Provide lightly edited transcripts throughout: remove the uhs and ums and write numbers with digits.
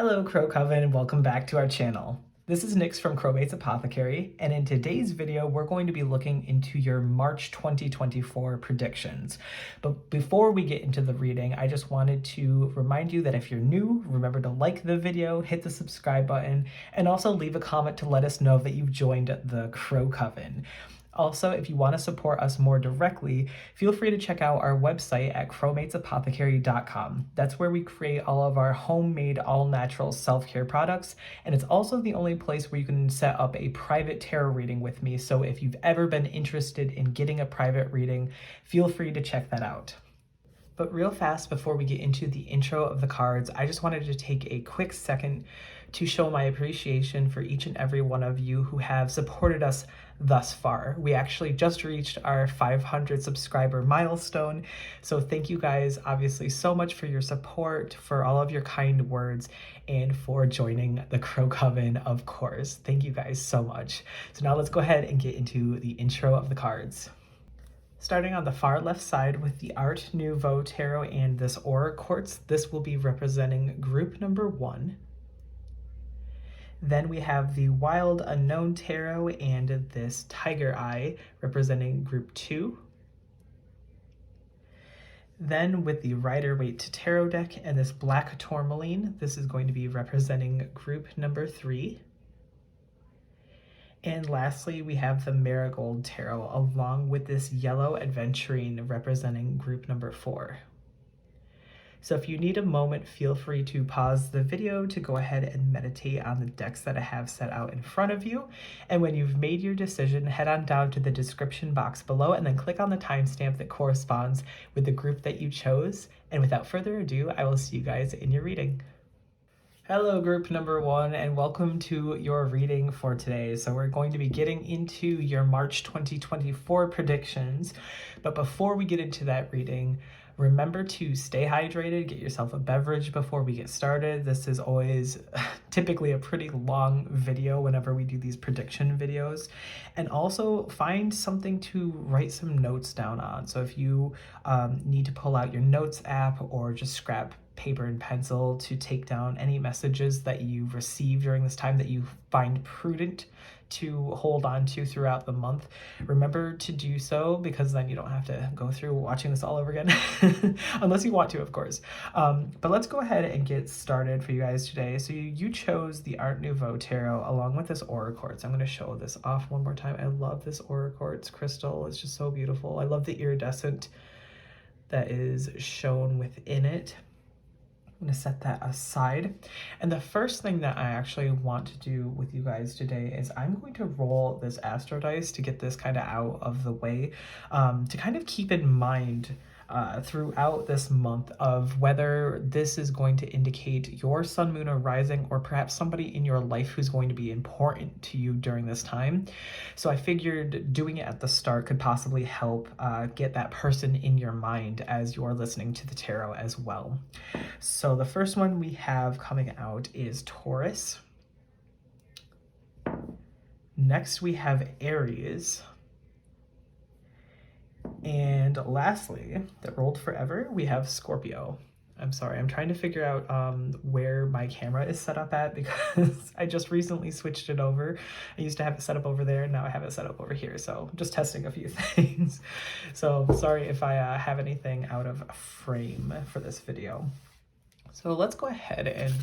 Hello Crow Coven and welcome back to our channel. This is Nyx from Crowbait's Apothecary, and in today's video we're going to be looking into your March 2024 predictions. But before we get into the reading, I just wanted to remind you that if you're new, remember to like the video, hit the subscribe button, and also leave a comment to let us know that you've joined the Crow Coven. Also, if you want to support us more directly, feel free to check out our website at crowmatesapothecary.com. That's where we create all of our homemade, all-natural self-care products, and it's also the only place where you can set up a private tarot reading with me, so if you've ever been interested in getting a private reading, feel free to check that out. But real fast, before we get into the intro of the cards, I just wanted to take a quick second to show my appreciation for each and every one of you who have supported us thus far. We actually just reached our 500 subscriber milestone, so thank you guys obviously so much for your support, for all of your kind words, and for joining the Crow Coven, of course. Thank you guys so much. So now let's go ahead and get into the intro of the cards. Starting on the far left side with the Art Nouveau Tarot and this Aura Quartz, this will be representing group number 1. Then we have the Wild Unknown Tarot and this Tiger Eye representing group 2. Then with the Rider-Waite Tarot deck and this Black Tourmaline, this is going to be representing group number 3. And lastly, we have the Marigold Tarot along with this Yellow Adventurine representing group number 4. So if you need a moment, feel free to pause the video to go ahead and meditate on the decks that I have set out in front of you. And when you've made your decision, head on down to the description box below and then click on the timestamp that corresponds with the group that you chose. And without further ado, I will see you guys in your reading. Hello group number 1 and welcome to your reading for today. So we're going to be getting into your March 2024 predictions. But before we get into that reading, remember to stay hydrated, get yourself a beverage before we get started. This is always typically a pretty long video whenever we do these prediction videos. And also find something to write some notes down on. So if you need to pull out your notes app or just grab paper and pencil to take down any messages that you've received during this time that you find prudent to hold on to throughout the month, remember to do so, because then you don't have to go through watching this all over again, unless you want to, of course. But let's go ahead and get started for you guys today. So you chose the Art Nouveau Tarot along with this Aura Quartz. I'm going to show this off one more time. I love this Aura Quartz crystal. It's just so beautiful. I love the iridescent that is shown within it. I'm going to set that aside. And the first thing that I actually want to do with you guys today is I'm going to roll this Astro Dice to get this kind of out of the way, to kind of keep in mind throughout this month of whether this is going to indicate your sun, moon, or rising, or perhaps somebody in your life who's going to be important to you during this time. So I figured doing it at the start could possibly help get that person in your mind as you're listening to the tarot as well. So the first one we have coming out is Taurus. Next we have Aries. And lastly, that rolled forever, we have Scorpio. I'm sorry, I'm trying to figure out where my camera is set up at, because I just recently switched it over. I used to have it set up over there, and now I have it set up over here. So I'm just testing a few things. So sorry if I have anything out of frame for this video. So let's go ahead and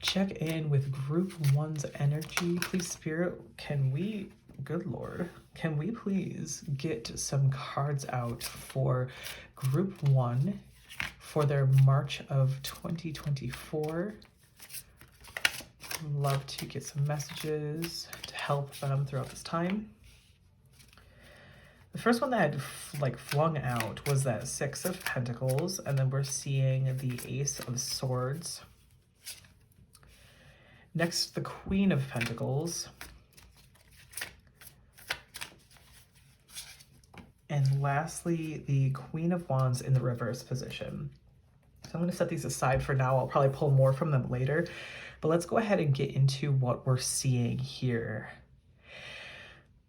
check in with group 1's energy. Please, Spirit, can we... Good Lord, can we please get some cards out for group 1 for their March of 2024? Love to get some messages to help them throughout this time. The first one that I'd flung out was that Six of Pentacles, and then we're seeing the Ace of Swords. Next, the Queen of Pentacles. And lastly, the Queen of Wands in the reverse position. So I'm going to set these aside for now. I'll probably pull more from them later. But let's go ahead and get into what we're seeing here.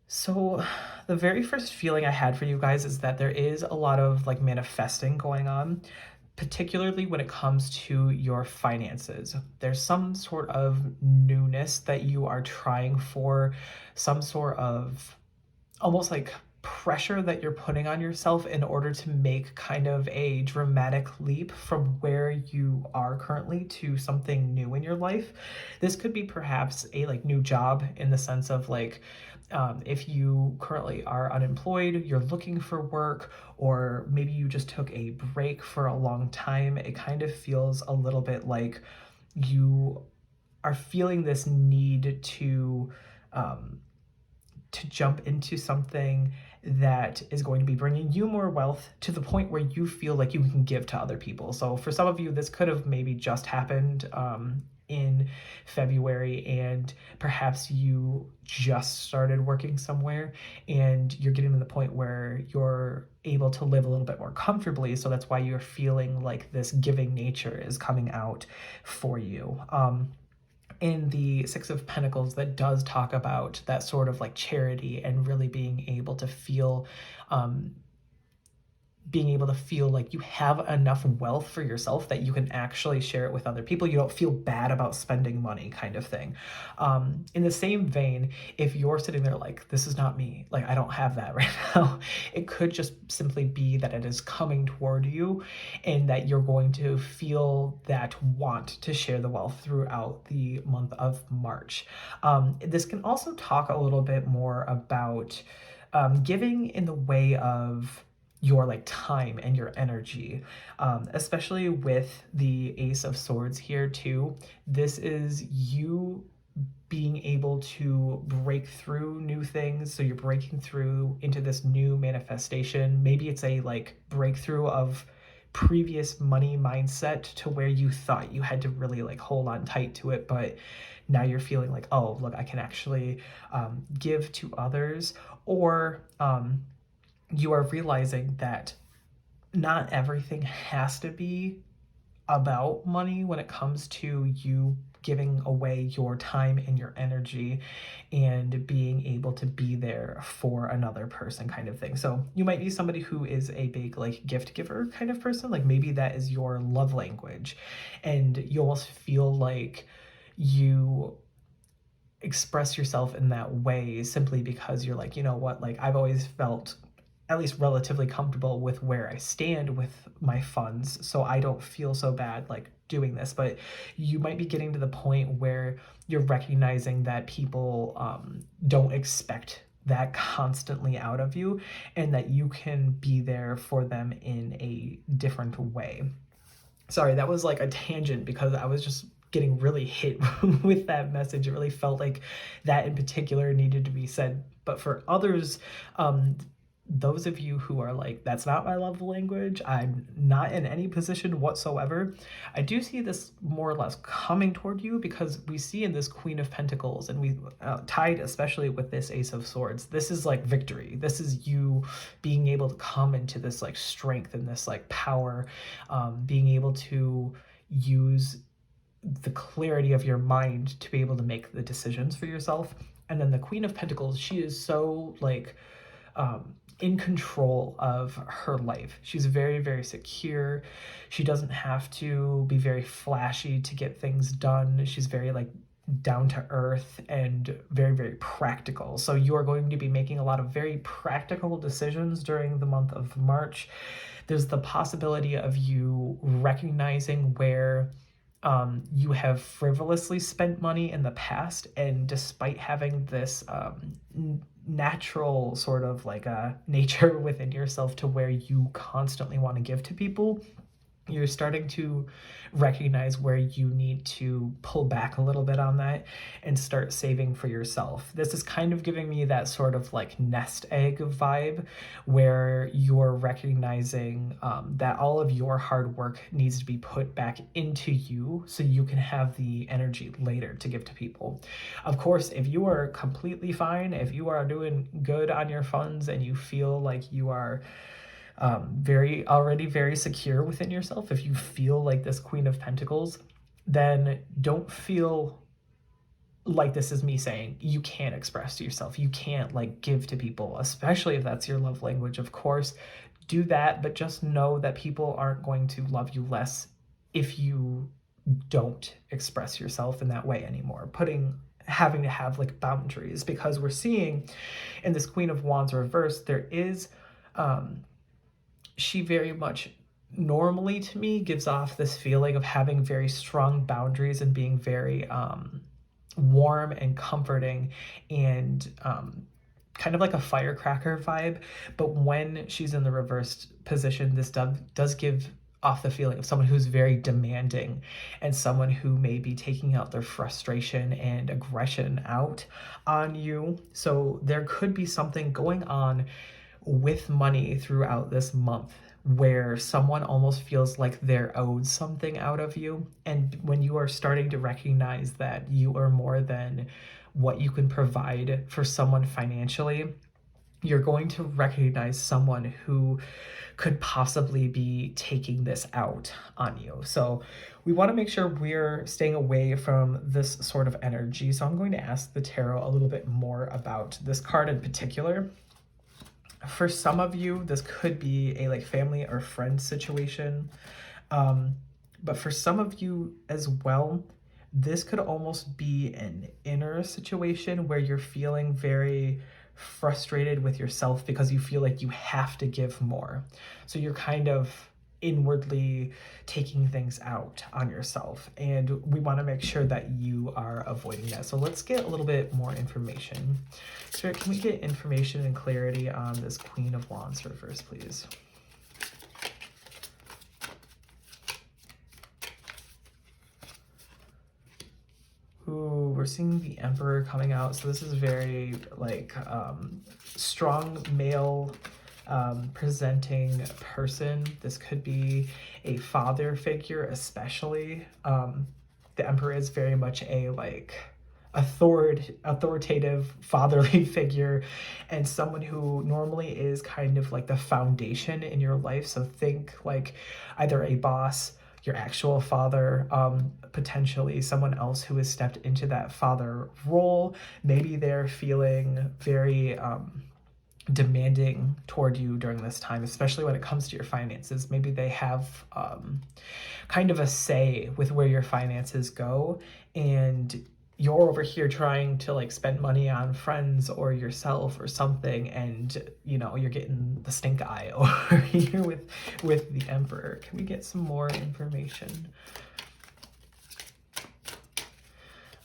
So the very first feeling I had for you guys is that there is a lot of manifesting going on. particularly when it comes to your finances. There's some sort of newness that you are trying for, some sort of almost like pressure that you're putting on yourself in order to make kind of a dramatic leap from where you are currently to something new in your life. This could be perhaps a like new job, in the sense of like, if you currently are unemployed, you're looking for work, or maybe you just took a break for a long time. It kind of feels a little bit like you are feeling this need to jump into something that is going to be bringing you more wealth, to the point where you feel like you can give to other people. So for some of you, this could have maybe just happened in February, and perhaps you just started working somewhere and you're getting to the point where you're able to live a little bit more comfortably. So that's why you're feeling like this giving nature is coming out for you. In the Six of Pentacles, that does talk about that sort of like charity and really being able to feel like you have enough wealth for yourself that you can actually share it with other people. You don't feel bad about spending money, kind of thing. In the same vein, if you're sitting there like, this is not me, like I don't have that right now, it could just simply be that it is coming toward you, and that you're going to feel that want to share the wealth throughout the month of March. This can also talk a little bit more about giving in the way of your like time and your energy, especially with the Ace of Swords here too. This is you being able to break through new things. So you're breaking through into this new manifestation. Maybe it's a like breakthrough of previous money mindset, to where you thought you had to really like hold on tight to it, but now you're feeling like, oh look, I can actually give to others. Or you are realizing that not everything has to be about money when it comes to you giving away your time and your energy and being able to be there for another person, kind of thing. So you might be somebody who is a big like gift giver kind of person. Like maybe that is your love language, and you almost feel like you express yourself in that way simply because you're like, you know what, like I've always felt at least relatively comfortable with where I stand with my funds, so I don't feel so bad like doing this. But you might be getting to the point where you're recognizing that people don't expect that constantly out of you, and that you can be there for them in a different way. Sorry, that was like a tangent because I was just getting really hit with that message. It really felt like that in particular needed to be said. But for others, those of you who are like, that's not my love language, I'm not in any position whatsoever, I do see this more or less coming toward you, because we see in this Queen of Pentacles, and we tied especially with this Ace of Swords, this is like victory. This is you being able to come into this like strength and this like power, being able to use the clarity of your mind to be able to make the decisions for yourself. And then the Queen of Pentacles, she is so like in control of her life. She's very, very secure. She doesn't have to be very flashy to get things done. She's very like down to earth and very, very practical. So you are going to be making a lot of very practical decisions during the month of March. There's the possibility of you recognizing where you have frivolously spent money in the past, and despite having this natural sort of like a nature within yourself to where you constantly want to give to people, you're starting to recognize where you need to pull back a little bit on that and start saving for yourself. This is kind of giving me that sort of like nest egg vibe, where you're recognizing that all of your hard work needs to be put back into you so you can have the energy later to give to people. Of course, if you are completely fine, if you are doing good on your funds and you feel like you are already very secure within yourself, if you feel like this Queen of Pentacles, then don't feel like this is me saying you can't express to yourself, you can't like give to people, especially if that's your love language. Of course, do that, but just know that people aren't going to love you less if you don't express yourself in that way anymore. Having to have like boundaries, because we're seeing in this Queen of Wands reverse, there is, she very much normally to me gives off this feeling of having very strong boundaries and being very warm and comforting and kind of like a firecracker vibe. But when she's in the reversed position, this does give off the feeling of someone who's very demanding and someone who may be taking out their frustration and aggression out on you. So there could be something going on with money throughout this month where someone almost feels like they're owed something out of you. And when you are starting to recognize that you are more than what you can provide for someone financially, you're going to recognize someone who could possibly be taking this out on you. So we want to make sure we're staying away from this sort of energy. So I'm going to ask the tarot a little bit more about this card in particular. For some of you, this could be a like family or friend situation. But for some of you as well, this could almost be an inner situation where you're feeling very frustrated with yourself because you feel like you have to give more. So you're kind of inwardly taking things out on yourself, and we want to make sure that you are avoiding that. So let's get a little bit more information. Spirit, can we get information and clarity on this Queen of Wands reverse, please? Ooh, we're seeing the Emperor coming out. So this is very like strong male presenting person. This could be a father figure, especially. The Emperor is very much a like authoritative fatherly figure, and someone who normally is kind of like the foundation in your life. So think like either a boss, your actual father, potentially someone else who has stepped into that father role. Maybe they're feeling very demanding toward you during this time, especially when it comes to your finances. Maybe they have kind of a say with where your finances go, and you're over here trying to like spend money on friends or yourself or something, and you know you're getting the stink eye over here with the Emperor. Can we get some more information?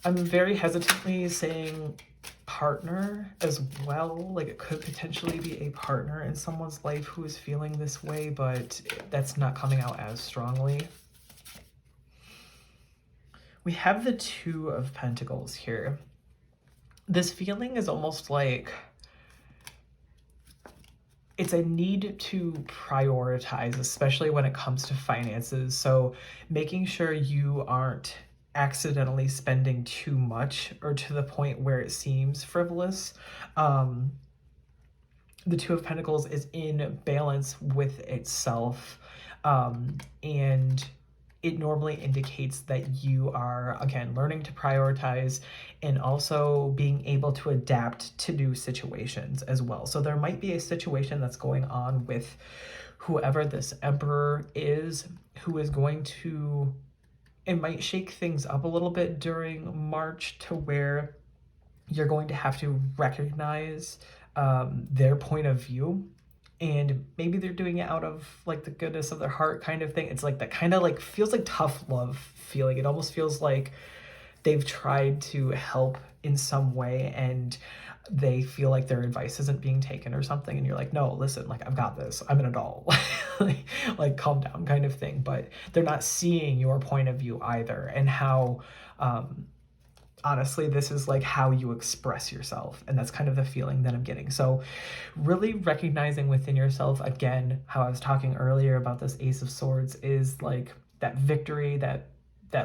I'm very hesitantly saying partner as well. Like it could potentially be a partner in someone's life who is feeling this way, but that's not coming out as strongly. We have the Two of Pentacles here. This feeling is almost like it's a need to prioritize, especially when it comes to finances. So making sure you aren't accidentally spending too much or to the point where it seems frivolous. The Two of Pentacles is in balance with itself, and it normally indicates that you are, again, learning to prioritize and also being able to adapt to new situations as well. So there might be a situation that's going on with whoever this Emperor is, who is going to, it might shake things up a little bit during March to where you're going to have to recognize their point of view. And maybe they're doing it out of like the goodness of their heart kind of thing. It's like that kind of like feels like tough love feeling. It almost feels like they've tried to help in some way and they feel like their advice isn't being taken or something. And you're like, no, listen, like I've got this. I'm an adult. like calm down kind of thing. But they're not seeing your point of view either, and how honestly, this is like how you express yourself. And that's kind of the feeling that I'm getting. So really recognizing within yourself, again, how I was talking earlier about this Ace of Swords, is like that victory, that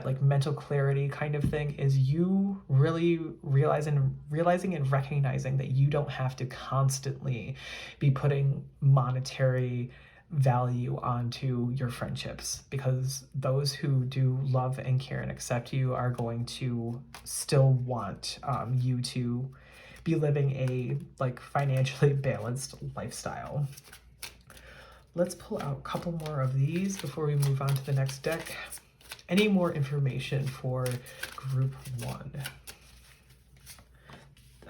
like mental clarity kind of thing, is you really realizing and recognizing that you don't have to constantly be putting monetary value onto your friendships, because those who do love and care and accept you are going to still want you to be living a like financially balanced lifestyle. let's pull out a couple more of these before we move on to the next deck. Any more information for group 1?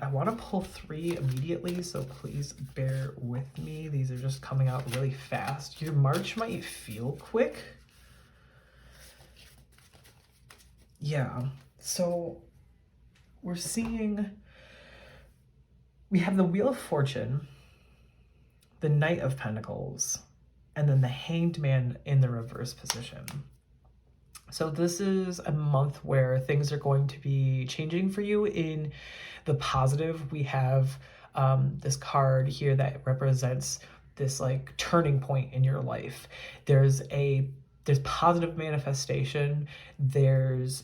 I want to pull 3 immediately, so please bear with me. These are just coming out really fast. Your March might feel quick. Yeah, so we're seeing, we have the Wheel of Fortune, the Knight of Pentacles, and then the Hanged Man in the reverse position. So this is a month where things are going to be changing for you in the positive. We have this card here that represents this like turning point in your life. There's positive manifestation. There's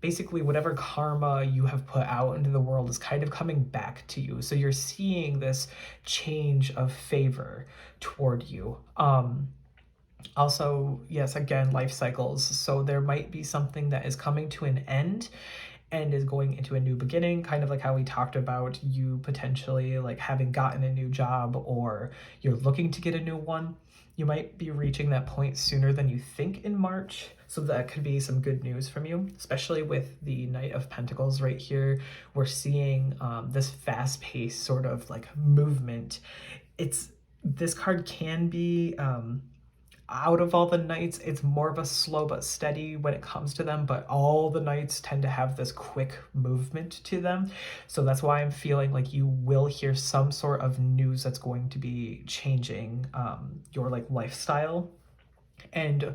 basically whatever karma you have put out into the world is kind of coming back to you. So you're seeing this change of favor toward you. Also, yes, again, life cycles. So there might be something that is coming to an end and is going into a new beginning, kind of like how we talked about you potentially like having gotten a new job or you're looking to get a new one. You might be reaching that point sooner than you think in March. So that could be some good news from you, especially with the Knight of Pentacles right here. We're seeing this fast-paced sort of like movement. This card can be out of all the knights, it's more of a slow but steady when it comes to them, but all the knights tend to have this quick movement to them. So that's why I'm feeling like you will hear some sort of news that's going to be changing your like lifestyle. And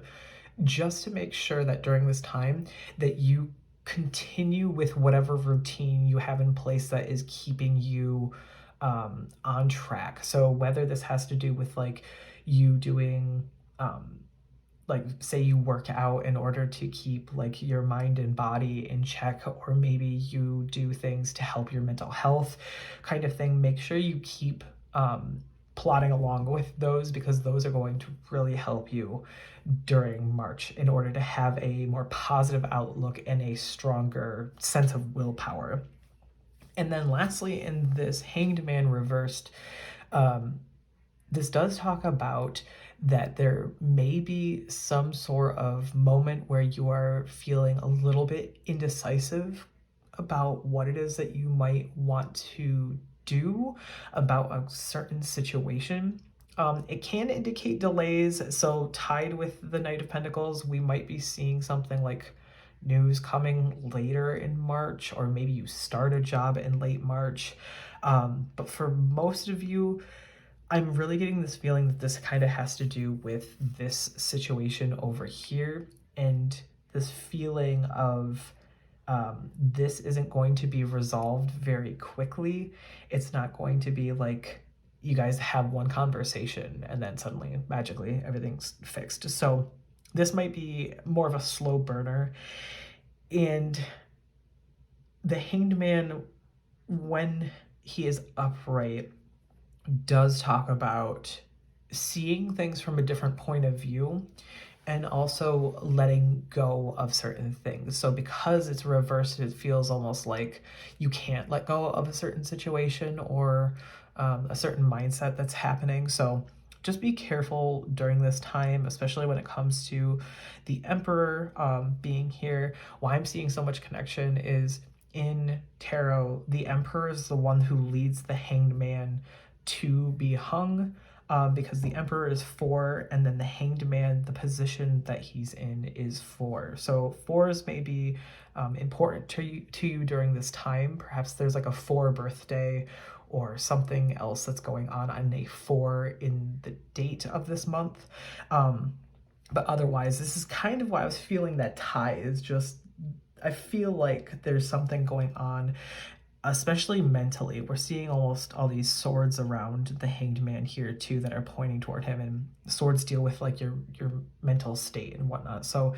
just to make sure that during this time that you continue with whatever routine you have in place that is keeping you on track. So whether this has to do with like you doing like say you work out in order to keep like your mind and body in check, or maybe you do things to help your mental health kind of thing, make sure you keep plodding along with those, because those are going to really help you during March in order to have a more positive outlook and a stronger sense of willpower. And then lastly, in this Hanged Man reversed, this does talk about that there may be some sort of moment where you are feeling a little bit indecisive about what it is that you might want to do about a certain situation. It can indicate delays, so tied with the Knight of Pentacles, we might be seeing something like news coming later in March, or maybe you start a job in late March. But for most of you, I'm really getting this feeling that this kind of has to do with this situation over here, and this feeling of this isn't going to be resolved very quickly. It's not going to be like you guys have one conversation and then suddenly magically everything's fixed. So this might be more of a slow burner. And the Hanged Man, when he is upright, does talk about seeing things from a different point of view and also letting go of certain things. So because it's reversed, it feels almost like you can't let go of a certain situation or a certain mindset that's happening. So just be careful during this time, especially when it comes to the Emperor being here. Why I'm seeing so much connection is in tarot, the Emperor is the one who leads the Hanged Man to be hung, because the Emperor is 4, and then the Hanged Man, the position that he's in, is 4. So 4s may be important to you during this time. Perhaps there's like a 4 birthday or something else that's going on a 4 in the date of this month. But otherwise, this is kind of why I was feeling that tie is just, I feel like there's something going on, especially mentally. We're seeing almost all these swords around the Hanged Man here too that are pointing toward him, and swords deal with like your mental state and whatnot. So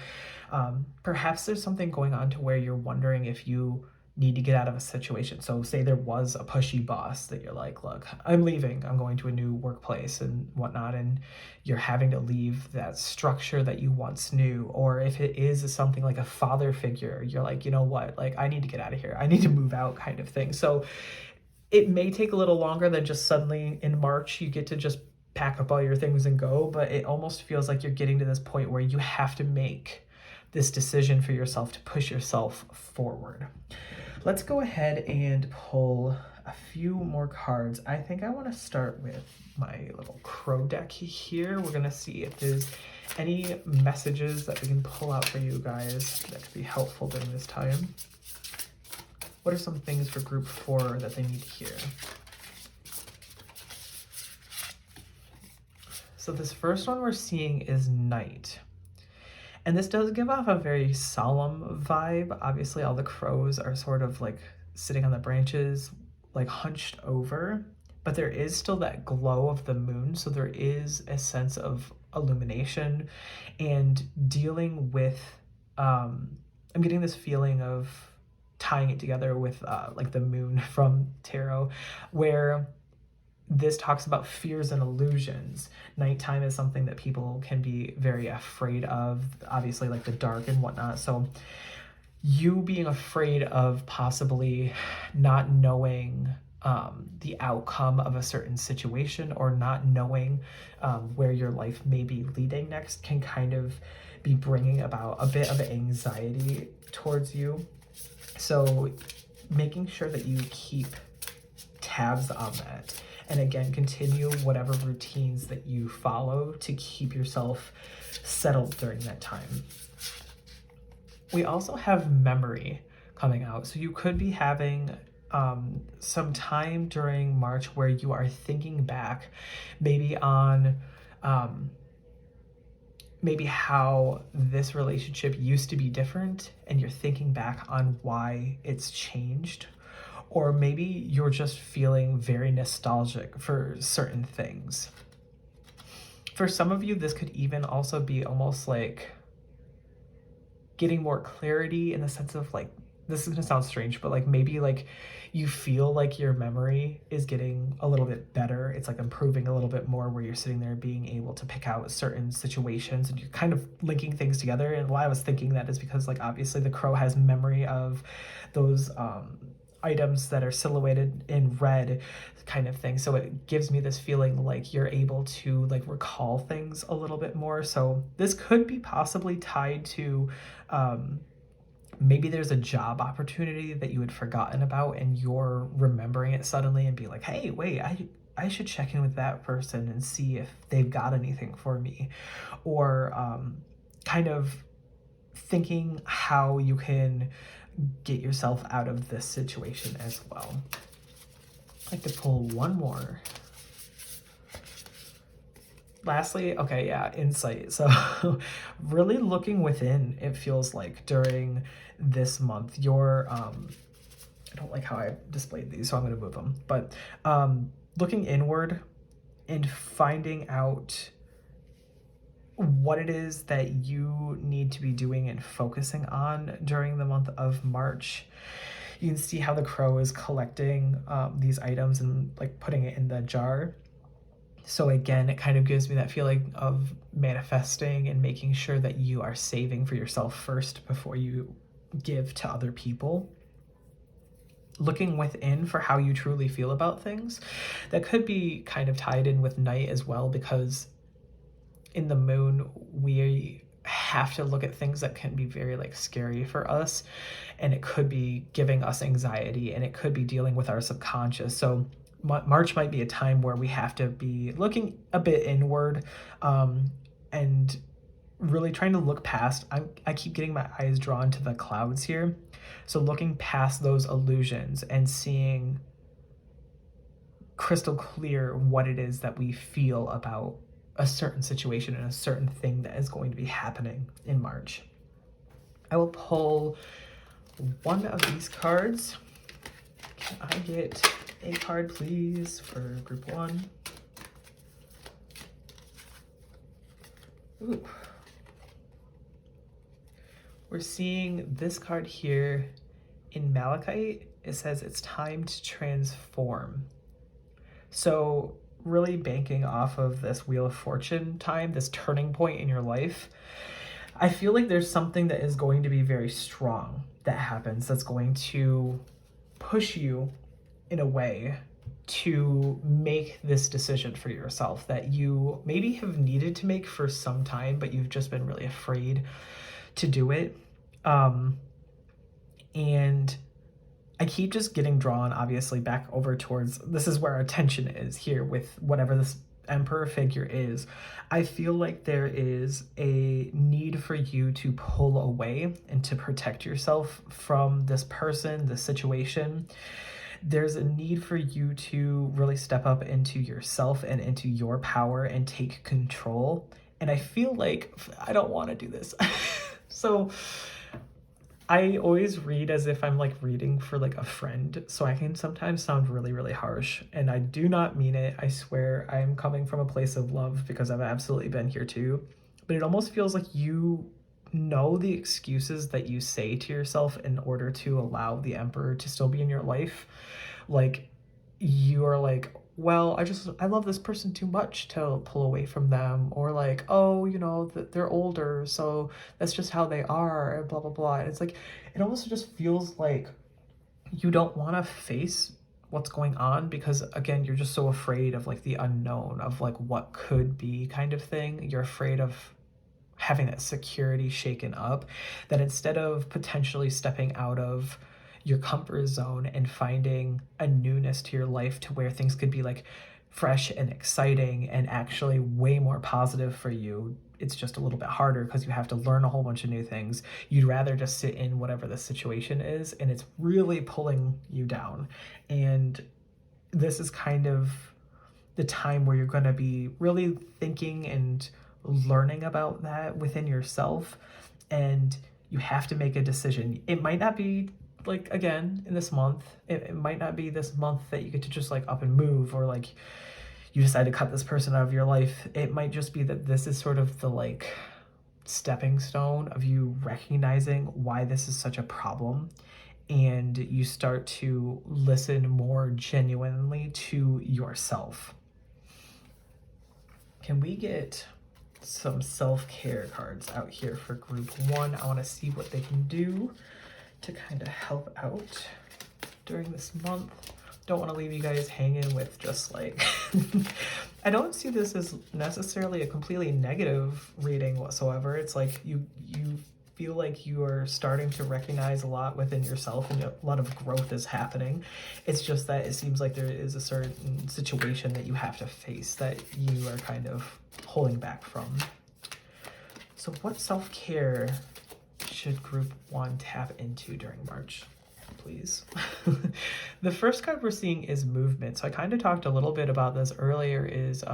perhaps there's something going on to where you're wondering if you need to get out of a situation. So say there was a pushy boss that you're like, look, I'm leaving, I'm going to a new workplace and whatnot, and you're having to leave that structure that you once knew. Or if it is something like a father figure, you're like, you know what, like I need to get out of here, I need to move out kind of thing. So it may take a little longer than just suddenly in March you get to just pack up all your things and go, but it almost feels like you're getting to this point where you have to make this decision for yourself to push yourself forward. Let's go ahead and pull a few more cards. I think I want to start with my little crow deck here. We're going to see if there's any messages that we can pull out for you guys that could be helpful during this time. What are some things for group 4 that they need to hear? So this first one we're seeing is night. And this does give off a very solemn vibe. Obviously, all the crows are sort of like sitting on the branches, like hunched over, but there is still that glow of the moon. So there is a sense of illumination and dealing with, I'm getting this feeling of tying it together with like the moon from tarot, where this talks about fears and illusions. Nighttime is something that people can be very afraid of, obviously, like the dark and whatnot. So you being afraid of possibly not knowing the outcome of a certain situation, or not knowing where your life may be leading next, can kind of be bringing about a bit of anxiety towards you. So making sure that you keep tabs on that. And again, continue whatever routines that you follow to keep yourself settled during that time. We also have memory coming out. So you could be having some time during March where you are thinking back maybe on maybe how this relationship used to be different, and you're thinking back on why it's changed. Or maybe you're just feeling very nostalgic for certain things. For some of you, this could even also be almost like getting more clarity, in the sense of like, this is gonna sound strange, but like maybe like you feel like your memory is getting a little bit better. It's like improving a little bit more, where you're sitting there being able to pick out certain situations and you're kind of linking things together. And why I was thinking that is because, like, obviously the crow has memory of those items that are silhouetted in red, kind of thing. So it gives me this feeling like you're able to like recall things a little bit more. So this could be possibly tied to maybe there's a job opportunity that you had forgotten about and you're remembering it suddenly and be like, hey, wait, I should check in with that person and see if they've got anything for me. Or kind of thinking how you can get yourself out of this situation as well. I'd like to pull one more. Lastly, okay, yeah, insight. So really looking within, it feels like during this month, you're, I don't like how I displayed these, so I'm going to move them. But looking inward and finding out what it is that you need to be doing and focusing on during the month of March. You can see how the crow is collecting these items and like putting it in the jar. So again, it kind of gives me that feeling of manifesting and making sure that you are saving for yourself first before you give to other people. Looking within for how you truly feel about things. That could be kind of tied in with night as well, because in the moon, we have to look at things that can be very like scary for us, and it could be giving us anxiety, and it could be dealing with our subconscious. So March might be a time where we have to be looking a bit inward and really trying to look past. I keep getting my eyes drawn to the clouds here. So looking past those illusions and seeing crystal clear what it is that we feel about a certain situation and a certain thing that is going to be happening in March. I will pull one of these cards. Can I get a card, please, for group 1? Ooh. We're seeing this card here in Malachite. It says it's time to transform. So really banking off of this Wheel of Fortune time, this turning point in your life, I feel like there's something that is going to be very strong that happens that's going to push you in a way to make this decision for yourself that you maybe have needed to make for some time, but you've just been really afraid to do it. And I keep just getting drawn, obviously, back over towards, this is where our attention is here with whatever this emperor figure is. I feel like there is a need for you to pull away and to protect yourself from this person, this situation. There's a need for you to really step up into yourself and into your power and take control. And I feel like I don't want to do this. So I always read as if I'm like reading for like a friend, so I can sometimes sound really, really harsh, and I do not mean it. I swear I am coming from a place of love because I've absolutely been here too. But it almost feels like you know the excuses that you say to yourself in order to allow the emperor to still be in your life. Like you are like, well, I love this person too much to pull away from them, or like, oh, you know, they're older, so that's just how they are, and blah blah blah. And it's like, it almost just feels like you don't want to face what's going on because, again, you're just so afraid of like the unknown of like what could be, kind of thing. You're afraid of having that security shaken up, that instead of potentially stepping out of your comfort zone and finding a newness to your life to where things could be like fresh and exciting and actually way more positive for you, it's just a little bit harder because you have to learn a whole bunch of new things. You'd rather just sit in whatever the situation is, and it's really pulling you down. And this is kind of the time where you're going to be really thinking and learning about that within yourself, and you have to make a decision. It might not be like, again, in this month, it might not be this month that you get to just like up and move, or like you decide to cut this person out of your life. It might just be that this is sort of the like stepping stone of you recognizing why this is such a problem, and you start to listen more genuinely to yourself. Can we get some self-care cards out here for group 1? I want to see what they can do to kind of help out during this month. Don't want to leave you guys hanging with just like I don't see this as necessarily a completely negative reading whatsoever. It's like you feel like you are starting to recognize a lot within yourself and a lot of growth is happening. It's just that it seems like there is a certain situation that you have to face that you are kind of holding back from. So what self-care should group 1 tap into during March, please? The first card we're seeing is movement. So I kind of talked a little bit about this earlier, is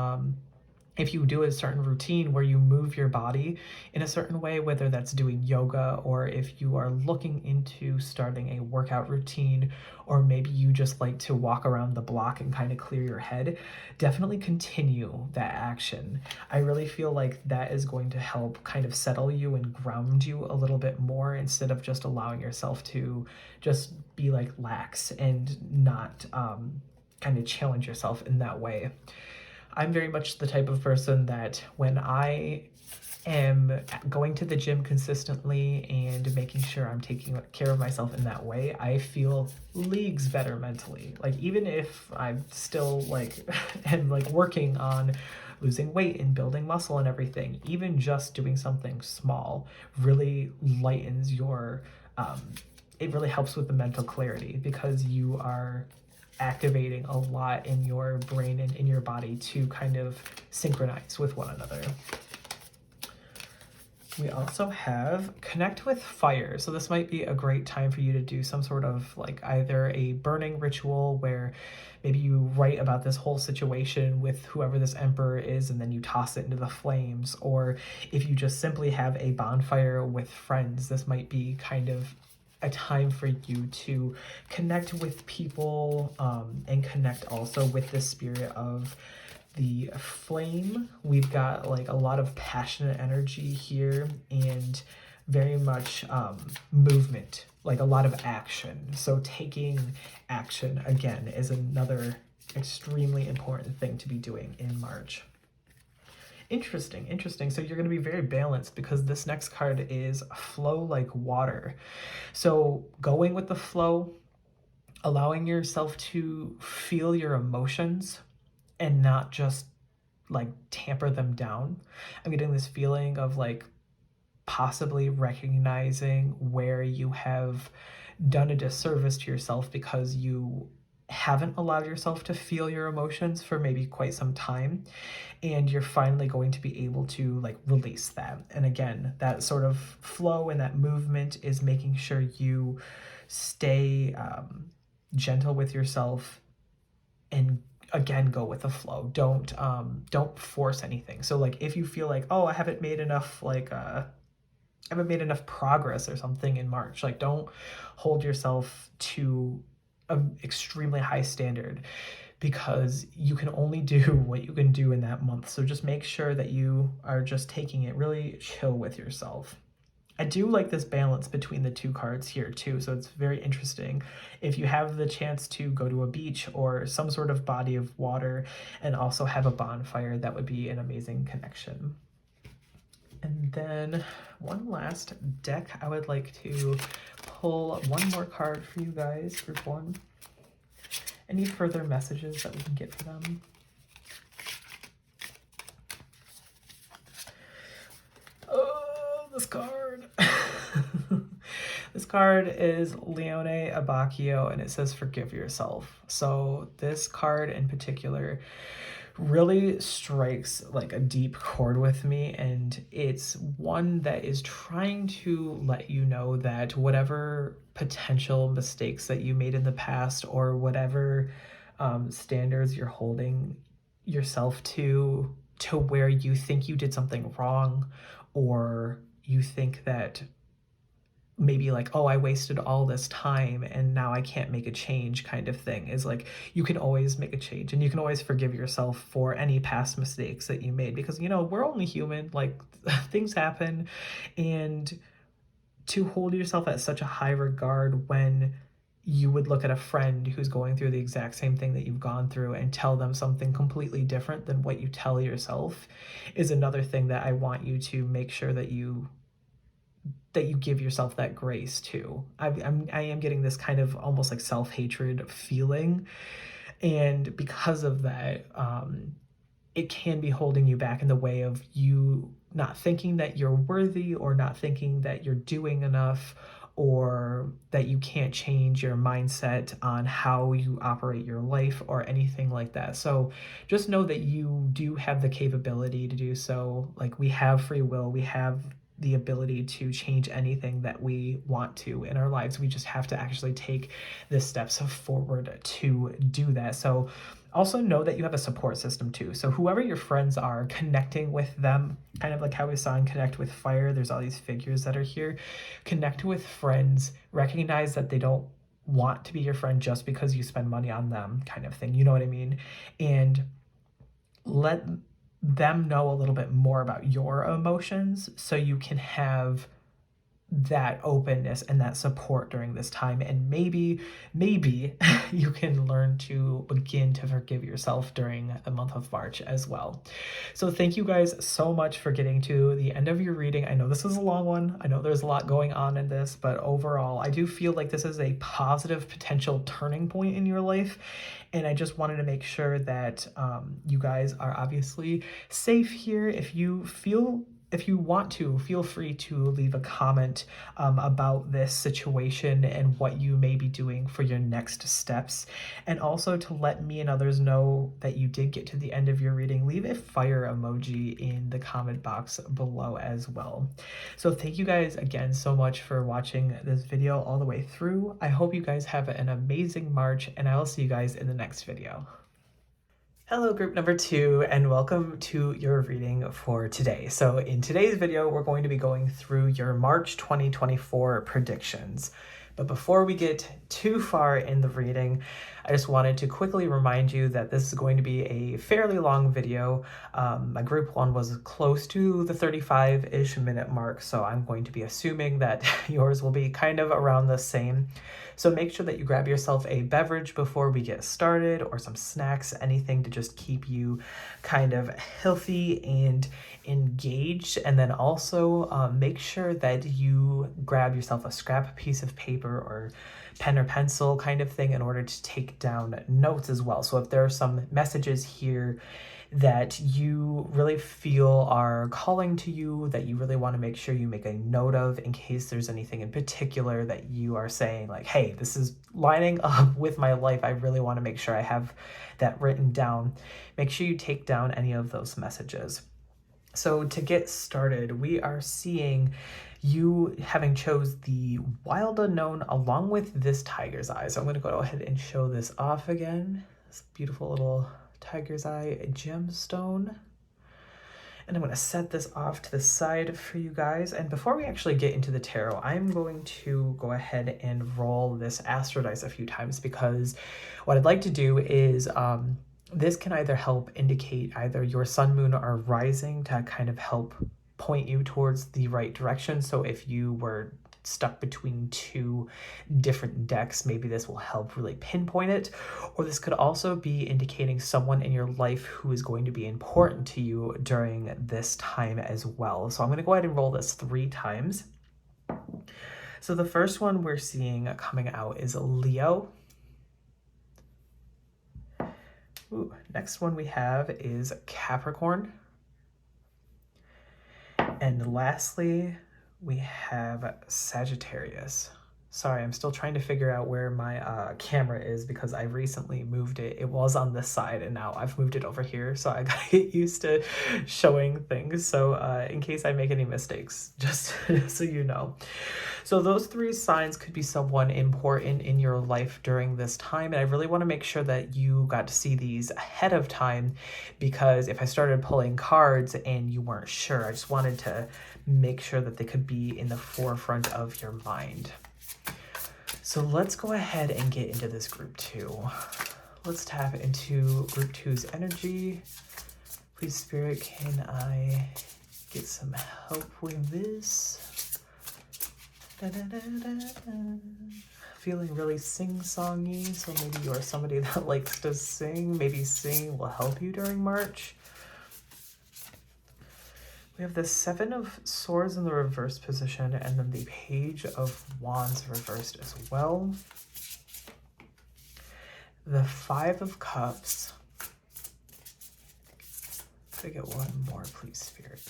if you do a certain routine where you move your body in a certain way, whether that's doing yoga, or if you are looking into starting a workout routine, or maybe you just like to walk around the block and kind of clear your head, definitely continue that action. I really feel like that is going to help kind of settle you and ground you a little bit more, instead of just allowing yourself to just be like lax and not kind of challenge yourself in that way. I'm very much the type of person that when I am going to the gym consistently and making sure I'm taking care of myself in that way, I feel leagues better mentally. Like, even if I'm still like am like working on losing weight and building muscle and everything, even just doing something small really lightens your it really helps with the mental clarity, because you are activating a lot in your brain and in your body to kind of synchronize with one another. We also have connect with fire. So this might be a great time for you to do some sort of like either a burning ritual where maybe you write about this whole situation with whoever this emperor is and then you toss it into the flames, or if you just simply have a bonfire with friends, this might be kind of a time for you to connect with people and connect also with the spirit of the flame. We've got like a lot of passionate energy here and very much movement, like a lot of action. So taking action, again, is another extremely important thing to be doing in March. Interesting. So you're going to be very balanced, because this next card is flow like water. So going with the flow, allowing yourself to feel your emotions and not just like tamper them down. I'm getting this feeling of like possibly recognizing where you have done a disservice to yourself because you haven't allowed yourself to feel your emotions for maybe quite some time, and you're finally going to be able to like release that. And again, that sort of flow and that movement is making sure you stay gentle with yourself and again go with the flow. Don't force anything. So like if you feel like, oh, I haven't made enough progress or something in March, like don't hold yourself to an extremely high standard, because you can only do what you can do in that month. So just make sure that you are just taking it really chill with yourself. I do like this balance between the two cards here too, so it's very interesting. If you have the chance to go to a beach or some sort of body of water and also have a bonfire, that would be an amazing connection. And then one last deck, I would like to pull one more card for you guys, group one. Any further messages that we can get for them? Oh, this card. This card is Leone Abacchio, and it says forgive yourself. So this card in particular really strikes like a deep chord with me, and it's one that is trying to let you know that whatever potential mistakes that you made in the past, or whatever standards you're holding yourself to where you think you did something wrong, or you think that maybe like, oh, I wasted all this time and now I can't make a change kind of thing, is like you can always make a change, and you can always forgive yourself for any past mistakes that you made, because we're only human, like things happen. And to hold yourself at such a high regard when you would look at a friend who's going through the exact same thing that you've gone through and tell them something completely different than what you tell yourself, is another thing that I want you to make sure that you give yourself that grace too. I am getting this kind of almost like self-hatred feeling, and because of that, it can be holding you back in the way of you not thinking that you're worthy, or not thinking that you're doing enough, or that you can't change your mindset on how you operate your life or anything like that. So just know that you do have the capability to do so. Like, we have free will, we have the ability to change anything that we want to in our lives. We just have to actually take the steps forward to do that. So also know that you have a support system too. So whoever your friends are, connecting with them, kind of like how we saw in Connect with Fire, there's all these figures that are here. Connect with friends, recognize that they don't want to be your friend just because you spend money on them, kind of thing. You know what I mean? And let them know a little bit more about your emotions, so you can have that openness and that support during this time. And maybe you can learn to begin to forgive yourself during the month of March as well. So thank you guys so much for getting to the end of your reading. I know this is a long one. I know there's a lot going on in this, but overall, I do feel like this is a positive potential turning point in your life. And I just wanted to make sure that you guys are obviously safe here. If you want to, feel free to leave a comment about this situation and what you may be doing for your next steps. And also to let me and others know that you did get to the end of your reading, leave a fire emoji in the comment box below as well. So thank you guys again so much for watching this video all the way through. I hope you guys have an amazing March, and I will see you guys in the next video. Hello, group number 2, and welcome to your reading for today. So in today's video, we're going to be going through your March 2024 predictions. But before we get too far in the reading, I just wanted to quickly remind you that this is going to be a fairly long video. My group 1 was close to the 35-ish minute mark, so I'm going to be assuming that yours will be kind of around the same. So make sure that you grab yourself a beverage before we get started, or some snacks, anything to just keep you kind of healthy and engaged. And then also make sure that you grab yourself a scrap piece of paper or pen or pencil kind of thing in order to take down notes as well. So if there are some messages here that you really feel are calling to you, that you really want to make sure you make a note of in case there's anything in particular that you are saying like, hey, this is lining up with my life. I really want to make sure I have that written down. Make sure you take down any of those messages. So to get started, we are seeing you having chose the Wild Unknown along with this tiger's eye. So I'm going to go ahead and show this off again. This beautiful little tiger's eye gemstone. And I'm going to set this off to the side for you guys. And before we actually get into the tarot, I'm going to go ahead and roll this astro dice a few times, because what I'd like to do is this can either help indicate either your sun, moon, or rising to kind of help point you towards the right direction. So if you were stuck between two different decks, maybe this will help really pinpoint it. Or this could also be indicating someone in your life who is going to be important to you during this time as well. So I'm going to go ahead and roll this 3 times. So the first one we're seeing coming out is Leo. Ooh, next one we have is Capricorn. And lastly, we have Sagittarius. Sorry, I'm still trying to figure out where my camera is because I recently moved it. It was on this side and now I've moved it over here. So I gotta get used to showing things. So in case I make any mistakes, just so you know. So those 3 signs could be someone important in your life during this time. And I really want to make sure that you got to see these ahead of time, because if I started pulling cards and you weren't sure, I just wanted to make sure that they could be in the forefront of your mind. So let's go ahead and get into this group 2. Let's tap into group 2's energy. Please, Spirit, can I get some help with this? Da, da, da, da, da. Feeling really sing-songy, so maybe you are somebody that likes to sing. Maybe singing will help you during March. We have the 7 of Swords in the reverse position, and then the Page of Wands reversed as well. The 5 of Cups. Could I get one more, please, Spirit?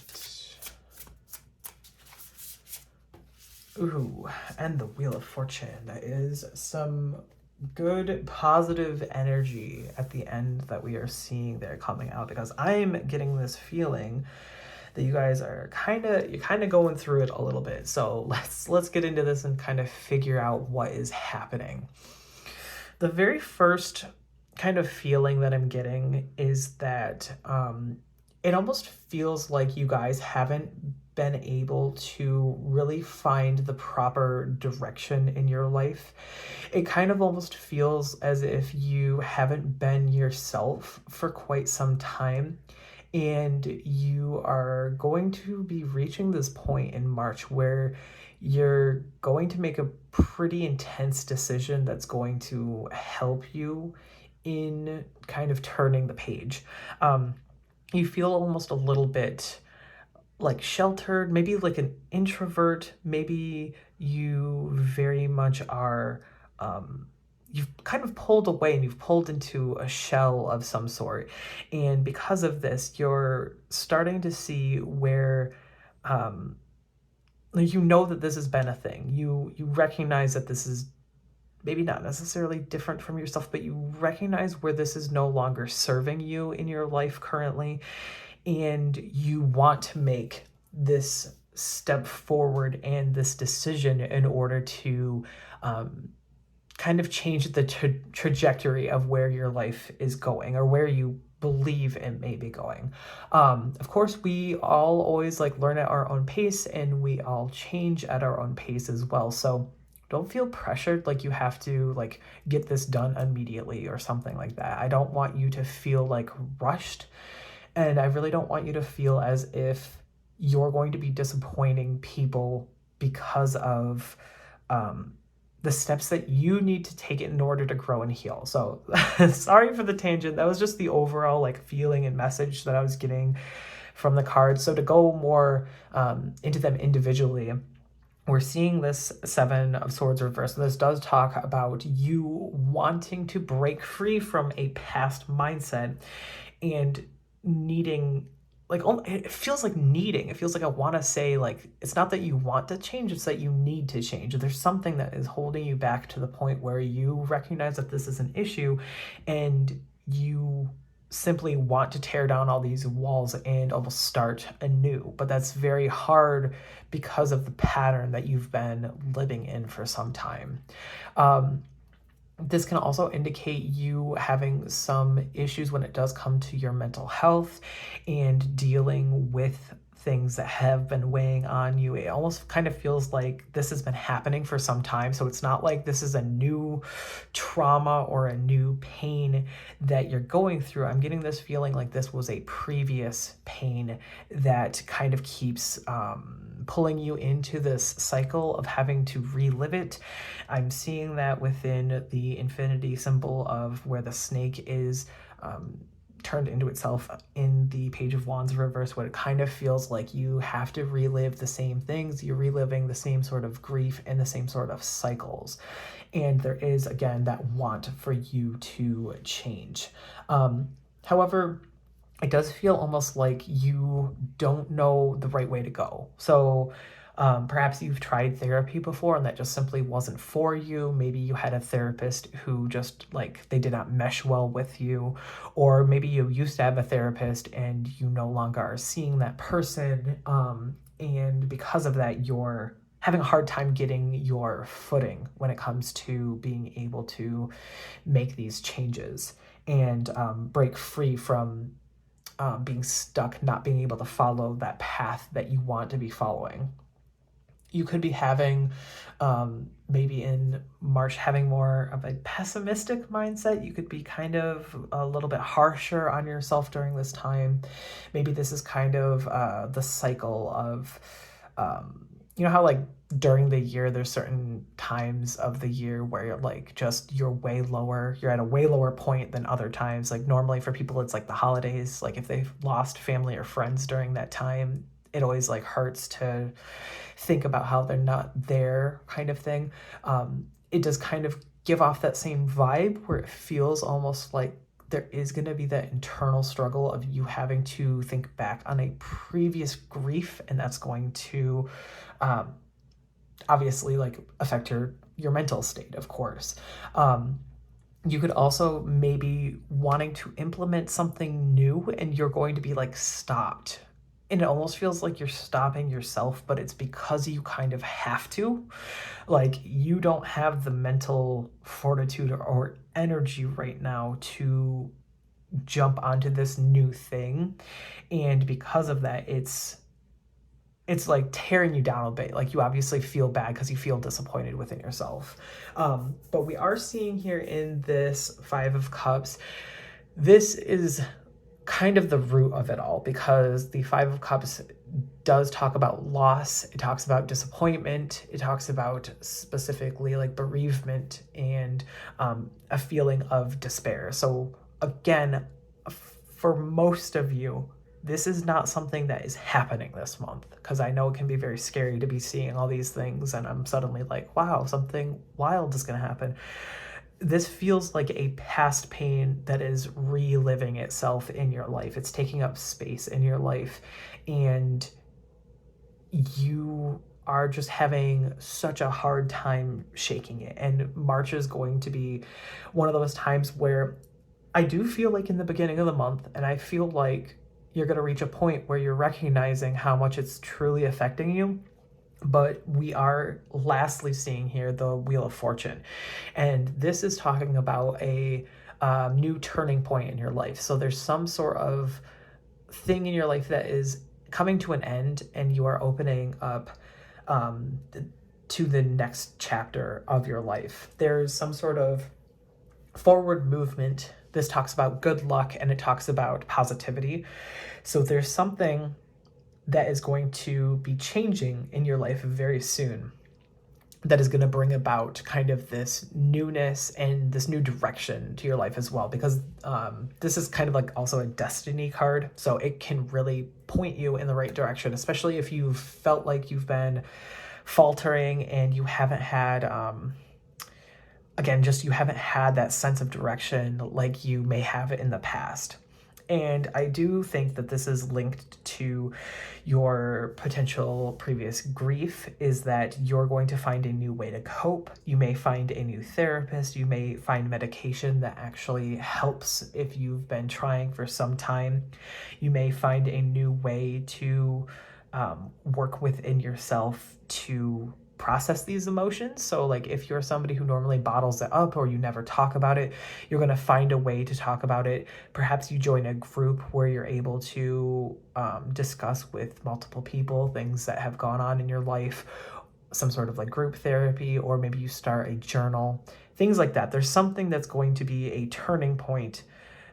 Ooh, and the Wheel of Fortune. That is some good positive energy at the end that we are seeing there coming out, because I'm getting this feeling that you guys are kind of going through it a little bit. So let's get into this and kind of figure out what is happening. The very first kind of feeling that I'm getting is that it almost feels like you guys haven't been able to really find the proper direction in your life. It kind of almost feels as if you haven't been yourself for quite some time. And you are going to be reaching this point in March where you're going to make a pretty intense decision that's going to help you in kind of turning the page. You feel almost a little bit like sheltered, maybe like an introvert. Maybe you very much are you've kind of pulled away and you've pulled into a shell of some sort. And because of this, you're starting to see where you know that this has been a thing. You recognize that this is maybe not necessarily different from yourself, but you recognize where this is no longer serving you in your life currently. And you want to make this step forward and this decision in order to kind of change the trajectory of where your life is going, or where you believe it may be going. Of course, we all always learn at our own pace, and we all change at our own pace as well. So don't feel pressured like you have to get this done immediately or something like that. I don't want you to feel rushed, and I really don't want you to feel as if you're going to be disappointing people because of the steps that you need to take in order to grow and heal. So sorry for the tangent. That was just the overall feeling and message that I was getting from the cards. So to go more into them individually, we're seeing this Seven of Swords reverse. This does talk about you wanting to break free from a past mindset and needing, like, it feels like needing. It feels like I want to say, like, it's not that you want to change, it's that you need to change. There's something that is holding you back to the point where you recognize that this is an issue and you simply want to tear down all these walls and almost start anew. But that's very hard because of the pattern that you've been living in for some time. This can also indicate you having some issues when it does come to your mental health and dealing with things that have been weighing on you. It almost kind of feels like this has been happening for some time. So it's not like this is a new trauma or a new pain that you're going through. I'm getting this feeling like this was a previous pain that kind of keeps pulling you into this cycle of having to relive it. I'm seeing that within the infinity symbol of where the snake is turned into itself in the Page of Wands reverse, where it kind of feels like you have to relive the same things. You're reliving the same sort of grief and the same sort of cycles. And there is, again, that want for you to change. However, it does feel almost like you don't know the right way to go. So perhaps you've tried therapy before and that just simply wasn't for you. Maybe you had a therapist who just, like, they did not mesh well with you. Or maybe you used to have a therapist and you no longer are seeing that person. And because of that, you're having a hard time getting your footing when it comes to being able to make these changes and break free from being stuck, not being able to follow that path that you want to be following. You could be having, maybe in March, having more of a pessimistic mindset. You could be kind of a little bit harsher on yourself during this time. Maybe this is kind of the cycle of, you know how, like, during the year, there's certain times of the year where you're like, just, you're way lower. You're at a way lower point than other times. Like, normally for people, it's like the holidays. Like, if they've lost family or friends during that time, it always, like, hurts to think about how they're not there, kind of thing. It does kind of give off that same vibe where it feels almost like there is going to be that internal struggle of you having to think back on a previous grief, and that's going to obviously, like, affect your mental state, of course. You could also maybe wanting to implement something new and you're going to be, like, stopped. And it almost feels like you're stopping yourself, but it's because you kind of have to. Like, you don't have the mental fortitude or energy right now to jump onto this new thing. And because of that, it's like tearing you down a bit. Like, you obviously feel bad because you feel disappointed within yourself. But we are seeing here in this Five of Cups, this is kind of the root of it all, because the Five of Cups does talk about loss. It talks about disappointment. It talks about specifically, like, bereavement and a feeling of despair. So again, for most of you, this is not something that is happening this month, because I know it can be very scary to be seeing all these things and I'm suddenly like, wow, something wild is going to happen. This feels like a past pain that is reliving itself in your life. It's taking up space in your life, and you are just having such a hard time shaking it. And March is going to be one of those times where I do feel like in the beginning of the month, and I feel like you're going to reach a point where you're recognizing how much it's truly affecting you. But we are lastly seeing here the Wheel of Fortune. And this is talking about a new turning point in your life. So there's some sort of thing in your life that is coming to an end, and you are opening up to the next chapter of your life. There's some sort of forward movement. This talks about good luck and it talks about positivity. So there's something that is going to be changing in your life very soon that is going to bring about kind of this newness and this new direction to your life as well, because this is kind of like also a destiny card. So it can really point you in the right direction, especially if you've felt like you've been faltering and you haven't had, again, just you haven't had that sense of direction like you may have it in the past. And I do think that this is linked to your potential previous grief, is that you're going to find a new way to cope. You may find a new therapist. You may find medication that actually helps if you've been trying for some time. You may find a new way to work within yourself to process these emotions. So like if you're somebody who normally bottles it up or you never talk about it, you're going to find a way to talk about it. Perhaps you join a group where you're able to discuss with multiple people things that have gone on in your life, some sort of like group therapy, or maybe you start a journal, things like that. There's something that's going to be a turning point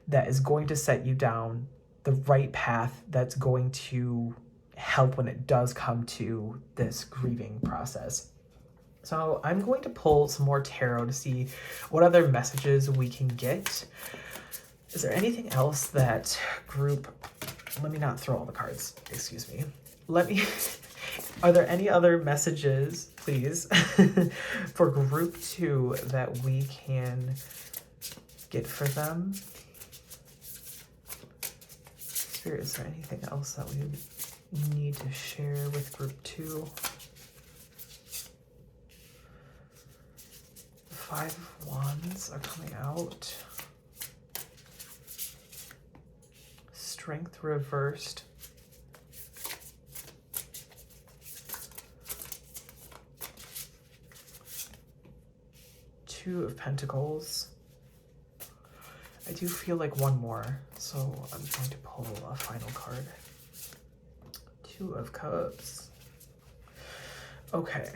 that is going to set you down the right path, that's going to help when it does come to this grieving process. So I'm going to pull some more tarot to see what other messages we can get. Is there anything else that group, let me not throw all the cards, excuse me. Are there any other messages, please, for group 2 that we can get for them? Spirit, is there anything else that we need to share with group 2? The 5 of Wands are coming out. Strength reversed. Two of Pentacles. I do feel like one more, so I'm going to pull a final card. 2 of Cups. Okay.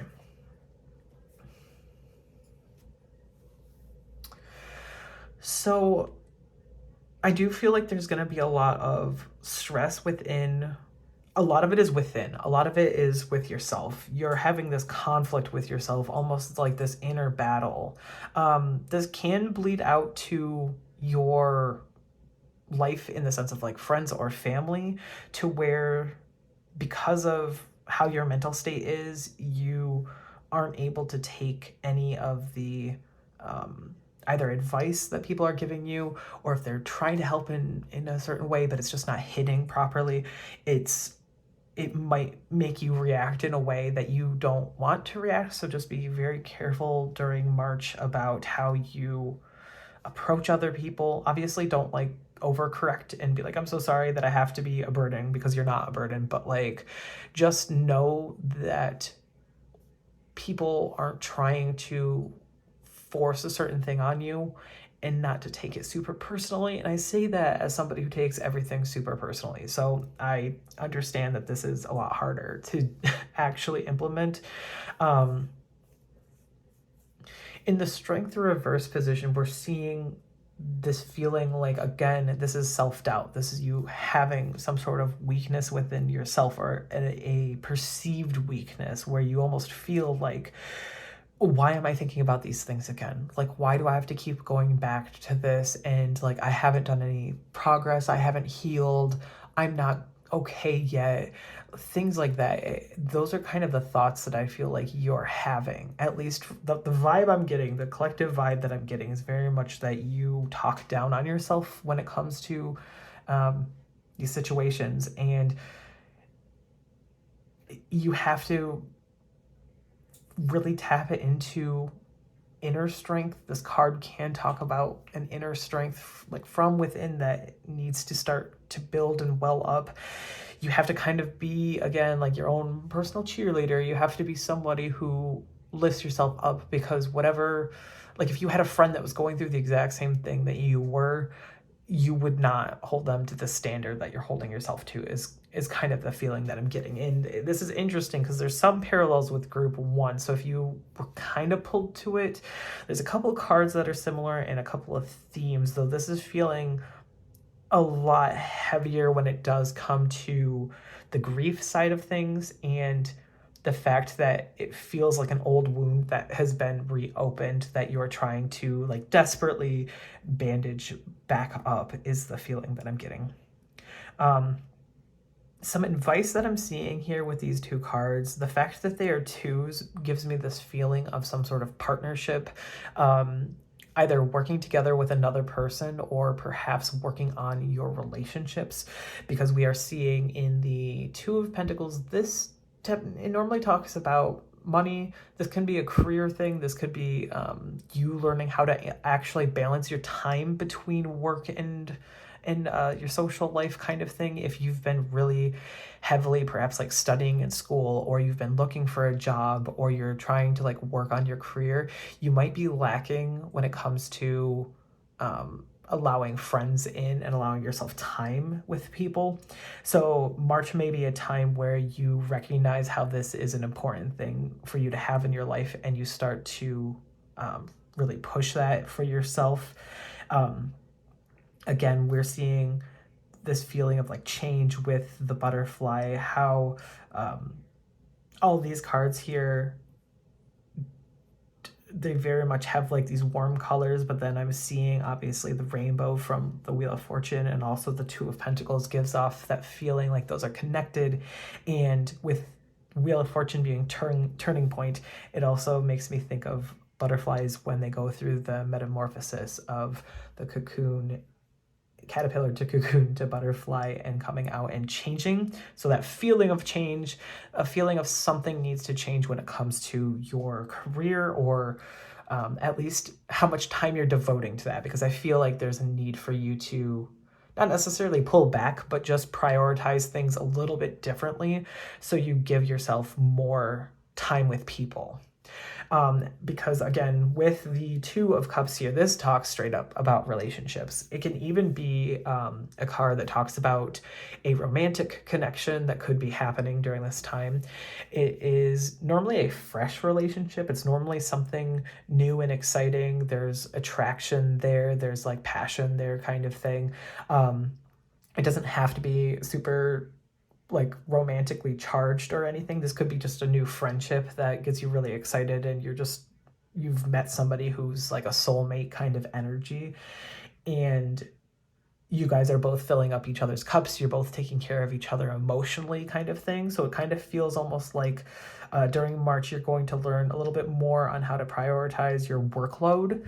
So I do feel like there's going to be a lot of stress within. A lot of it is within. A lot of it is with yourself. You're having this conflict with yourself, almost like this inner battle. This can bleed out to your life in the sense of like friends or family, to where because of how your mental state is, you aren't able to take any of the either advice that people are giving you, or if they're trying to help in a certain way, but it's just not hitting properly, it might make you react in a way that you don't want to react. So just be very careful during March about how you approach other people. Obviously, don't like overcorrect and be like, I'm so sorry that I have to be a burden, because you're not a burden, but like just know that people aren't trying to force a certain thing on you, and not to take it super personally. And I say that as somebody who takes everything super personally. So I understand that this is a lot harder to actually implement. In the Strength reverse position, we're seeing this feeling like, again, this is self-doubt. This is you having some sort of weakness within yourself, or a perceived weakness where you almost feel like, why am I thinking about these things again? Like, why do I have to keep going back to this? And like, I haven't done any progress. I haven't healed. I'm not okay yet. Things like that. Those are kind of the thoughts that I feel like you're having. At least the vibe I'm getting, the collective vibe that I'm getting, is very much that you talk down on yourself when it comes to these situations. And you have to really tap it into inner strength. This card can talk about an inner strength like from within that needs to start to build and well up. You have to kind of be, again, like your own personal cheerleader. You have to be somebody who lifts yourself up, because whatever, like if you had a friend that was going through the exact same thing that you were, you would not hold them to the standard that you're holding yourself to, is kind of the feeling that I'm getting. And this is interesting because there's some parallels with group 1. So if you were kind of pulled to it, there's a couple of cards that are similar and a couple of themes, though this is feeling a lot heavier when it does come to the grief side of things, and the fact that it feels like an old wound that has been reopened that you're trying to like desperately bandage back up, is the feeling that I'm getting. some advice that I'm seeing here with these two cards, the fact that they are twos gives me this feeling of some sort of partnership, either working together with another person or perhaps working on your relationships, because we are seeing in the Two of Pentacles, it normally talks about money. This can be a career thing. This could be you learning how to actually balance your time between work and your social life kind of thing. If you've been really heavily perhaps like studying in school, or you've been looking for a job, or you're trying to like work on your career, you might be lacking when it comes to allowing friends in and allowing yourself time with people. So March may be a time where you recognize how this is an important thing for you to have in your life, and you start to really push that for yourself. Again, we're seeing this feeling of like change with the butterfly, how all these cards here, they very much have like these warm colors, but then I'm seeing obviously the rainbow from the Wheel of Fortune, and also the Two of Pentacles gives off that feeling like those are connected. And with Wheel of Fortune being turning point, it also makes me think of butterflies when they go through the metamorphosis of the cocoon, caterpillar to cocoon to butterfly, and coming out and changing. So that feeling of change, a feeling of something needs to change when it comes to your career, or at least how much time you're devoting to that, because I feel like there's a need for you to not necessarily pull back, but just prioritize things a little bit differently, so you give yourself more time with people. Because again, with the Two of Cups here, this talks straight up about relationships. It can even be a card that talks about a romantic connection that could be happening during this time. It is normally a fresh relationship. It's normally something new and exciting. There's attraction there. There's like passion there, kind of thing. It doesn't have to be super like romantically charged or anything. This could be just a new friendship that gets you really excited, and you've met somebody who's like a soulmate kind of energy, and you guys are both filling up each other's cups. You're both taking care of each other emotionally, kind of thing. So it kind of feels almost like during March, you're going to learn a little bit more on how to prioritize your workload,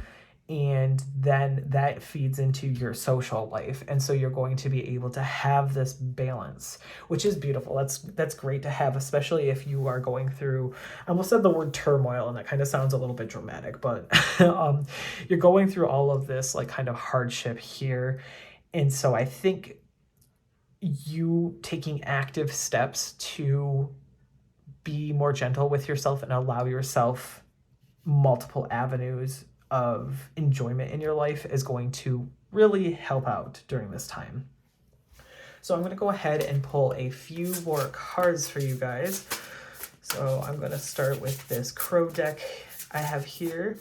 and then that feeds into your social life, and so you're going to be able to have this balance, which is beautiful. That's great to have, especially if you are going through, I almost said the word turmoil, and that kind of sounds a little bit dramatic, but you're going through all of this like kind of hardship here. And so I think you taking active steps to be more gentle with yourself and allow yourself multiple avenues of enjoyment in your life is going to really help out during this time. So I'm going to go ahead and pull a few more cards for you guys. So I'm going to start with this crow deck I have here.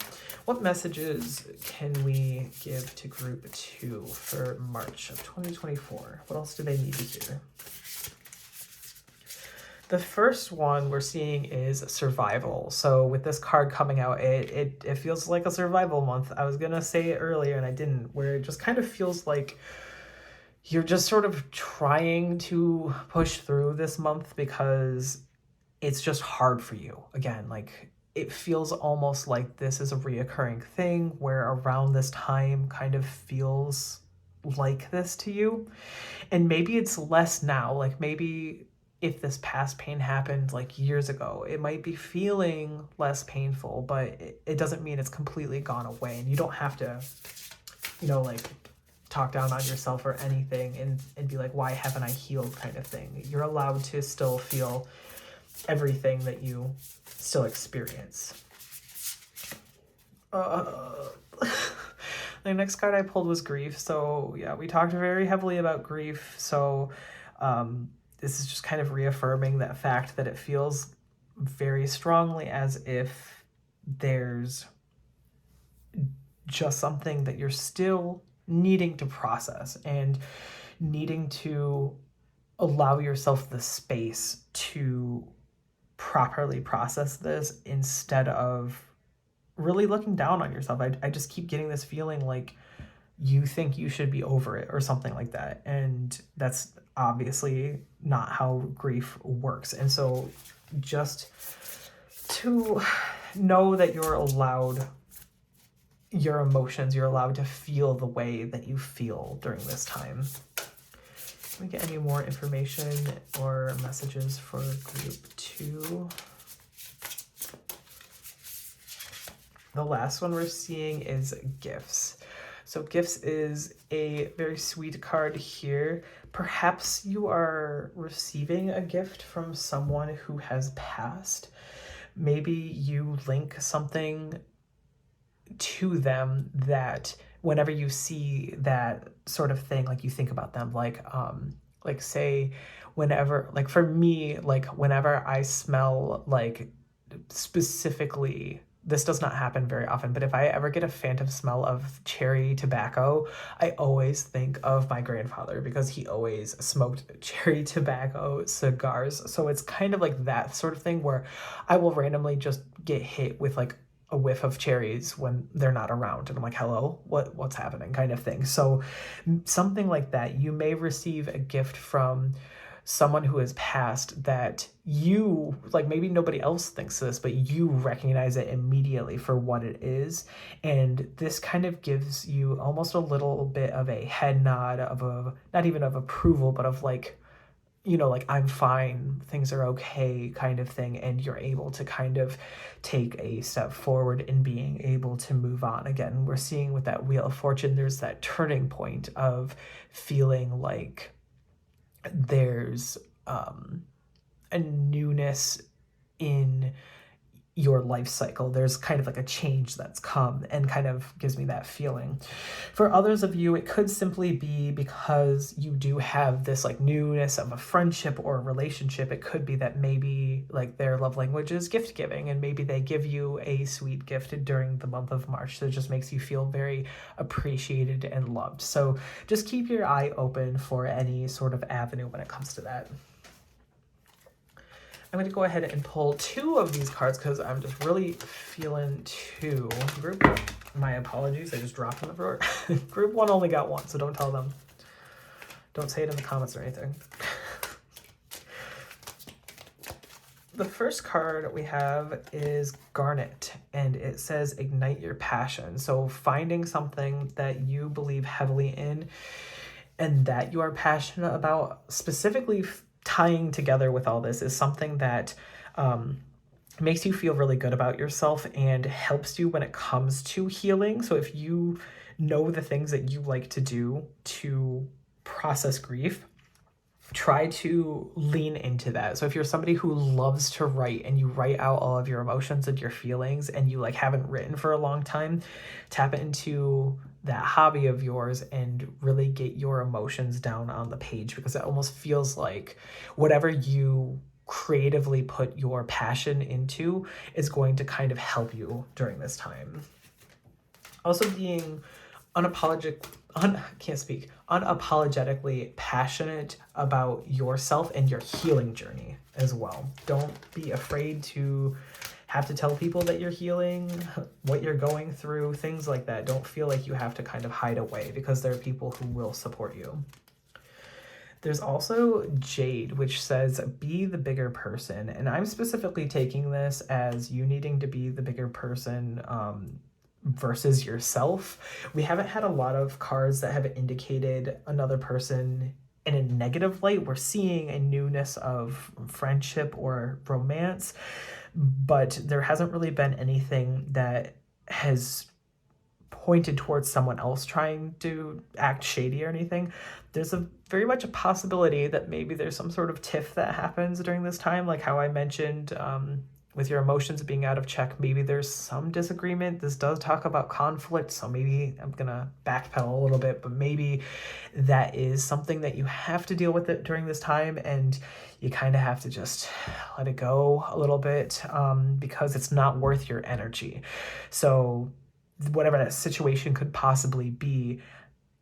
What messages can we give to group 2 for March of 2024? What else do they need to hear? The first one we're seeing is survival. So with this card coming out, it feels like a survival month. I was going to say it earlier and I didn't, where it just kind of feels like you're just sort of trying to push through this month because it's just hard for you. Again, like it feels almost like this is a reoccurring thing where around this time kind of feels like this to you. And maybe it's less now, like maybe if this past pain happened like years ago, it might be feeling less painful, but it doesn't mean it's completely gone away. And you don't have to, like talk down on yourself or anything and be like, why haven't I healed kind of thing. You're allowed to still feel everything that you still experience. The next card I pulled was grief. So yeah, we talked very heavily about grief. So this is just kind of reaffirming that fact that it feels very strongly as if there's just something that you're still needing to process and needing to allow yourself the space to properly process this instead of really looking down on yourself. I just keep getting this feeling like you think you should be over it or something like that. And that's obviously not how grief works. And so just to know that you're allowed your emotions, you're allowed to feel the way that you feel during this time. Can we get any more information or messages for group 2? The last one we're seeing is gifts. So gifts is a very sweet card here. Perhaps you are receiving a gift from someone who has passed. Maybe you link something to them that whenever you see that sort of thing, like you think about them, like say whenever, like for me, like whenever I smell, like specifically, this does not happen very often, but if I ever get a phantom smell of cherry tobacco, I always think of my grandfather because he always smoked cherry tobacco cigars. So it's kind of like that sort of thing where I will randomly just get hit with like a whiff of cherries when they're not around, and I'm like, hello, what's happening, kind of thing. So something like that. You may receive a gift from someone who has passed that you, like, maybe nobody else thinks this, but you recognize it immediately for what it is. And this kind of gives you almost a little bit of a head nod of a, not even of approval, but of like, you know, like, I'm fine, things are okay, kind of thing. And you're able to kind of take a step forward in being able to move on. Again, we're seeing with that Wheel of Fortune, there's that turning point of feeling like there's a newness in your life cycle. There's kind of like a change that's come and kind of gives me that feeling. For others of you, it could simply be because you do have this like newness of a friendship or a relationship. It could be that maybe like their love language is gift giving, and maybe they give you a sweet gift during the month of March that just makes you feel very appreciated and loved. So just keep your eye open for any sort of avenue when it comes to that. I'm going to go ahead and pull 2 of these cards because I'm just really feeling 2. Group, my apologies, I just dropped on the floor. Group 1 only got 1, so don't tell them. Don't say it in the comments or anything. The first card we have is Garnet, and it says ignite your passion. So finding something that you believe heavily in and that you are passionate about, specifically tying together with all this is something that makes you feel really good about yourself and helps you when it comes to healing. So if you know the things that you like to do to process grief, try to lean into that. So if you're somebody who loves to write and you write out all of your emotions and your feelings and you like haven't written for a long time, tap into that hobby of yours and really get your emotions down on the page, because it almost feels like whatever you creatively put your passion into is going to kind of help you during this time. Also being unapologetically passionate about yourself and your healing journey as well. Don't be afraid to have to tell people that you're healing, what you're going through, things like that. Don't feel like you have to kind of hide away, because there are people who will support you. There's also Jade, which says be the bigger person. And I'm specifically taking this as you needing to be the bigger person versus yourself. We haven't had a lot of cards that have indicated another person in a negative light. We're seeing a newness of friendship or romance, but there hasn't really been anything that has pointed towards someone else trying to act shady or anything. There's a very much a possibility that maybe there's some sort of tiff that happens during this time, like how I mentioned with your emotions being out of check. Maybe there's some disagreement. This does talk about conflict, so maybe I'm gonna backpedal a little bit, but maybe that is something that you have to deal with it during this time, and you kind of have to just let it go a little bit because it's not worth your energy. So whatever that situation could possibly be,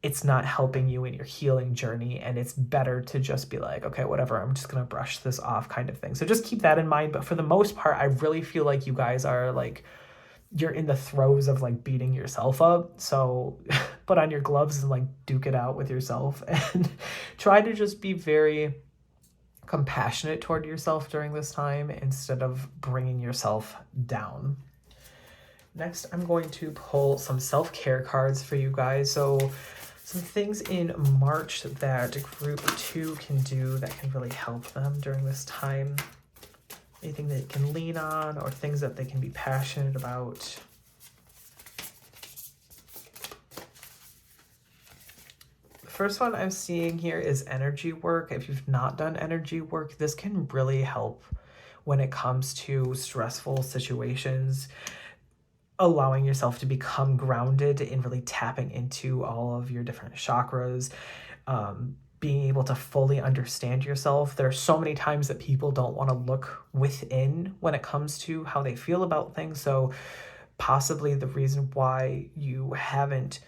it's not helping you in your healing journey, and it's better to just be like, okay, whatever, I'm just gonna brush this off, kind of thing. So just keep that in mind. But for the most part, I really feel like you guys are like, you're in the throes of like beating yourself up. So put on your gloves and like duke it out with yourself, and try to just be very compassionate toward yourself during this time instead of bringing yourself down. Next, I'm going to pull some self-care cards for you guys. So some things in March that group 2 can do that can really help them during this time. Anything they can lean on or things that they can be passionate about. The first one I'm seeing here is energy work. If you've not done energy work, this can really help when it comes to stressful situations. Allowing yourself to become grounded and really tapping into all of your different chakras, being able to fully understand yourself. There are so many times that people don't want to look within when it comes to how they feel about things. So possibly the reason why you haven't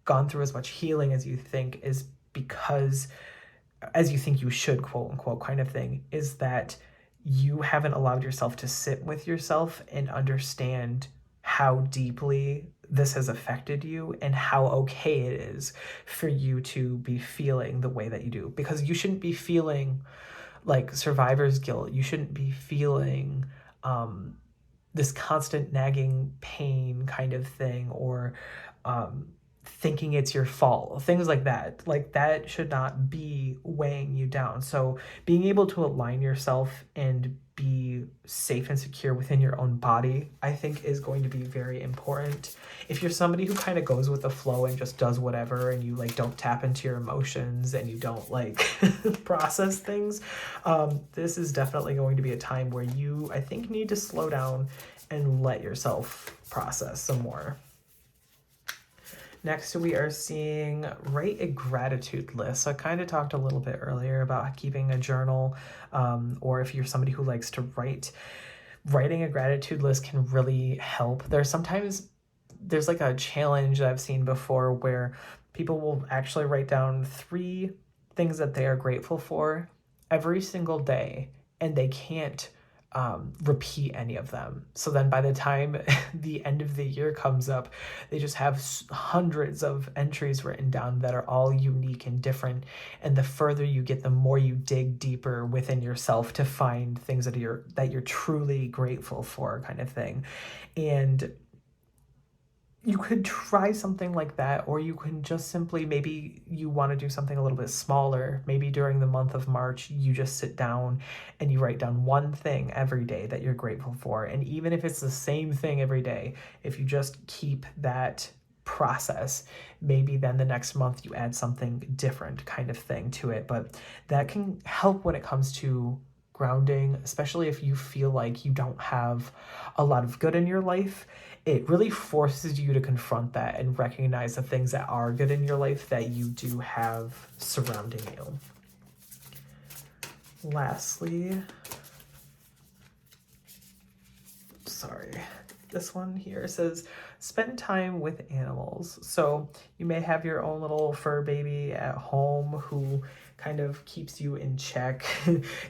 gone through as much healing as you think is because, as you think you should, quote unquote, kind of thing, is that you haven't allowed yourself to sit with yourself and understand how deeply this has affected you and how okay it is for you to be feeling the way that you do. Because you shouldn't be feeling like survivor's guilt. You shouldn't be feeling this constant nagging pain kind of thing, or thinking it's your fault, things like that. Like that should not be weighing you down. So being able to align yourself and be safe and secure within your own body, I think is going to be very important. If you're somebody who kind of goes with the flow and just does whatever, and you like don't tap into your emotions and you don't like process things, this is definitely going to be a time where you, I think, need to slow down and let yourself process some more. Next, we are seeing write a gratitude list. So I kind of talked a little bit earlier about keeping a journal, or if you're somebody who likes to write, writing a gratitude list can really help. There's like a challenge that I've seen before where people will actually write down 3 things that they are grateful for every single day, and they can't repeat any of them. So then by the time the end of the year comes up, they just have hundreds of entries written down that are all unique and different. And the further you get, the more you dig deeper within yourself to find things that you're truly grateful for, kind of thing. And you could try something like that, or you can just simply, maybe you want to do something a little bit smaller. Maybe during the month of March, you just sit down and you write down one thing every day that you're grateful for. And even if it's the same thing every day, if you just keep that process, maybe then the next month you add something different kind of thing to it. But that can help when it comes to grounding, especially if you feel like you don't have a lot of good in your life. It really forces you to confront that and recognize the things that are good in your life that you do have surrounding you. Lastly, this one here says, spend time with animals. So you may have your own little fur baby at home who kind of keeps you in check,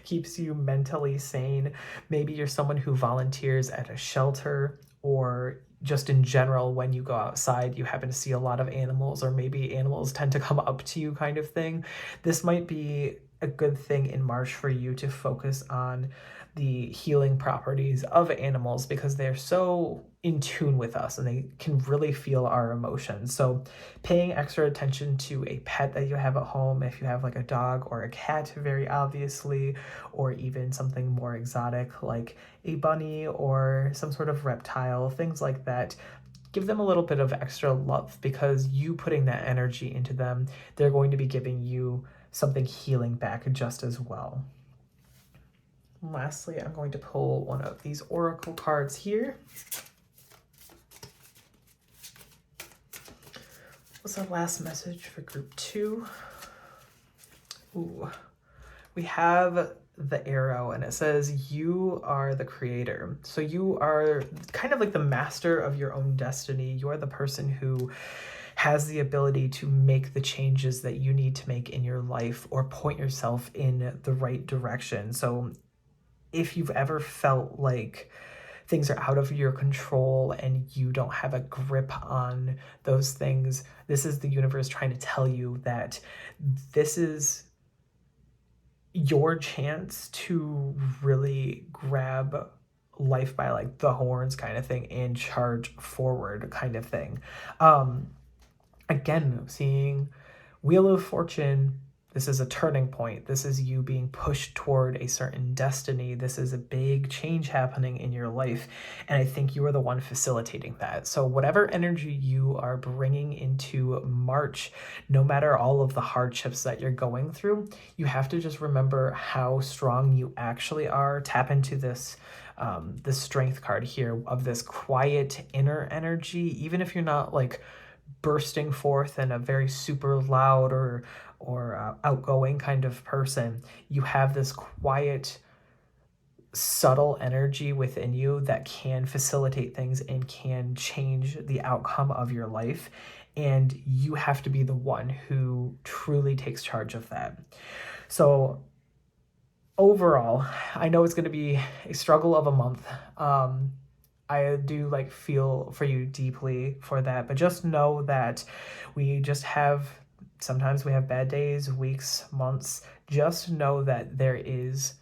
keeps you mentally sane. Maybe you're someone who volunteers at a shelter, or just in general, when you go outside, you happen to see a lot of animals, or maybe animals tend to come up to you, kind of thing. This might be a good thing in March for you to focus on the healing properties of animals, because they're so in tune with us and they can really feel our emotions. So paying extra attention to a pet that you have at home, if you have like a dog or a cat, very obviously, or even something more exotic like a bunny or some sort of reptile, things like that. Give them a little bit of extra love, because you putting that energy into them, they're going to be giving you something healing back just as well. And lastly, I'm going to pull one of these oracle cards here. What's our last message for group 2? Ooh, we have the arrow, and it says you are the creator. So you are kind of like the master of your own destiny. You are the person who has the ability to make the changes that you need to make in your life, or point yourself in the right direction. So if you've ever felt like things are out of your control and you don't have a grip on those things, this is the universe trying to tell you that this is your chance to really grab life by like the horns kind of thing and charge forward kind of thing. Again, seeing Wheel of Fortune, this is a turning point. This is you being pushed toward a certain destiny. This is a big change happening in your life. And I think you are the one facilitating that. So whatever energy you are bringing into March, no matter all of the hardships that you're going through, you have to just remember how strong you actually are. Tap into this strength card here of this quiet inner energy, even if you're not like bursting forth in a very super loud or outgoing kind of person, you have this quiet, subtle energy within you that can facilitate things and can change the outcome of your life. And you have to be the one who truly takes charge of that. So overall, I know it's going to be a struggle of a month. I do like feel for you deeply for that, but just know that sometimes we have bad days, weeks, months. Just know that there's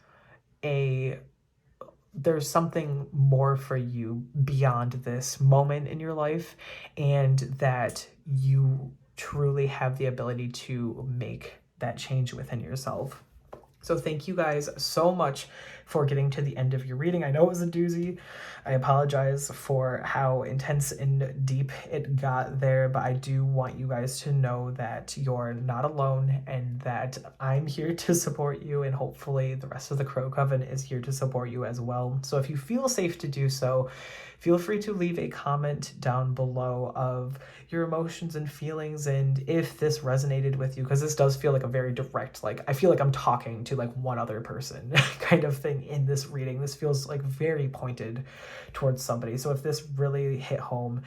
something more for you beyond this moment in your life, and that you truly have the ability to make that change within yourself. So thank you guys so much for getting to the end of your reading. I know it was a doozy. I apologize for how intense and deep it got there, but I do want you guys to know that you're not alone and that I'm here to support you, and hopefully the rest of the Crow Coven is here to support you as well. So if you feel safe to do so, feel free to leave a comment down below of your emotions and feelings, and if this resonated with you, because this does feel like a very direct, like I feel like I'm talking to like one other person kind of thing in this reading. This feels like very pointed towards somebody. So if this really hit home,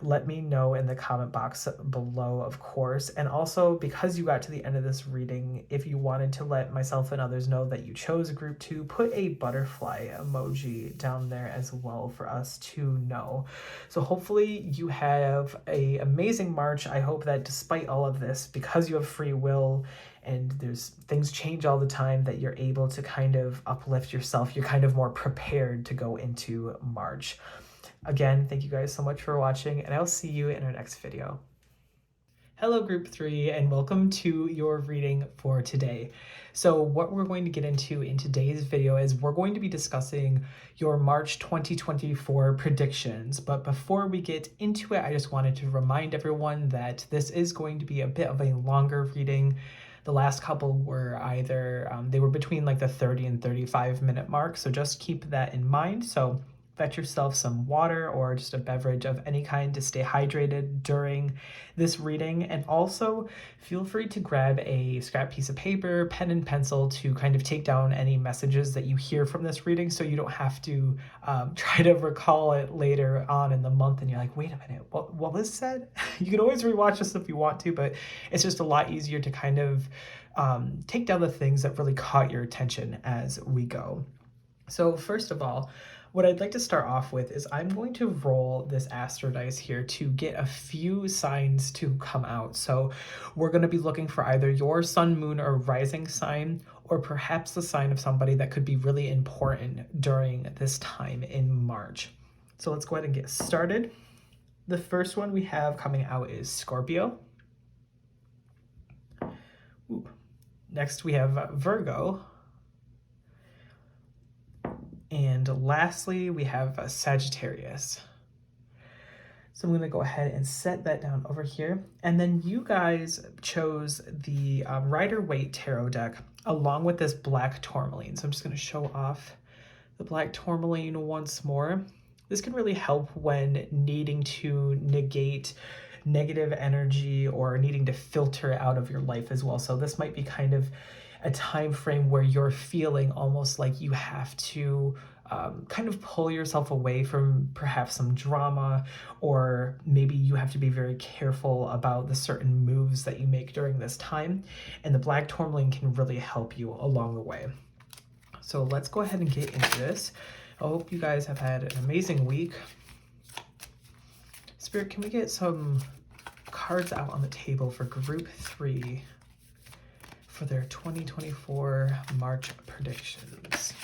let me know in the comment box below, of course. And also, because you got to the end of this reading, if you wanted to let myself and others know that you chose group 2, put a butterfly emoji down there as well for us to know. So hopefully you have an amazing March. I hope that despite all of this, because you have free will and things change all the time, that you're able to kind of uplift yourself. You're kind of more prepared to go into March. Again, thank you guys so much for watching, and I'll see you in our next video. Hello group 3, and welcome to your reading for today. So what we're going to get into in today's video is we're going to be discussing your March 2024 predictions. But before we get into it, I just wanted to remind everyone that this is going to be a bit of a longer reading. The last couple were they were between like the 30 and 35 minute mark, so just keep that in mind. So fetch yourself some water or just a beverage of any kind to stay hydrated during this reading. And also feel free to grab a scrap piece of paper, pen and pencil to kind of take down any messages that you hear from this reading, so you don't have to try to recall it later on in the month and you're like, wait a minute, what was said? You can always rewatch this if you want to, but it's just a lot easier to kind of take down the things that really caught your attention as we go. So first of all, what I'd like to start off with is I'm going to roll this Astro Dice here to get a few signs to come out. So we're going to be looking for either your sun, moon, or rising sign, or perhaps the sign of somebody that could be really important during this time in March. So let's go ahead and get started. The first one we have coming out is Scorpio. Ooh. Next we have Virgo. And lastly, we have Sagittarius. So I'm going to go ahead and set that down over here. And then you guys chose the Rider-Waite Tarot deck along with this black tourmaline. So I'm just going to show off the black tourmaline once more. This can really help when needing to negate negative energy or needing to filter it out of your life as well. So this might be kind of a time frame where you're feeling almost like you have to kind of pull yourself away from perhaps some drama, or maybe you have to be very careful about the certain moves that you make during this time. And the black tourmaline can really help you along the way. So let's go ahead and get into this. I hope you guys have had an amazing week. Spirit, can we get some cards out on the table for group 3 for their 2024 March predictions?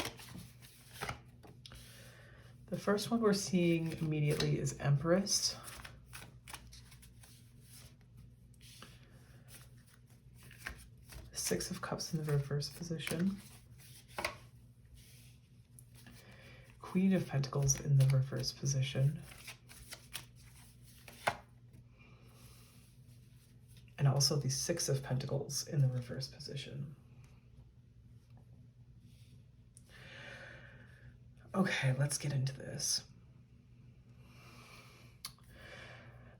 The first one we're seeing immediately is Empress. Six of Cups in the reverse position. Queen of Pentacles in the reverse position. And also the Six of Pentacles in the reverse position. Okay, let's get into this.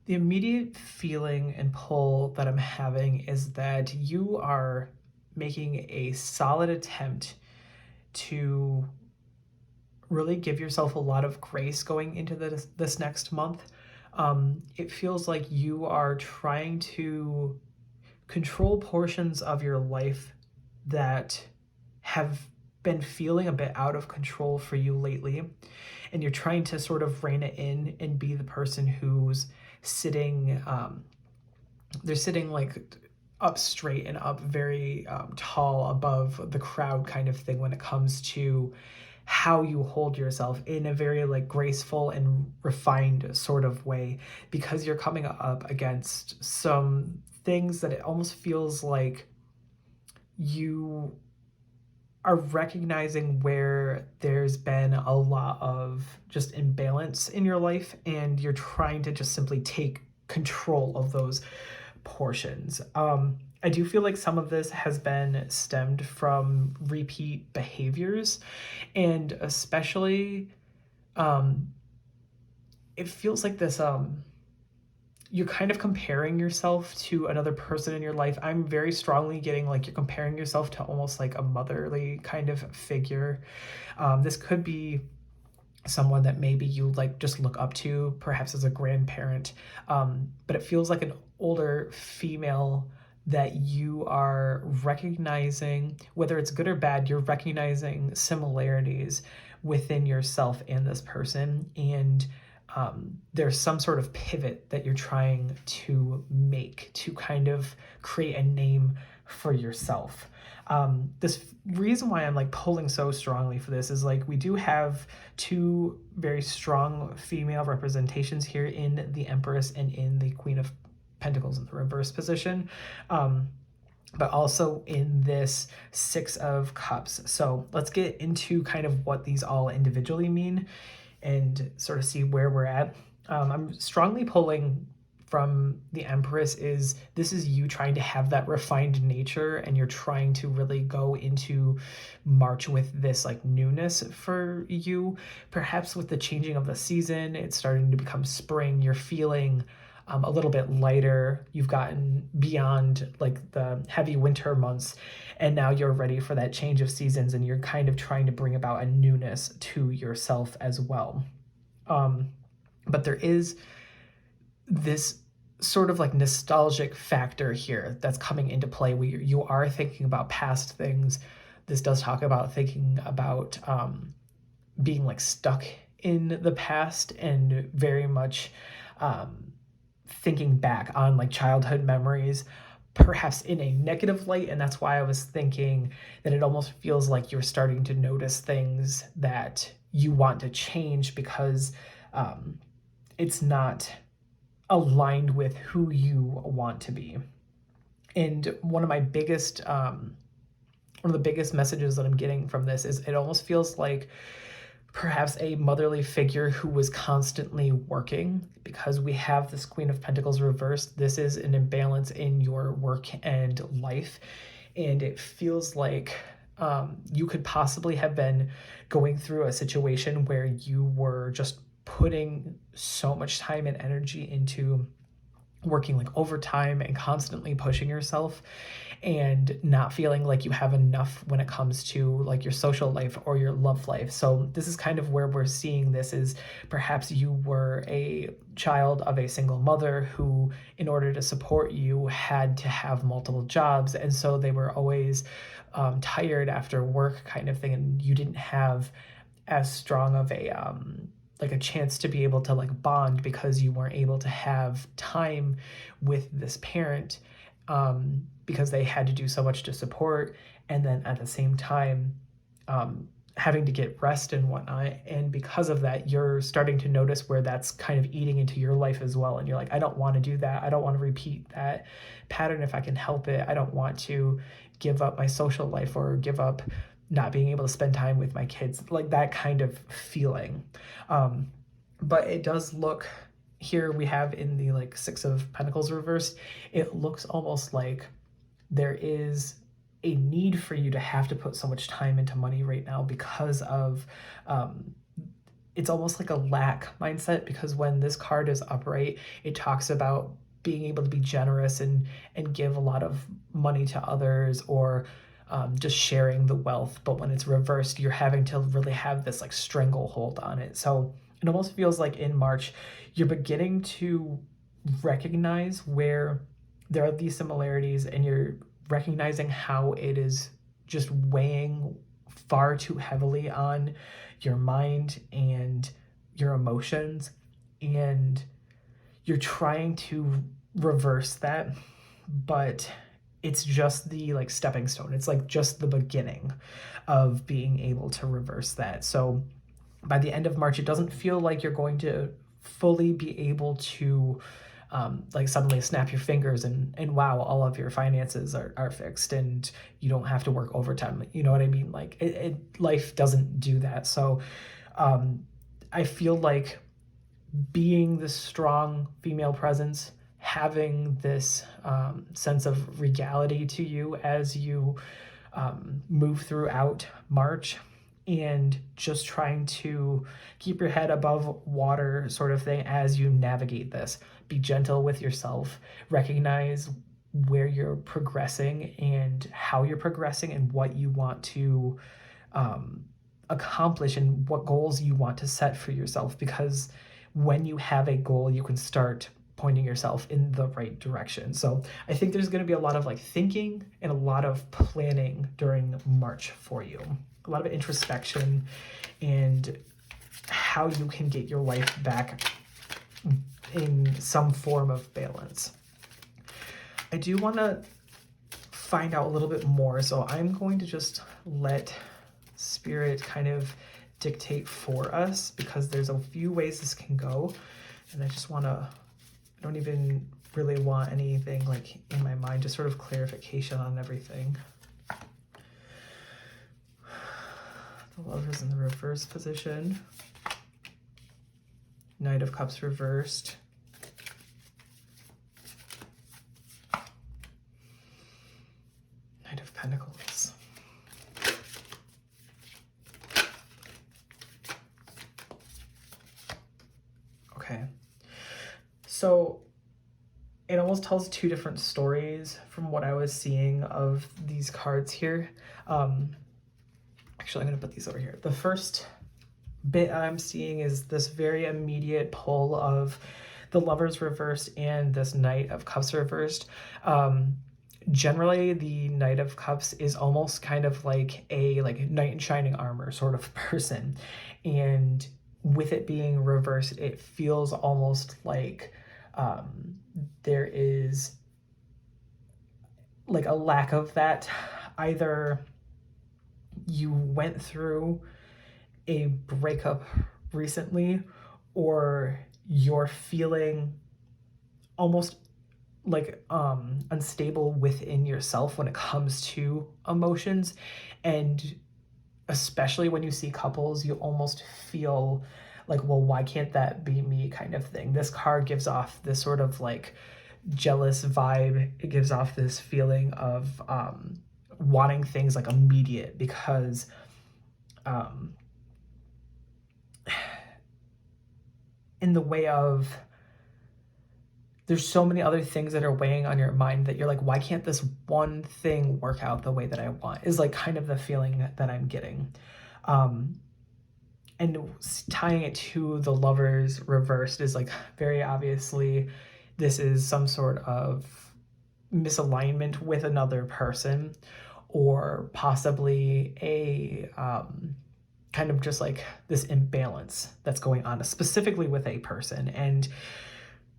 The immediate feeling and pull that I'm having is that you are making a solid attempt to really give yourself a lot of grace going into this next month. It feels like you are trying to control portions of your life that have been feeling a bit out of control for you lately, and you're trying to sort of rein it in and be the person who's sitting, they're sitting like up straight and up very tall above the crowd kind of thing when it comes to how you hold yourself in a very like graceful and refined sort of way, because you're coming up against some things that it almost feels like you are recognizing where there's been a lot of just imbalance in your life, and you're trying to just simply take control of those portions. I do feel like some of this has been stemmed from repeat behaviors, and especially it feels like this you're kind of comparing yourself to another person in your life. I'm very strongly getting like you're comparing yourself to almost like a motherly kind of figure. This could be someone that maybe you like just look up to, perhaps as a grandparent, but it feels like an older female that you are recognizing, whether it's good or bad, you're recognizing similarities within yourself and this person, and there's some sort of pivot that you're trying to make to kind of create a name for yourself. This reason why I'm like pulling so strongly for this is like we do have two very strong female representations here in the Empress and in the Queen of Pentacles in the reverse position, but also in this Six of Cups. So let's get into kind of what these all individually mean and sort of see where we're at. I'm strongly pulling from the Empress is this is you trying to have that refined nature, and you're trying to really go into March with this like newness for you. Perhaps with the changing of the season, it's starting to become spring. You're feeling a little bit lighter. You've gotten beyond like the heavy winter months, and now you're ready for that change of seasons, and you're kind of trying to bring about a newness to yourself as well. But there is this sort of like nostalgic factor here that's coming into play where you are thinking about past things. This does talk about thinking about being like stuck in the past and very much thinking back on like childhood memories, perhaps in a negative light. And that's why I was thinking that it almost feels like you're starting to notice things that you want to change because it's not aligned with who you want to be. And one of the biggest messages that I'm getting from this is it almost feels like perhaps a motherly figure who was constantly working, because we have this Queen of Pentacles reversed. This is an imbalance in your work and life. And it feels like you could possibly have been going through a situation where you were just putting so much time and energy into working like overtime and constantly pushing yourself and not feeling like you have enough when it comes to like your social life or your love life. So this is kind of where we're seeing this is perhaps you were a child of a single mother who, in order to support you, had to have multiple jobs. And so they were always tired after work kind of thing. And you didn't have as strong of a like a chance to be able to like bond because you weren't able to have time with this parent because they had to do so much to support, and then at the same time having to get rest and whatnot. And because of that, you're starting to notice where that's kind of eating into your life as well. And you're like, I don't want to do that. I don't want to repeat that pattern if I can help it. I don't want to give up my social life or give up not being able to spend time with my kids, like that kind of feeling. But it does look, here we have in the like Six of Pentacles reversed, it looks almost like there is a need for you to have to put so much time into money right now because of it's almost like a lack mindset, because when this card is upright, it talks about being able to be generous and give a lot of money to others, or just sharing the wealth. But when it's reversed, you're having to really have this like stranglehold on it. So it almost feels like in March, you're beginning to recognize where there are these similarities, and you're recognizing how it is just weighing far too heavily on your mind and your emotions, and you're trying to reverse that, but it's just the like stepping stone. It's like just the beginning of being able to reverse that. So by the end of March, it doesn't feel like you're going to fully be able to like suddenly snap your fingers and wow, all of your finances are fixed and you don't have to work overtime. You know what I mean? Like life doesn't do that. So I feel like being this strong female presence, having this sense of regality to you as you move throughout March, and just trying to keep your head above water sort of thing as you navigate this. Be gentle with yourself, recognize where you're progressing and how you're progressing and what you want to accomplish and what goals you want to set for yourself, because when you have a goal, you can start pointing yourself in the right direction. So I think there's going to be a lot of like thinking and a lot of planning during March for you. A lot of introspection and how you can get your life back in some form of balance. I do want to find out a little bit more, so I'm going to just let Spirit kind of dictate for us, because there's a few ways this can go, and I just want to, I don't even really want anything like in my mind, just sort of clarification on everything. The Lovers in the reverse position. Knight of Cups reversed. Knight of Pentacles. Okay. So it almost tells two different stories from what I was seeing of these cards here. Actually, I'm going to put these over here. The first bit I'm seeing is this very immediate pull of the Lovers reversed and this Knight of Cups reversed. Generally, the Knight of Cups is almost kind of like a knight in shining armor sort of person. And with it being reversed, it feels almost like there is like a lack of that. Either you went through a breakup recently, or you're feeling almost like unstable within yourself when it comes to emotions. And especially when you see couples, you almost feel like, well, why can't that be me kind of thing. This card gives off this sort of like jealous vibe. It gives off this feeling of wanting things like immediate, because in the way of, there's so many other things that are weighing on your mind that you're like, why can't this one thing work out the way that I want, is like kind of the feeling that I'm getting. And tying it to the Lovers reversed is like, very obviously this is some sort of misalignment with another person, or possibly a kind of just like this imbalance that's going on, specifically with a person. And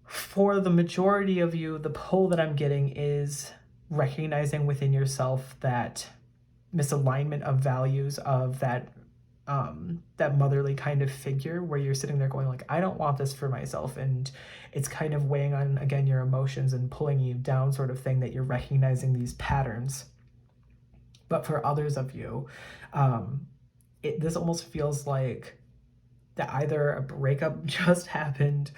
for the majority of you, the pull that I'm getting is recognizing within yourself that misalignment of values, of that that motherly kind of figure, where you're sitting there going like, I don't want this for myself. And it's kind of weighing on, again, your emotions and pulling you down, sort of thing, that you're recognizing these patterns. But for others of you, this almost feels like that either a breakup just happened,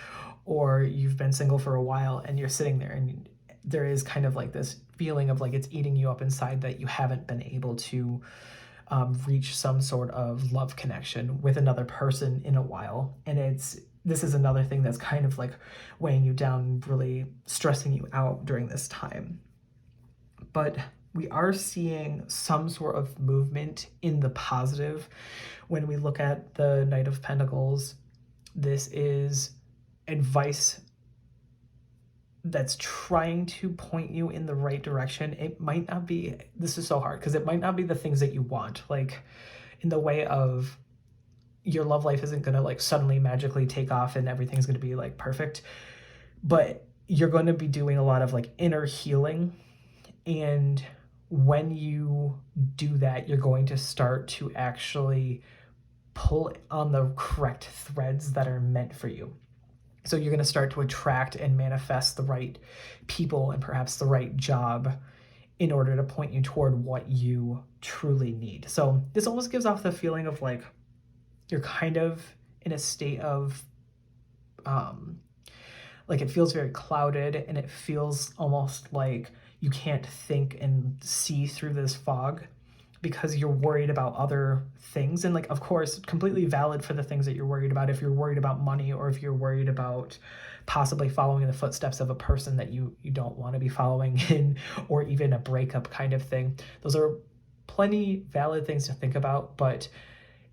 or you've been single for a while and you're sitting there and there is kind of like this feeling of like it's eating you up inside, that you haven't been able to reach some sort of love connection with another person in a while. And this is another thing that's kind of like weighing you down, really stressing you out during this time. But we are seeing some sort of movement in the positive. When we look at the Knight of Pentacles, this is advice that's trying to point you in the right direction. It might not be, this is so hard, because it might not be the things that you want, like in the way of your love life isn't going to like suddenly magically take off and everything's going to be like perfect, but you're going to be doing a lot of like inner healing. And when you do that, you're going to start to actually pull on the correct threads that are meant for you. So you're going to start to attract and manifest the right people and perhaps the right job in order to point you toward what you truly need. So this almost gives off the feeling of like you're kind of in a state of like it feels very clouded, and it feels almost like you can't think and see through this fog because you're worried about other things. And like, of course, completely valid for the things that you're worried about. If you're worried about money, or if you're worried about possibly following in the footsteps of a person that you don't want to be following in, or even a breakup kind of thing, those are plenty valid things to think about. But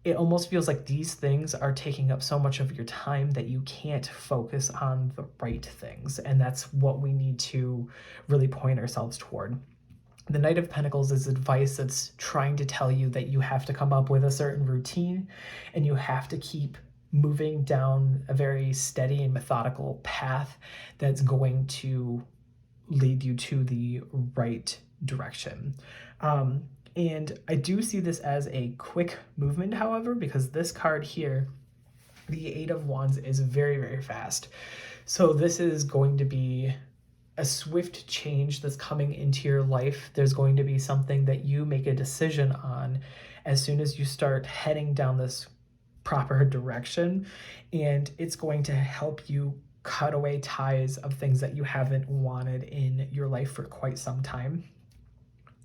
it almost feels like these things are taking up so much of your time that you can't focus on the right things. And that's what we need to really point ourselves toward. The Knight of Pentacles is advice that's trying to tell you that you have to come up with a certain routine, and you have to keep moving down a very steady and methodical path that's going to lead you to the right direction. And I do see this as a quick movement, however, because this card here, the Eight of Wands, is very, very fast. So this is going to be a swift change that's coming into your life. There's going to be something that you make a decision on as soon as you start heading down this proper direction, and it's going to help you cut away ties of things that you haven't wanted in your life for quite some time.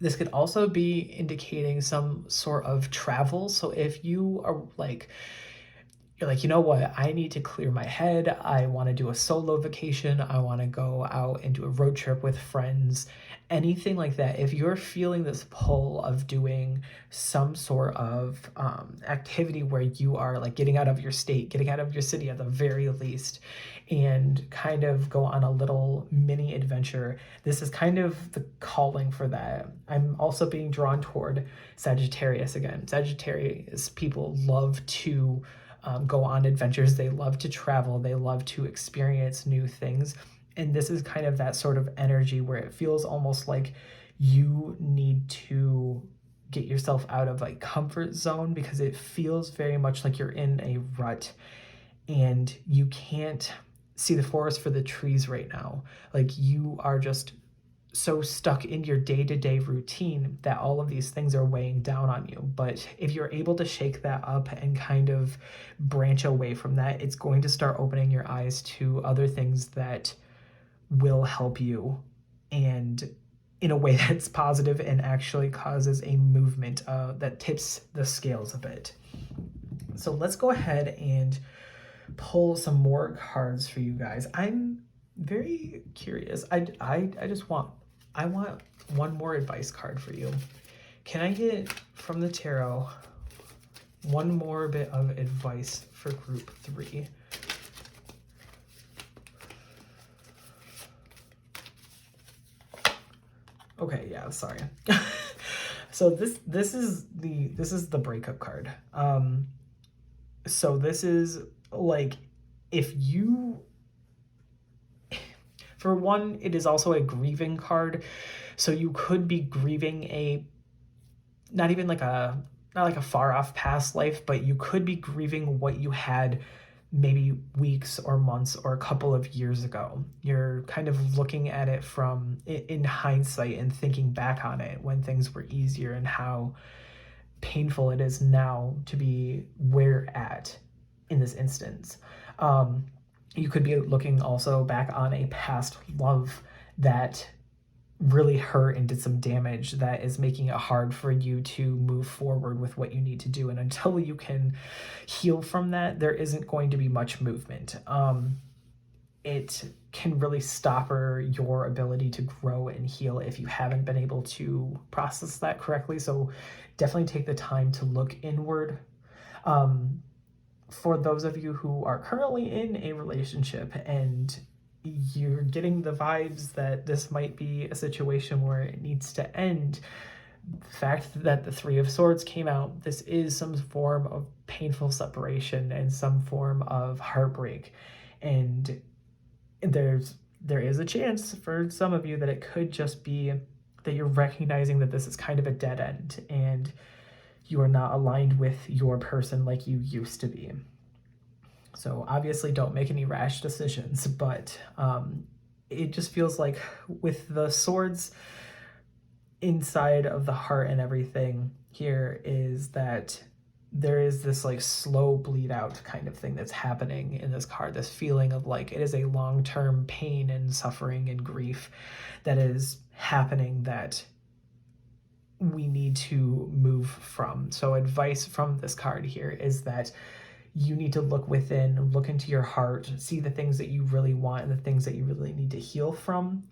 This could also be indicating some sort of travel. So if you are like, you're like, you know what, I need to clear my head, I want to do a solo vacation, I want to go out and do a road trip with friends, anything like that. If you're feeling this pull of doing some sort of activity where you are like getting out of your state, getting out of your city at the very least, and kind of go on a little mini adventure, this is kind of the calling for that. I'm also being drawn toward Sagittarius again. Sagittarius people love to go on adventures. They love to travel. They love to experience new things. And this is kind of that sort of energy where it feels almost like you need to get yourself out of like comfort zone, because it feels very much like you're in a rut and you can't see the forest for the trees right now. Like you are just so stuck in your day-to-day routine that all of these things are weighing down on you. But if you're able to shake that up and kind of branch away from that, it's going to start opening your eyes to other things that will help you, and in a way that's positive and actually causes a movement that tips the scales a bit. So let's go ahead and pull some more cards for you guys. I'm very curious. I want one more advice card for you. Can I get from the tarot one more bit of advice for group 3? Okay, yeah, sorry. So this is the breakup card. So this is like, if you, for one, it is also a grieving card. So you could be grieving a, not even like a, not like a far off past life, but you could be grieving what you had maybe weeks or months or a couple of years ago. You're kind of looking at it from in hindsight and thinking back on it when things were easier, and how painful it is now to be where you're at in this instance. You could be looking also back on a past love that really hurt and did some damage that is making it hard for you to move forward with what you need to do. And until you can heal from that, there isn't going to be much movement. It can really stopper your ability to grow and heal if you haven't been able to process that correctly. So definitely take the time to look inward. For those of you who are currently in a relationship and you're getting the vibes that this might be a situation where it needs to end, the fact that the Three of Swords came out, this is some form of painful separation and some form of heartbreak. And there is a chance for some of you that it could just be that you're recognizing that this is kind of a dead end and you are not aligned with your person like you used to be. So obviously don't make any rash decisions, but it just feels like with the swords inside of the heart and everything here is that there is this like slow bleed out kind of thing that's happening in this card, this feeling of like it is a long-term pain and suffering and grief that is happening that we need to move from. So advice from this card here is that you need to look within, look into your heart, see the things that you really want and the things that you really need to heal from,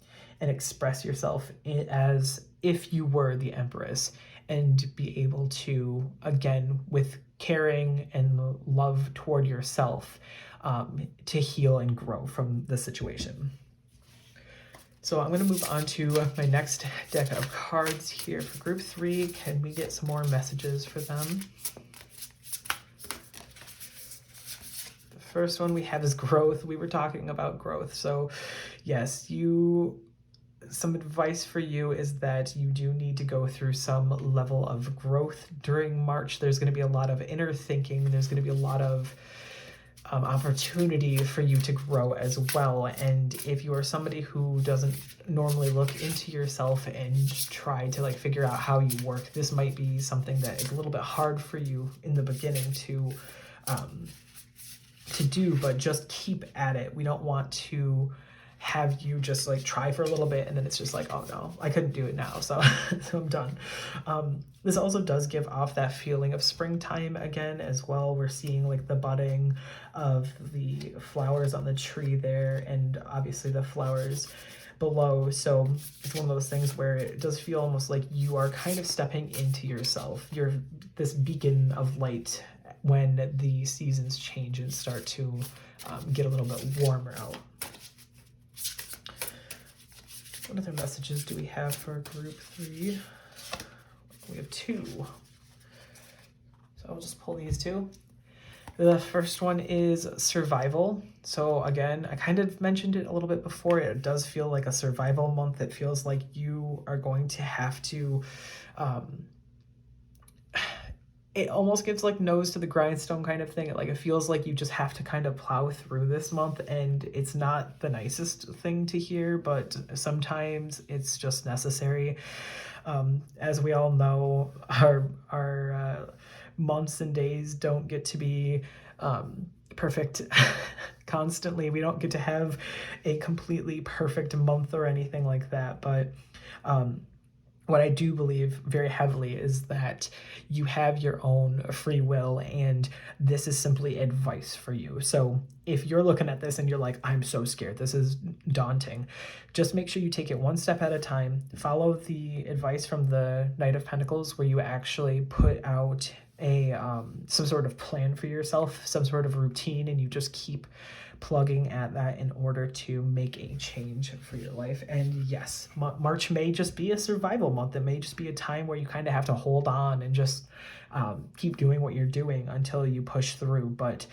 and express yourself as if you were the Empress, and be able to, again, with caring and love toward yourself, to heal and grow from the situation. So I'm going to move on to my next deck of cards here for group 3. Can we get some more messages for them? The first one we have is growth. We were talking about growth. So yes, some advice for you is that you do need to go through some level of growth during March. There's going to be a lot of inner thinking. There's going to be a lot of opportunity for you to grow as well. And if you are somebody who doesn't normally look into yourself and try to like figure out how you work, this might be something that is a little bit hard for you in the beginning to do, but just keep at it. We don't want to have you just like try for a little bit and then it's just like, oh no, I couldn't do it now, so I'm done. This also does give off that feeling of springtime again as well. We're seeing like the budding of the flowers on the tree there, and obviously the flowers below. So it's one of those things where it does feel almost like you are kind of stepping into yourself. You're this beacon of light when the seasons change and start to get a little bit warmer out. What other messages do we have for group 3? We have 2. So I'll just pull these 2. The first one is survival. So again, I kind of mentioned it a little bit before. It does feel like a survival month. It feels like you are going to have to it almost gives like nose to the grindstone kind of thing. It feels like you just have to kind of plow through this month, and it's not the nicest thing to hear, but sometimes it's just necessary. As we all know, our months and days don't get to be perfect constantly. We don't get to have a completely perfect month or anything like that, but what I do believe very heavily is that you have your own free will, and this is simply advice for you. So if you're looking at this and you're like, I'm so scared, this is daunting, just make sure you take it one step at a time. Follow the advice from the Knight of Pentacles, where you actually put out some sort of plan for yourself, some sort of routine, and you just keep plugging at that in order to make a change for your life. And yes, March may just be a survival month. It may just be a time where you kind of have to hold on and just keep doing what you're doing until you push through. But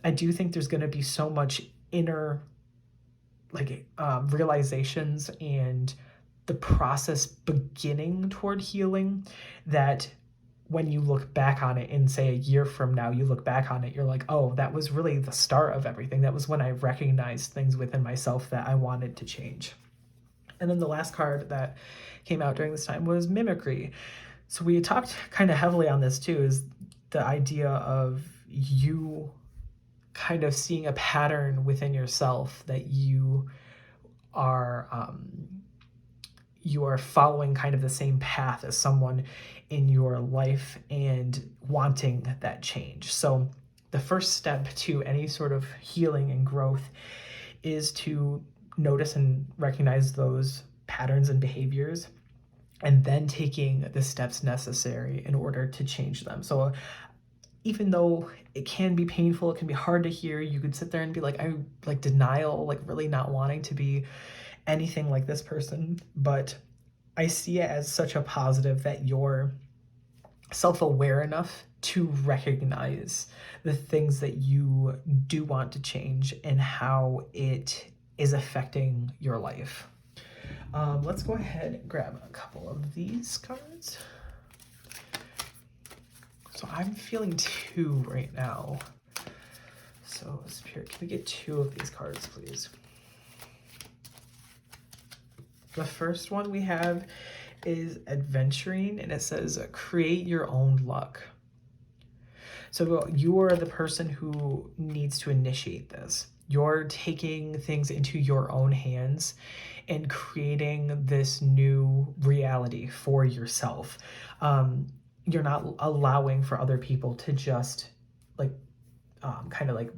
I do think there's going to be so much inner realizations and the process beginning toward healing that when you look back on it in, say, a year from now, you look back on it, you're like, oh, that was really the start of everything. That was when I recognized things within myself that I wanted to change. And then the last card that came out during this time was mimicry. So we talked kind of heavily on this too, is the idea of you kind of seeing a pattern within yourself that you are following kind of the same path as someone in your life and wanting that change. So the first step to any sort of healing and growth is to notice and recognize those patterns and behaviors, and then taking the steps necessary in order to change them. So even though it can be painful, it can be hard to hear, you could sit there and be like, I like denial, like really not wanting to be anything like this person. But I see it as such a positive that you're self-aware enough to recognize the things that you do want to change and how it is affecting your life. Let's go ahead and grab a couple of these cards. So I'm feeling 2 right now. So Spirit, can we get 2 of these cards, please? The first one we have is adventuring, and it says create your own luck. So you are the person who needs to initiate this. You're taking things into your own hands and creating this new reality for yourself. You're not allowing for other people to just kind of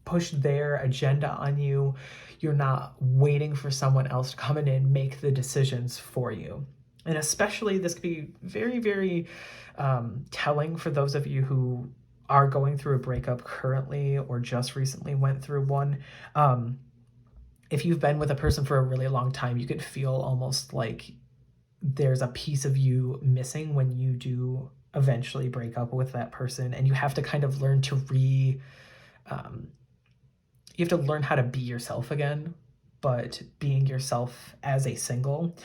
push their agenda on you. You're not waiting for someone else to come in and make the decisions for you. And especially this could be very, very telling for those of you who are going through a breakup currently or just recently went through one. If you've been with a person for a really long time, you could feel almost like there's a piece of you missing when you do eventually break up with that person, and you have to kind of learn to you have to learn how to be yourself again, but being yourself as a single.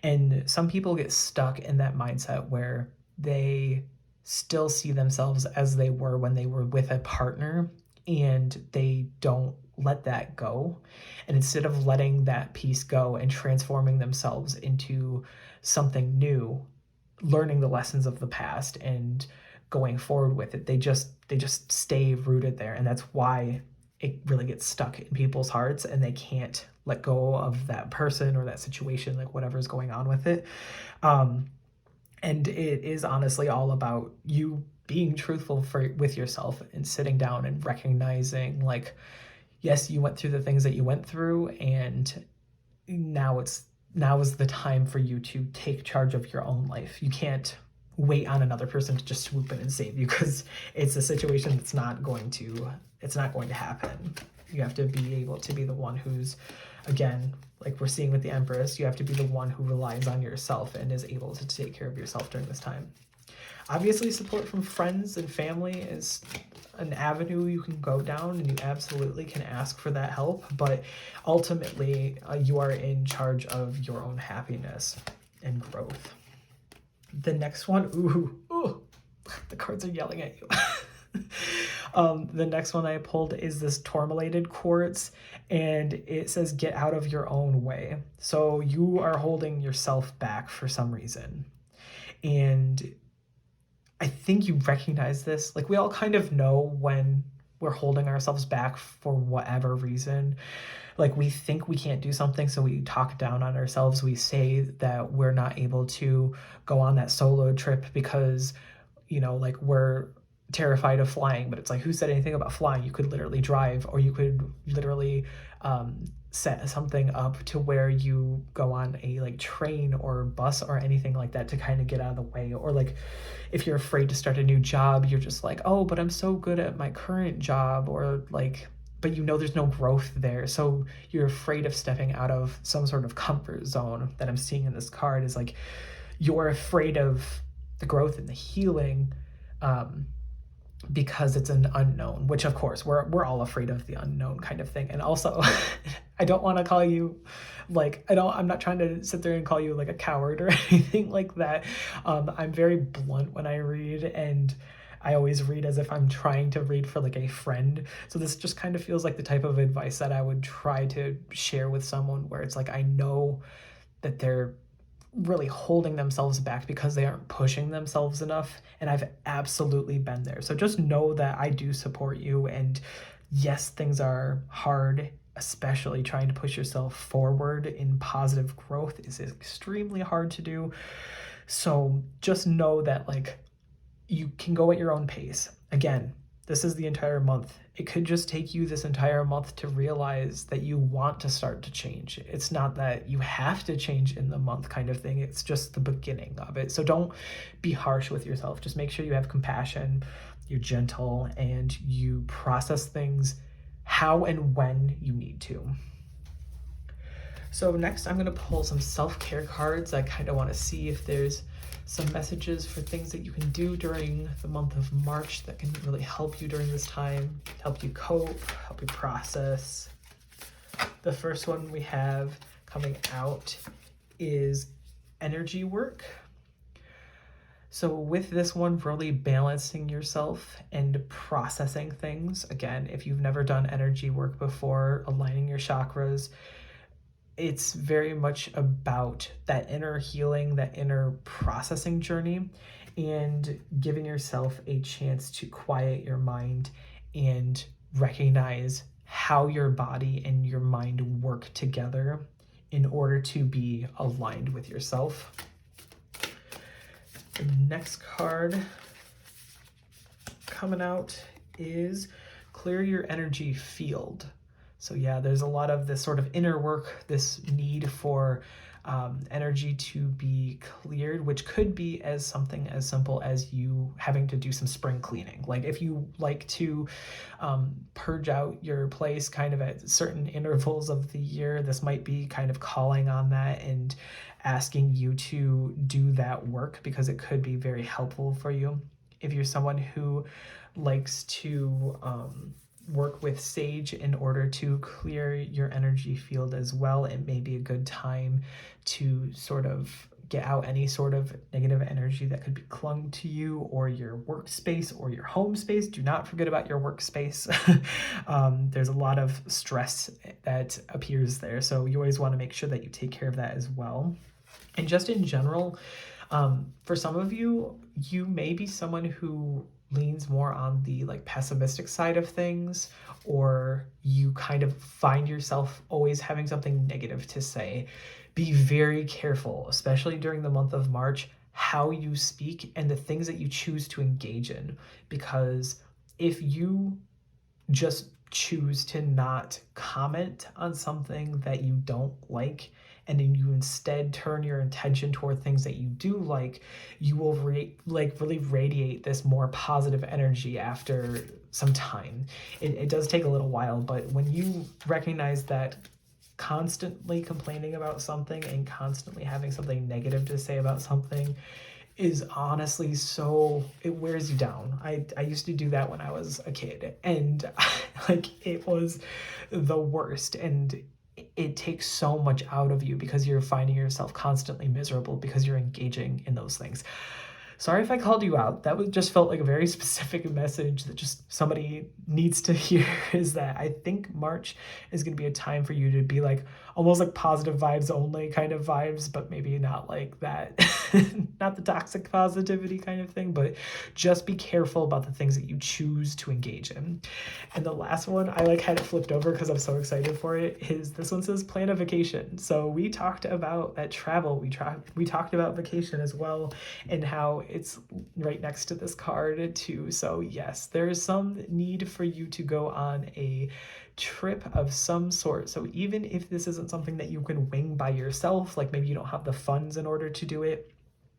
And some people get stuck in that mindset where they still see themselves as they were when they were with a partner, and they don't let that go. And instead of letting that piece go and transforming themselves into something new, learning the lessons of the past and going forward with it, they just stay rooted there. And that's why it really gets stuck in people's hearts, and they can't let go of that person or that situation, like whatever's going on with it. And it is honestly all about you being truthful with yourself and sitting down and recognizing, like, yes, you went through the things that you went through, and now is the time for you to take charge of your own life. You can't wait on another person to just swoop in and save you, because it's a situation that's not going to happen. You have to be able to be the one who's, again, like we're seeing with the Empress, you have to be the one who relies on yourself and is able to take care of yourself during this time. Obviously, support from friends and family is an avenue you can go down, and you absolutely can ask for that help, but ultimately you are in charge of your own happiness and growth. The next one, ooh, the cards are yelling at you. The next one I pulled is this tourmalated quartz, and it says get out of your own way. So you are holding yourself back for some reason, and I think you recognize this. Like, we all kind of know when we're holding ourselves back for whatever reason. Like, we think we can't do something, so we talk down on ourselves. We say that we're not able to go on that solo trip because, like, we're terrified of flying. But it's like, who said anything about flying? You could literally drive, or you could literally set something up to where you go on a like train or bus or anything like that to kind of get out of the way. Or like if you're afraid to start a new job, you're just like, oh, but I'm so good at my current job, or like, but you know there's no growth there, so you're afraid of stepping out of some sort of comfort zone. That I'm seeing in this card is like you're afraid of the growth and the healing, because it's an unknown, which of course we're all afraid of the unknown kind of thing. And also I don't want to call you like, I'm not trying to sit there and call you like a coward or anything like that. I'm very blunt when I read, and I always read as if I'm trying to read for like a friend. So this just kind of feels like the type of advice that I would try to share with someone, where it's like I know that they're really holding themselves back because they aren't pushing themselves enough, and I've absolutely been there. So just know that I do support you, and yes, things are hard, especially trying to push yourself forward in positive growth is extremely hard to do. So just know that like you can go at your own pace. Again, this is the entire month. It could just take you this entire month to realize that you want to start to change. It's not that you have to change in the month kind of thing. It's just the beginning of it. So don't be harsh with yourself. Just make sure you have compassion, you're gentle, and you process things how and when you need to. So next I'm going to pull some self-care cards. I kind of want to see if there's some messages for things that you can do during the month of March that can really help you during this time, help you cope, help you process. The first one we have coming out is energy work. So with this one, really balancing yourself and processing things. Again, if you've never done energy work before, aligning your chakras, it's very much about that inner healing, that inner processing journey, and giving yourself a chance to quiet your mind and recognize how your body and your mind work together in order to be aligned with yourself. The next card coming out is clear your energy field. So yeah, there's a lot of this sort of inner work, this need for energy to be cleared, which could be as something as simple as you having to do some spring cleaning. Like if you like to purge out your place kind of at certain intervals of the year, this might be kind of calling on that and asking you to do that work, because it could be very helpful for you. If you're someone who likes to work with sage in order to clear your energy field as well, it may be a good time to sort of get out any sort of negative energy that could be clung to you or your workspace or your home space. Do not forget about your workspace. There's a lot of stress that appears there, so you always want to make sure that you take care of that as well. And just in general, for some of you, you may be someone who leans more on the like pessimistic side of things, or you kind of find yourself always having something negative to say. Be very careful, especially during the month of March, how you speak and the things that you choose to engage in, because if you just choose to not comment on something that you don't like, and then you instead turn your attention toward things that you do like, you will really radiate this more positive energy after some time. It does take a little while, but when you recognize that constantly complaining about something and constantly having something negative to say about something is honestly so, it wears you down. I used to do that when I was a kid, and like it was the worst, and it takes so much out of you because you're finding yourself constantly miserable because you're engaging in those things. Sorry if I called you out. That just felt like a very specific message that just somebody needs to hear, is that I think March is going to be a time for you to be like almost like positive vibes only kind of vibes, but maybe not like that, not the toxic positivity kind of thing, but just be careful about the things that you choose to engage in. And the last one, I like had it flipped over because I'm so excited for it, is this one says plan a vacation. So we talked about that travel. We talked about vacation as well, and how it's right next to this card too. So yes, there is some need for you to go on a trip of some sort. So even if this isn't something that you can wing by yourself, like maybe you don't have the funds in order to do it,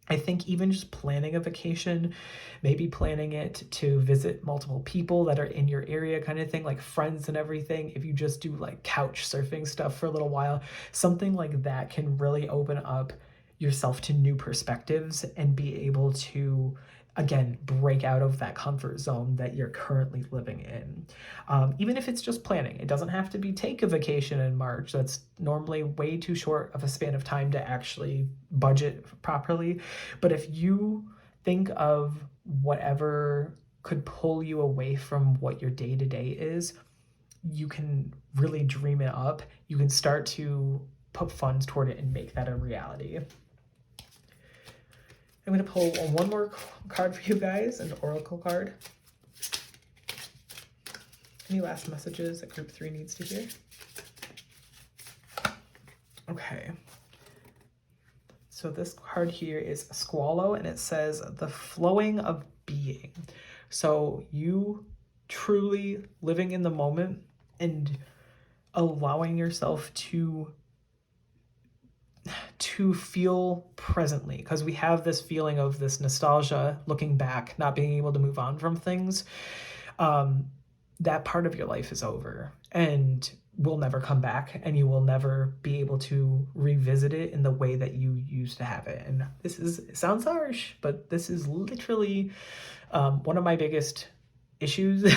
I think even just planning a vacation, maybe planning it to visit multiple people that are in your area kind of thing, like friends and everything, if you just do like couch surfing stuff for a little while, something like that can really open up yourself to new perspectives and be able to again break out of that comfort zone that you're currently living in. Even if it's just planning, it doesn't have to be take a vacation in March. That's normally way too short of a span of time to actually budget properly. But if you think of whatever could pull you away from what your day-to-day is, you can really dream it up. You can start to put funds toward it and make that a reality. I'm going to pull one more card for you guys, an oracle card. Any last messages that group 3 needs to hear? Okay. So this card here is Squallow, and it says the flowing of being. So you truly living in the moment and allowing yourself to feel presently, because we have this feeling of this nostalgia, looking back, not being able to move on from things. That part of your life is over and will never come back, and you will never be able to revisit it in the way that you used to have it. And it sounds harsh, but this is literally one of my biggest issues.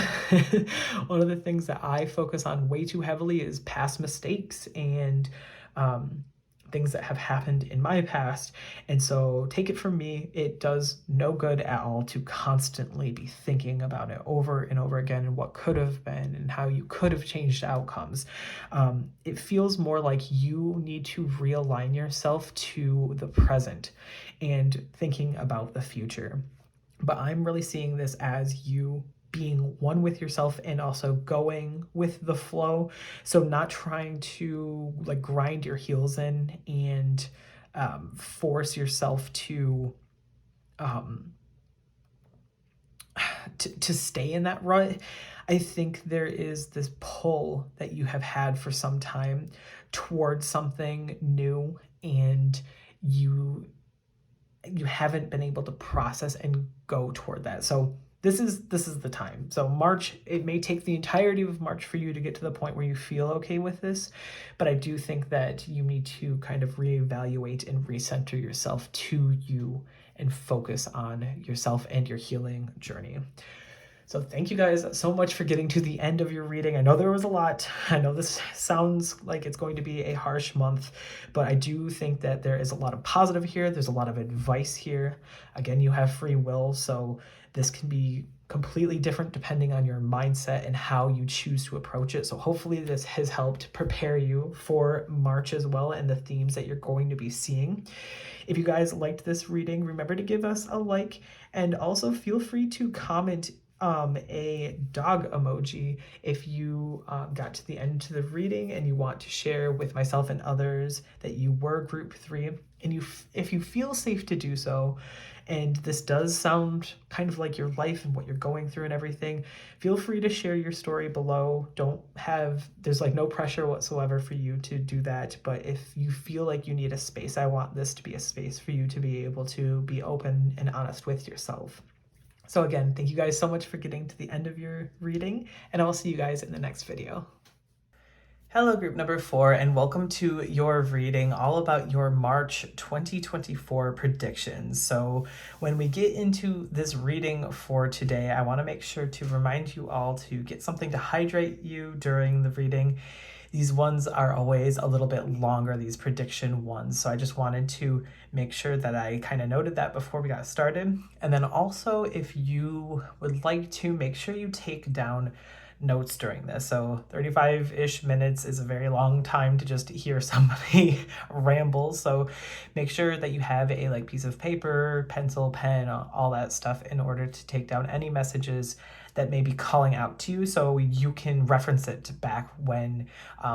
One of the things that I focus on way too heavily is past mistakes and things that have happened in my past. And so take it from me, it does no good at all to constantly be thinking about it over and over again and what could have been and how you could have changed outcomes. It feels more like you need to realign yourself to the present and thinking about the future. But I'm really seeing this as you being one with yourself and also going with the flow. So not trying to like grind your heels in and force yourself to stay in that rut. I think there is this pull that you have had for some time towards something new, and you haven't been able to process and go toward that. So this is the time. So March, it may take the entirety of March for you to get to the point where you feel okay with this, but I do think that you need to kind of reevaluate and recenter yourself to you and focus on yourself and your healing journey. So thank you guys so much for getting to the end of your reading. I know there was a lot. I know this sounds like it's going to be a harsh month, but I do think that there is a lot of positive here. There's a lot of advice here. Again, you have free will, so this can be completely different depending on your mindset and how you choose to approach it. So hopefully this has helped prepare you for March as well and the themes that you're going to be seeing. If you guys liked this reading, remember to give us a like, and also feel free to comment a dog emoji if you got to the end of the reading and you want to share with myself and others that you were group 3, and if you feel safe to do so, and this does sound kind of like your life and what you're going through and everything, feel free to share your story below. There's like no pressure whatsoever for you to do that, but if you feel like you need a space, I want this to be a space for you to be able to be open and honest with yourself. So again, thank you guys so much for getting to the end of your reading, and I'll see you guys in the next video. Hello, group number 4, and welcome to your reading all about your March 2024 predictions. So when we get into this reading for today, I want to make sure to remind you all to get something to hydrate you during the reading. These ones are always a little bit longer, these prediction ones. So I just wanted to make sure that I kind of noted that before we got started. And then also, if you would like to, make sure you take down notes during this. So 35-ish minutes is a very long time to just hear somebody ramble. So make sure that you have a piece of paper, pencil, pen, all that stuff in order to take down any messages that may be calling out to you, so you can reference it back when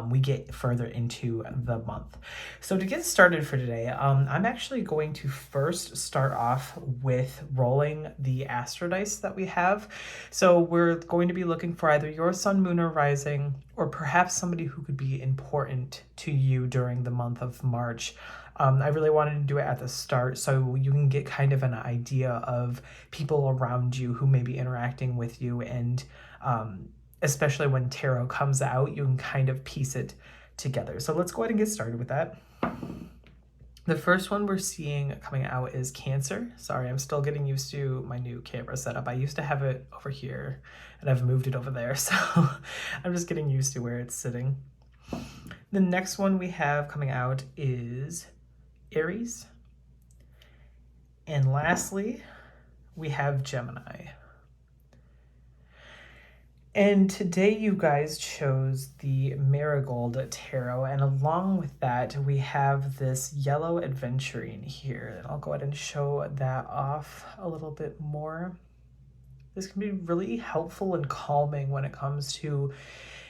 we get further into the month. So to get started for today, I'm actually going to first start off with rolling the astro dice that we have. So we're going to be looking for either your sun, moon, or rising, or perhaps somebody who could be important to you during the month of March. I really wanted to do it at the start so you can get kind of an idea of people around you who may be interacting with you, and especially when tarot comes out, you can kind of piece it together. So let's go ahead and get started with that. The first one we're seeing coming out is Cancer. Sorry, I'm still getting used to my new camera setup. I used to have it over here and I've moved it over there, so I'm just getting used to where it's sitting. The next one we have coming out is Aries. And lastly, we have Gemini. And today you guys chose the Marigold Tarot, and along with that we have this yellow adventuring here. And I'll go ahead and show that off a little bit more. This can be really helpful and calming when it comes to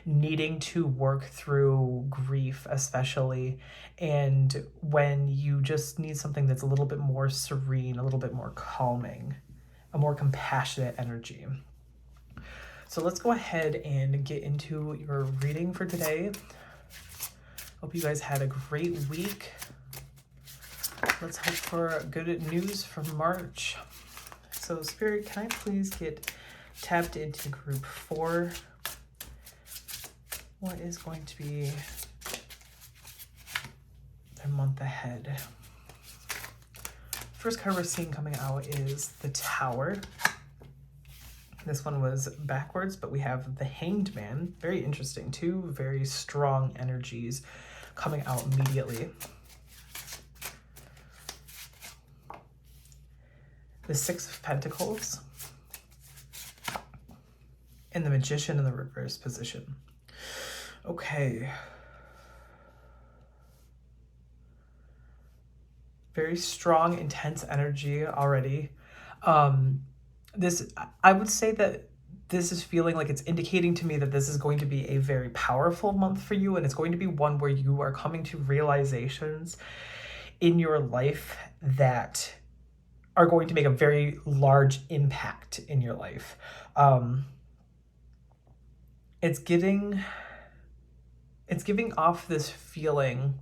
needing to work through grief, especially, and when you just need something that's a little bit more serene, a little bit more calming, a more compassionate energy. So let's go ahead and get into your reading for today. Hope you guys had a great week. Let's hope for good news for March. So Spirit, can I please get tapped into group 4? What is going to be their month ahead? First card we're seeing coming out is the Tower. This one was backwards, but we have the Hanged Man. Very interesting. Two very strong energies coming out immediately. The Six of Pentacles. And the Magician in the reverse position. Okay. Very strong, intense energy already. I would say that this is feeling like it's indicating to me that this is going to be a very powerful month for you, and it's going to be one where you are coming to realizations in your life that are going to make a very large impact in your life. It's giving off this feeling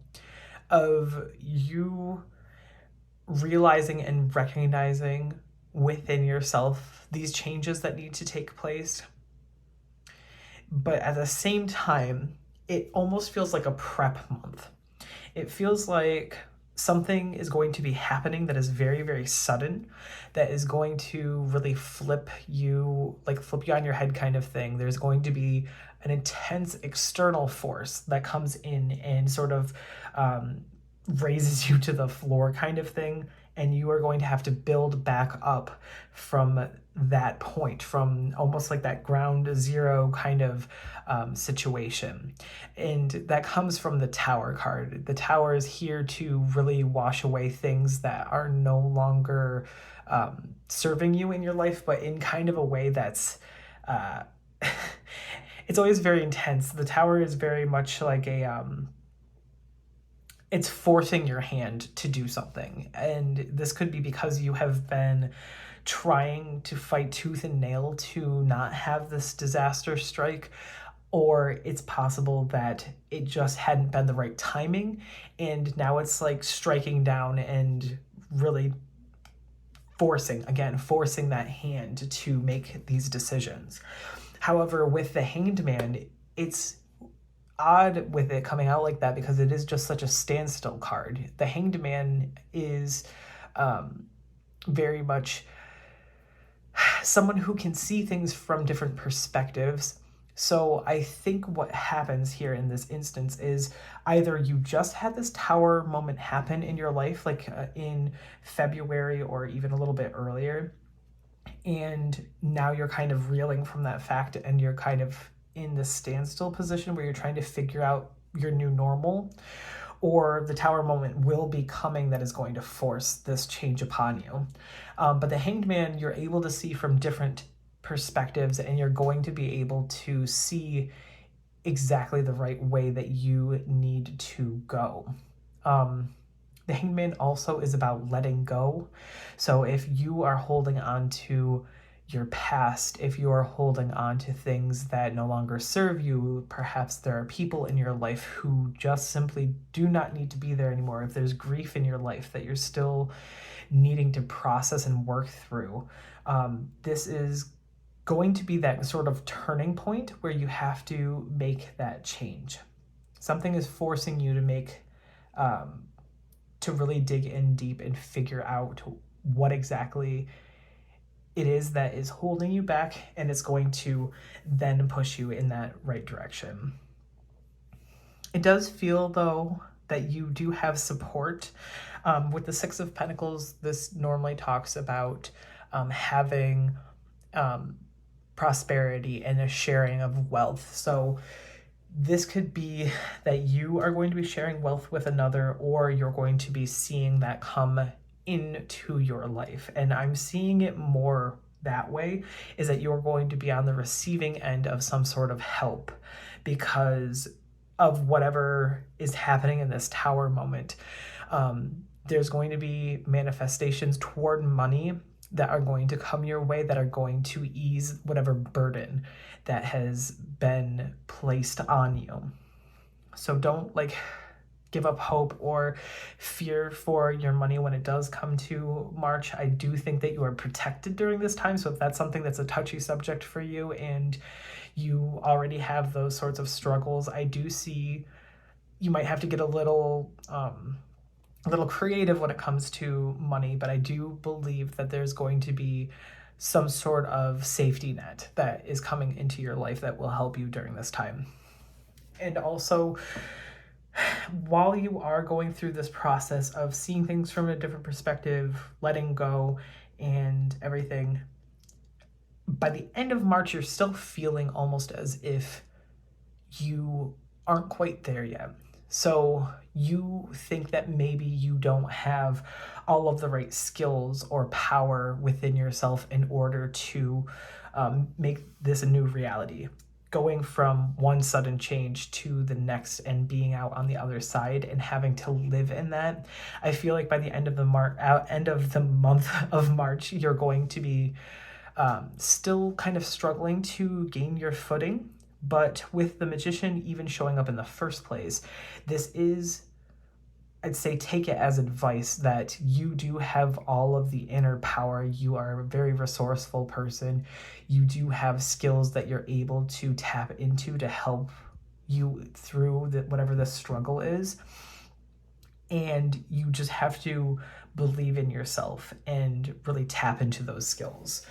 of you realizing and recognizing within yourself these changes that need to take place. But at the same time, it almost feels like a prep month. It feels like something is going to be happening that is very, very sudden, that is going to really flip you on your head kind of thing. There's going to be an intense external force that comes in and sort of raises you to the floor kind of thing, and you are going to have to build back up from that point, from almost like that ground zero kind of situation. And that comes from the Tower card. The Tower is here to really wash away things that are no longer serving you in your life, but in kind of a way that's it's always very intense. The Tower is very much like it's forcing your hand to do something. And this could be because you have been trying to fight tooth and nail to not have this disaster strike, or it's possible that it just hadn't been the right timing, and now it's like striking down and really forcing that hand to make these decisions. However, with the Hanged Man, it's odd with it coming out like that because it is just such a standstill card. The Hanged Man is very much someone who can see things from different perspectives. So I think what happens here in this instance is either you just had this Tower moment happen in your life, like in February or even a little bit earlier, and now you're kind of reeling from that fact, and you're kind of in this standstill position where you're trying to figure out your new normal, or the Tower moment will be coming that is going to force this change upon you. But the Hanged Man, you're able to see from different perspectives, and you're going to be able to see exactly the right way that you need to go. The Hangman also is about letting go. So if you are holding on to your past, if you are holding on to things that no longer serve you, perhaps there are people in your life who just simply do not need to be there anymore. If there's grief in your life that you're still needing to process and work through, this is going to be that sort of turning point where you have to make that change. Something is forcing you to make, to really dig in deep and figure out what exactly it is that is holding you back, and it's going to then push you in that right direction. It does feel, though, that you do have support. With the Six of Pentacles, this normally talks about having prosperity and a sharing of wealth. So this could be that you are going to be sharing wealth with another, or you're going to be seeing that come into your life. And I'm seeing it more that way, is that you're going to be on the receiving end of some sort of help because of whatever is happening in this Tower moment. There's going to be manifestations toward money that are going to come your way, that are going to ease whatever burden that has been placed on you. So don't give up hope or fear for your money when it does come to March. I do think that you are protected during this time. So if that's something that's a touchy subject for you and you already have those sorts of struggles, I do see you might have to get a little creative when it comes to money, but I do believe that there's going to be some sort of safety net that is coming into your life that will help you during this time. And also, while you are going through this process of seeing things from a different perspective, letting go and everything, by the end of March, you're still feeling almost as if you aren't quite there yet. So you think that maybe you don't have all of the right skills or power within yourself in order to make this a new reality. Going from one sudden change to the next and being out on the other side and having to live in that, I feel like by the end of the month of March, you're going to be still kind of struggling to gain your footing. But with the Magician even showing up in the first place, this is, I'd say, take it as advice that you do have all of the inner power. You are a very resourceful person. You do have skills that you're able to tap into to help you through whatever the struggle is. And you just have to believe in yourself and really tap into those skills.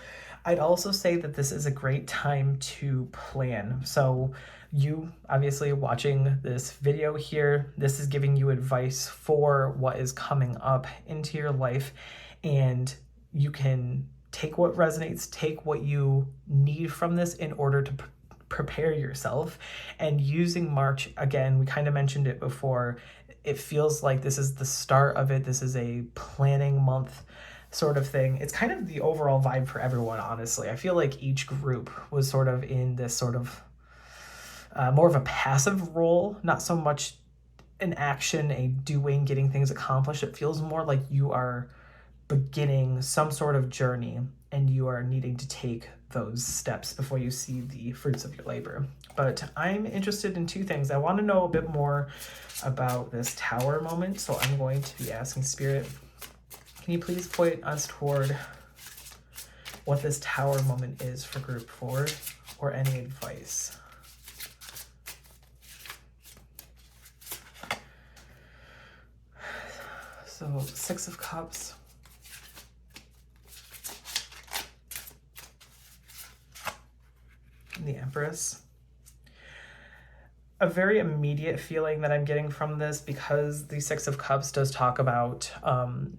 I'd also say that this is a great time to plan. So you obviously watching this video here, this is giving you advice for what is coming up into your life, and you can take what resonates, take what you need from this in order to prepare yourself. And using March, again, we kind of mentioned it before, it feels like this is the start of it. This is a planning month sort of thing. It's kind of the overall vibe for everyone, honestly. I feel like each group was sort of in this sort of more of a passive role, not so much an action, a doing, getting things accomplished. It feels more like you are beginning some sort of journey and you are needing to take those steps before you see the fruits of your labor. But I'm interested in two things. I want to know a bit more about this Tower moment, so I'm going to be asking Spirit, can you please point us toward what this Tower moment is for group 4, or any advice? So 6 of Cups. And the Empress. A very immediate feeling that I'm getting from this, because the 6 of Cups does talk about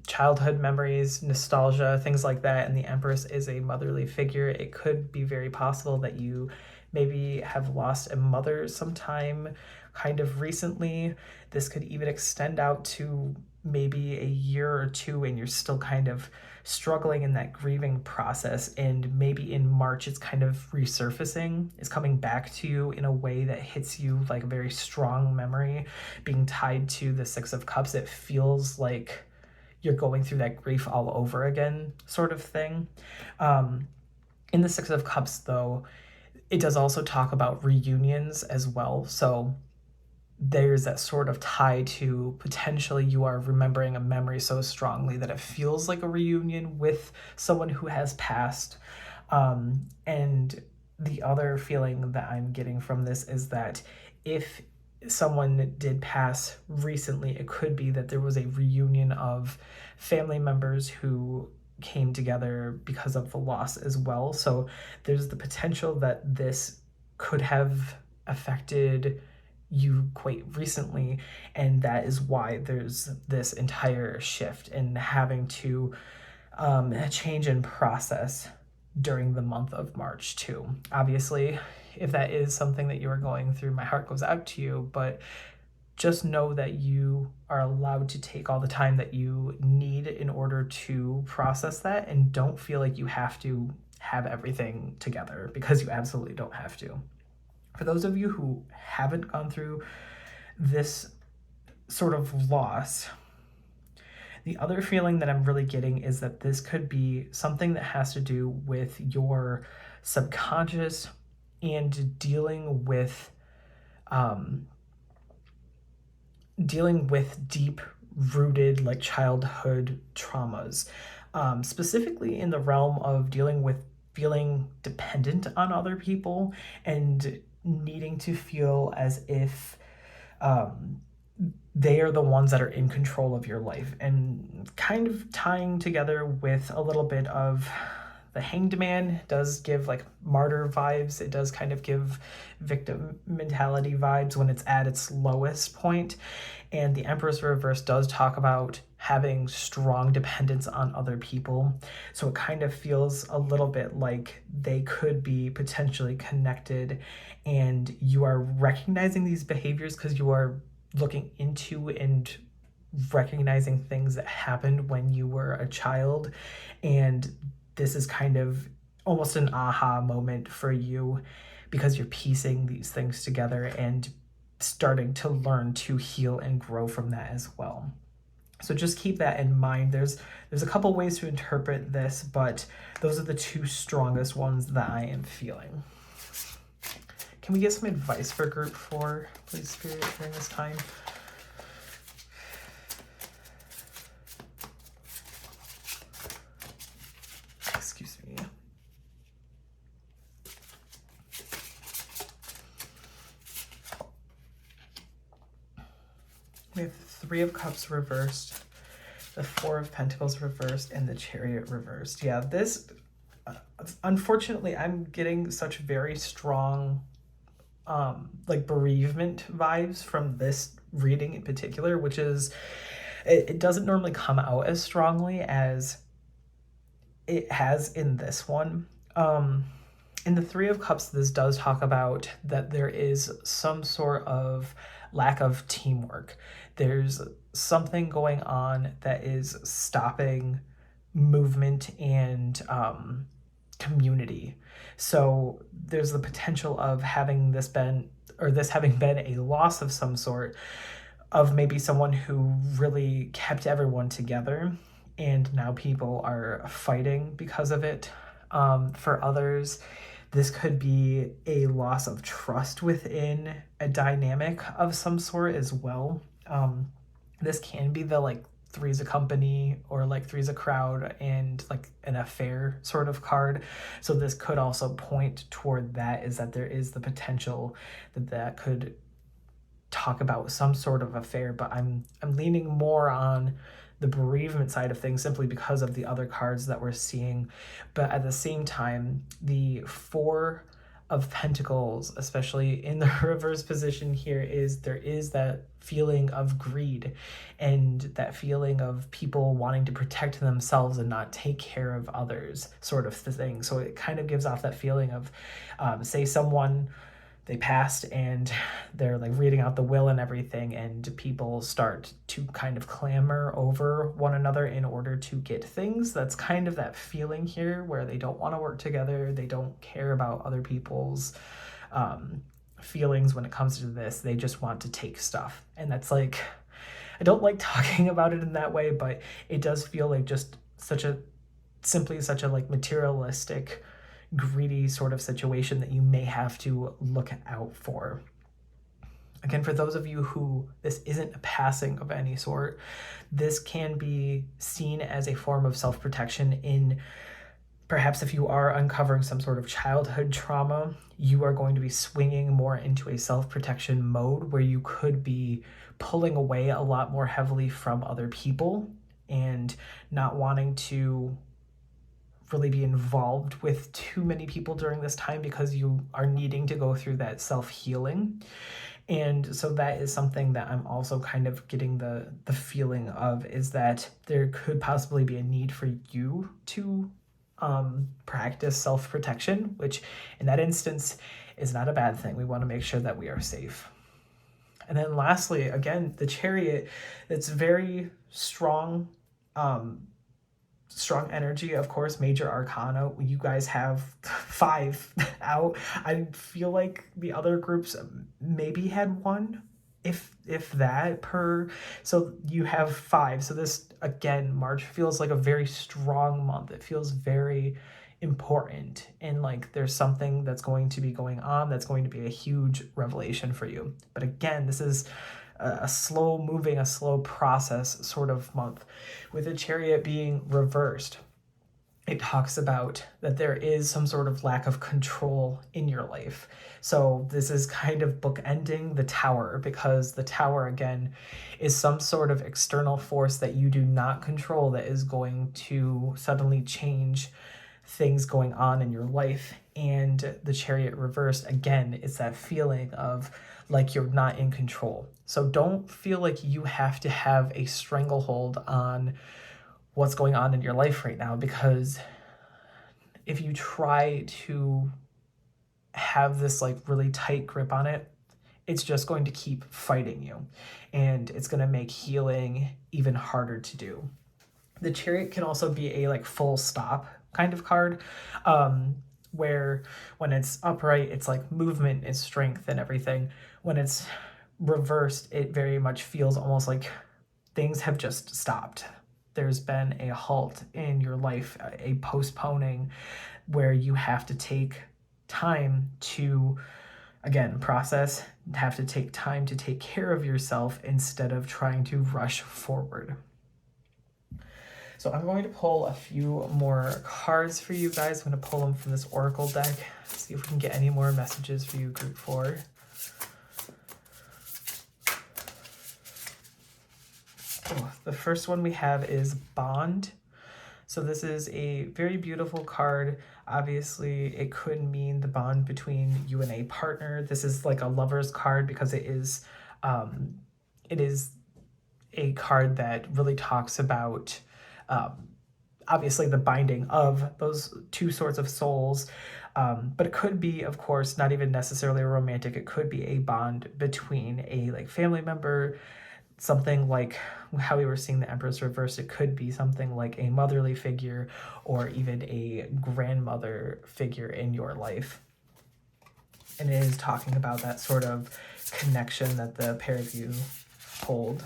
childhood memories, nostalgia, things like that, and the Empress is a motherly figure. It could be very possible that you maybe have lost a mother sometime kind of recently. This could even extend out to maybe a year or two and you're still kind of struggling in that grieving process, and maybe in March it's kind of resurfacing, it's coming back to you in a way that hits you like a very strong memory. Being tied to the Six of Cups, it feels like you're going through that grief all over again sort of thing. In the Six of Cups though, it does also talk about reunions as well. So there's that sort of tie to potentially you are remembering a memory so strongly that it feels like a reunion with someone who has passed. And the other feeling that I'm getting from this is that if someone did pass recently, it could be that there was a reunion of family members who came together because of the loss as well. So there's the potential that this could have affected you quite recently, and that is why there's this entire shift in having to change in process during the month of March too. Obviously, if that is something that you are going through, my heart goes out to you, but just know that you are allowed to take all the time that you need in order to process that, and don't feel like you have to have everything together, because you absolutely don't have to. For those of you who haven't gone through this sort of loss, the other feeling that I'm really getting is that this could be something that has to do with your subconscious and dealing with deep rooted like childhood traumas, specifically in the realm of dealing with feeling dependent on other people and needing to feel as if they are the ones that are in control of your life, and kind of tying together with a little bit of the Hanged Man does give like martyr vibes. It does kind of give victim mentality vibes when it's at its lowest point. And the Empress reverse does talk about having strong dependence on other people. So it kind of feels a little bit like they could be potentially connected, and you are recognizing these behaviors because you are looking into and recognizing things that happened when you were a child. And this is kind of almost an aha moment for you, because you're piecing these things together and starting to learn to heal and grow from that as well. So just keep that in mind. There's a couple ways to interpret this, but those are the two strongest ones that I am feeling. Can we get some advice for group 4, please, Spirit, during this time? Excuse me. We have the 3 of Cups reversed, the 4 of Pentacles reversed, and the Chariot reversed. Yeah, this, unfortunately, I'm getting such very strong like bereavement vibes from this reading in particular, which is, it doesn't normally come out as strongly as it has in this one. In the 3 of Cups, this does talk about that there is some sort of lack of teamwork. There's something going on that is stopping movement and community. So there's the potential of having this been, or this having been a loss of some sort, of maybe someone who really kept everyone together, and now people are fighting because of it. For others, this could be a loss of trust within a dynamic of some sort as well. This can be the like Three's a Company or like Three's a Crowd and like an affair sort of card. So this could also point toward that, is that there is the potential that that could talk about some sort of affair, but I'm leaning more on the bereavement side of things simply because of the other cards that we're seeing. But at the same time, the 4 of Pentacles, especially in the reverse position here, is there is that feeling of greed and that feeling of people wanting to protect themselves and not take care of others, sort of thing. So it kind of gives off that feeling of, say someone, they passed and they're like reading out the will and everything, and people start to kind of clamor over one another in order to get things. That's kind of that feeling here where they don't want to work together. They don't care about other people's feelings when it comes to this. They just want to take stuff. And that's like, I don't like talking about it in that way, but it does feel like just such a like materialistic, greedy sort of situation that you may have to look out for. Again, for those of you who this isn't a passing of any sort, this can be seen as a form of self-protection in perhaps if you are uncovering some sort of childhood trauma, you are going to be swinging more into a self-protection mode where you could be pulling away a lot more heavily from other people and not wanting to really be involved with too many people during this time because you are needing to go through that self-healing. And so that is something that I'm also kind of getting the feeling of, is that there could possibly be a need for you to practice self-protection, which in that instance is not a bad thing. We want to make sure that we are safe. And then lastly, again, the Chariot, it's very strong, strong energy, of course, major arcana. You guys have 5 out. I feel like the other groups maybe had 1, if that per. So you have 5. So this, again, March feels like a very strong month. It feels very important, and like there's something that's going to be going on that's going to be a huge revelation for you. But again, this is a slow moving, a slow process sort of month. With the Chariot being reversed, it talks about that there is some sort of lack of control in your life. So this is kind of bookending the Tower, because the Tower, again, is some sort of external force that you do not control that is going to suddenly change things going on in your life. And the Chariot reversed, again, it's that feeling of like you're not in control. So don't feel like you have to have a stranglehold on what's going on in your life right now, because if you try to have this like really tight grip on it, it's just going to keep fighting you, and it's going to make healing even harder to do. The Chariot can also be a like full stop kind of card, where when it's upright, it's like movement and strength and everything. When it's reversed, it very much feels almost like things have just stopped. There's been a halt in your life, a postponing, where you have to take time to, again, process, have to take time to take care of yourself instead of trying to rush forward. So I'm going to pull a few more cards for you guys. I'm going to pull them from this Oracle deck, see if we can get any more messages for you, Group 4. Oh, the first one we have is Bond. So this is a very beautiful card. Obviously, it could mean the bond between you and a partner. This is like a lover's card because it is a card that really talks about obviously the binding of those two sorts of souls. But it could be, of course, not even necessarily a romantic. It could be a bond between a like family member, something like how we were seeing the Empress reverse. It could be something like a motherly figure or even a grandmother figure in your life. And it is talking about that sort of connection that the pair of you hold.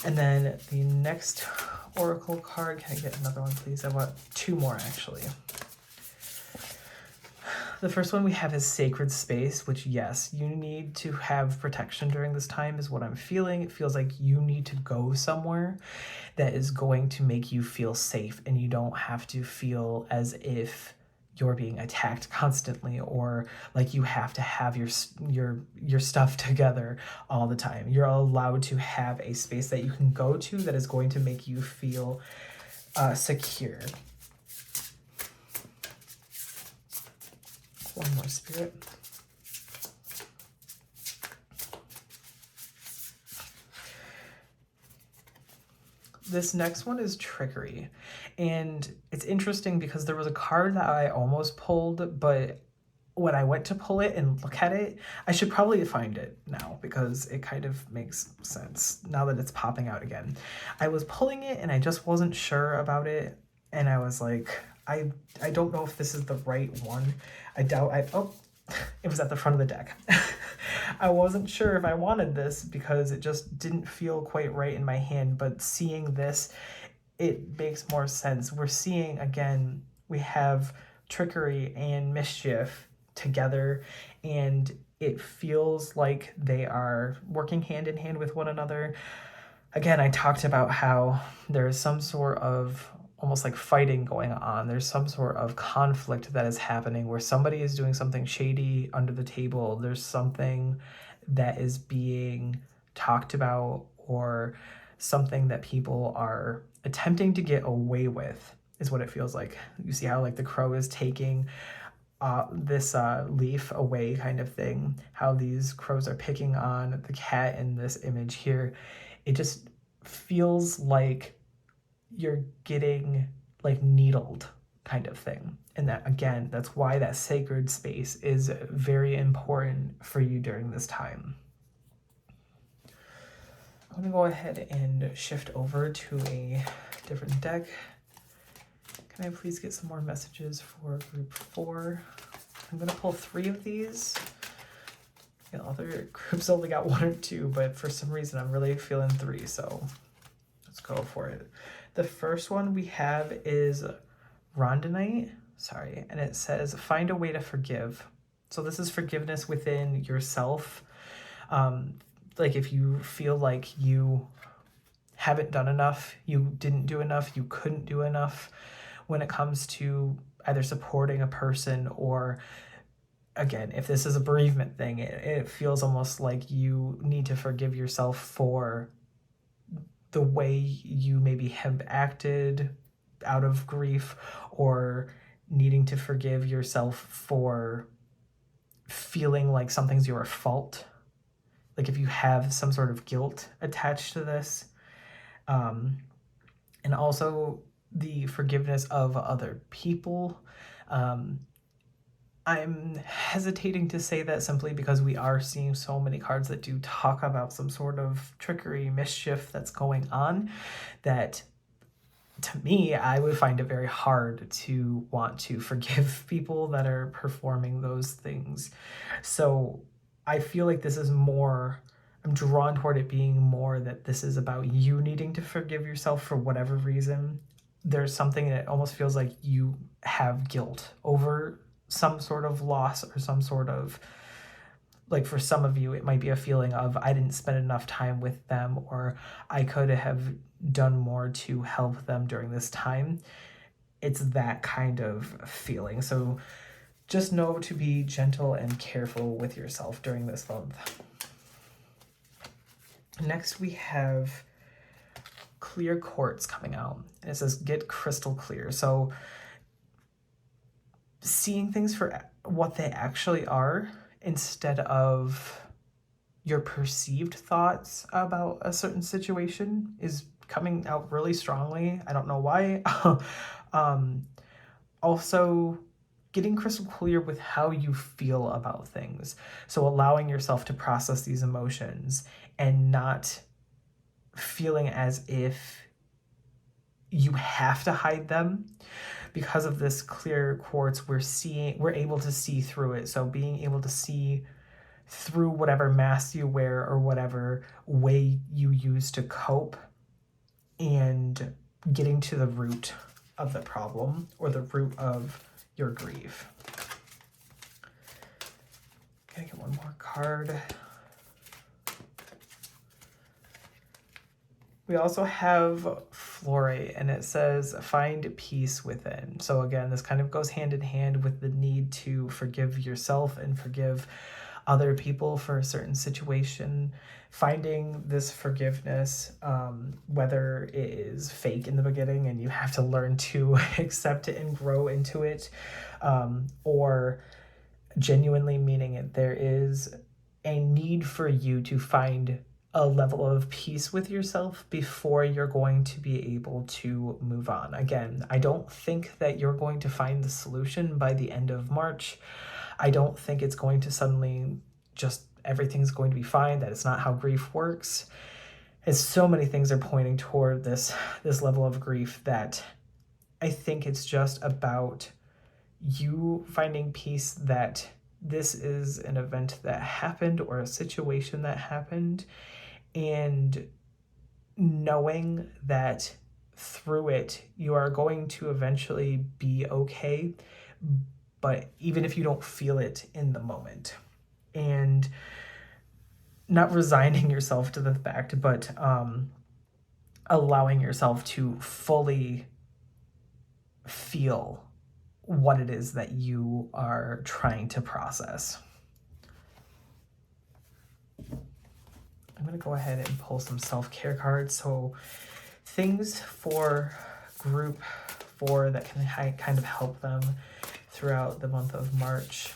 And then the next Oracle card, can I get another one, please? I want 2 more, actually. The first one we have is Sacred Space, which, yes, you need to have protection during this time is what I'm feeling. It feels like you need to go somewhere that is going to make you feel safe, and you don't have to feel as if you're being attacked constantly or like you have to have your stuff together all the time. You're allowed to have a space that you can go to that is going to make you feel secure. One more, Spirit. This next one is trickery. And it's interesting because there was a card that I almost pulled, but when I went to pull it and look at it, I should probably find it now because it kind of makes sense now that it's popping out again. I was pulling it and I just wasn't sure about it. And I was like, I don't know if this is the right one. I doubt oh, it was at the front of the deck. I wasn't sure if I wanted this because it just didn't feel quite right in my hand, but seeing this, it makes more sense. We're seeing, again, we have trickery and mischief together, and it feels like they are working hand in hand with one another. Again, I talked about how there's some sort of almost like fighting going on. There's some sort of conflict that is happening where somebody is doing something shady under the table. There's something that is being talked about, or something that people are attempting to get away with, is what it feels like. You see how like the crow is taking this leaf away, kind of thing. How these crows are picking on the cat in this image here. It just feels like you're getting like needled, kind of thing. And that, again, that's why that sacred space is very important for you during this time. I'm gonna go ahead and shift over to a different deck. Can I please get some more messages for group 4? I'm gonna pull 3 of these. The other groups only got 1 or 2, but for some reason I'm really feeling 3, so let's go for it. The first one we have is Rondonite, and it says, find a way to forgive. So this is forgiveness within yourself. Like if you feel like you haven't done enough, you didn't do enough, you couldn't do enough when it comes to either supporting a person, or again, if this is a bereavement thing, it feels almost like you need to forgive yourself for the way you maybe have acted out of grief, or needing to forgive yourself for feeling like something's your fault. Like if you have some sort of guilt attached to this. And also the forgiveness of other people. I'm hesitating to say that simply because we are seeing so many cards that do talk about some sort of trickery, mischief that's going on, that to me, I would find it very hard to want to forgive people that are performing those things. So I feel like this is more, I'm drawn toward it being more that this is about you needing to forgive yourself for whatever reason. There's something that almost feels like you have guilt over some sort of loss, or some sort of, like for some of you, it might be a feeling of, I didn't spend enough time with them, or I could have done more to help them during this time. It's that kind of feeling. So just know to be gentle and careful with yourself during this month. Next, we have clear quartz coming out. And it says, get crystal clear. So seeing things for what they actually are, instead of your perceived thoughts about a certain situation, is coming out really strongly. I don't know why. Also, getting crystal clear with how you feel about things. So allowing yourself to process these emotions and not feeling as if you have to hide them. Because of this clear quartz, we're able to see through it. So being able to see through whatever mask you wear, or whatever way you use to cope, and getting to the root of the problem, or the root of your grief. Can I get one more card? We also have Flore, and it says, find peace within. So again, this kind of goes hand in hand with the need to forgive yourself and forgive other people for a certain situation. Finding this forgiveness, whether it is fake in the beginning and you have to learn to accept it and grow into it, or genuinely meaning it. There is a need for you to find a level of peace with yourself before you're going to be able to move on. Again, I don't think that you're going to find the solution by the end of March. I don't think it's going to suddenly just everything's going to be fine. That is not how grief works. And so many things are pointing toward this level of grief that I think it's just about you finding peace that this is an event that happened or a situation that happened, and knowing that through it you are going to eventually be okay, but even if you don't feel it in the moment. And not resigning yourself to the fact, but allowing yourself to fully feel what it is that you are trying to process. I'm going to go ahead and pull some self-care cards. So things for group 4 that can kind of help them throughout the month of March.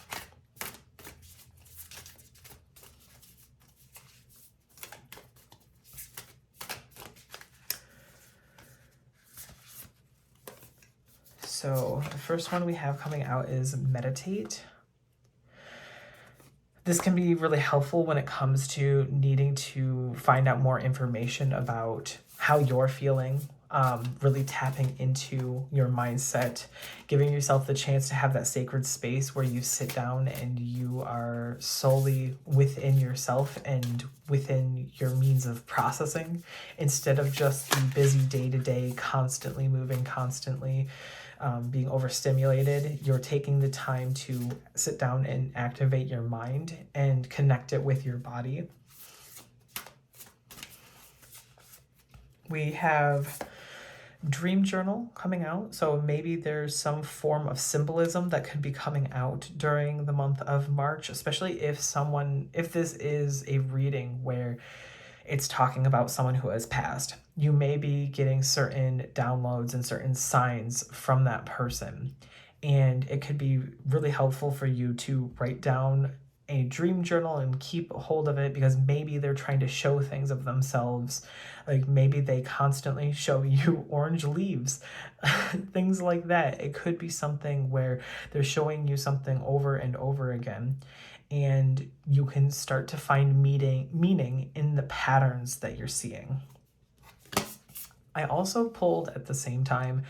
So the first one we have coming out is meditate. This can be really helpful when it comes to needing to find out more information about how you're feeling, really tapping into your mindset, giving yourself the chance to have that sacred space where you sit down and you are solely within yourself and within your means of processing, instead of just the busy day-to-day, constantly moving, constantly being overstimulated. You're taking the time to sit down and activate your mind and connect it with your body. We have dream journal coming out. So maybe there's some form of symbolism that could be coming out during the month of March, especially if this is a reading where it's talking about someone who has passed. You may be getting certain downloads and certain signs from that person. And it could be really helpful for you to write down a dream journal and keep a hold of it, because maybe they're trying to show things of themselves. Like maybe they constantly show you orange leaves, things like that. It could be something where they're showing you something over and over again, and you can start to find meaning in the patterns that you're seeing. I also pulled at the same time,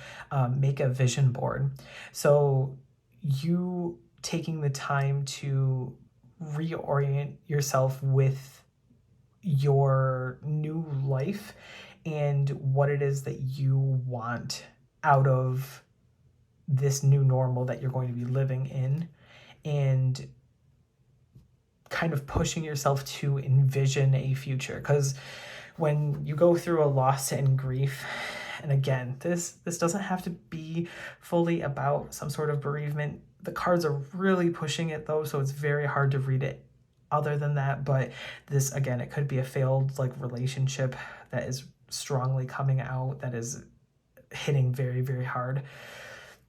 make a vision board. So you taking the time to reorient yourself with your new life and what it is that you want out of this new normal that you're going to be living in, and kind of pushing yourself to envision a future. Because when you go through a loss and grief, and again, this doesn't have to be fully about some sort of bereavement. The cards are really pushing it though, so it's very hard to read it other than that. But this, again, it could be a failed relationship that is strongly coming out, that is hitting very, very hard.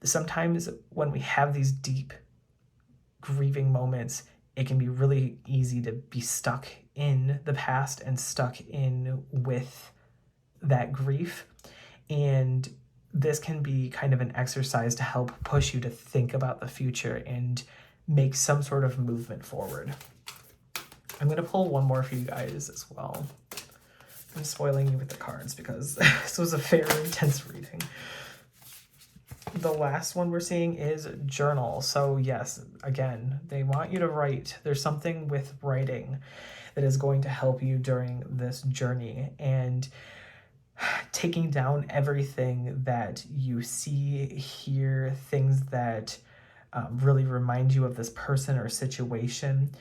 Sometimes when we have these deep grieving moments, it can be really easy to be stuck in the past and stuck in with that grief. And this can be kind of an exercise to help push you to think about the future and make some sort of movement forward. I'm going to pull one more for you guys as well. I'm spoiling you with the cards because this was a very intense reading. The last one we're seeing is journal. So yes, again, they want you to write. There's something with writing that is going to help you during this journey, and taking down everything that you see, hear, things that really remind you of this person or situation.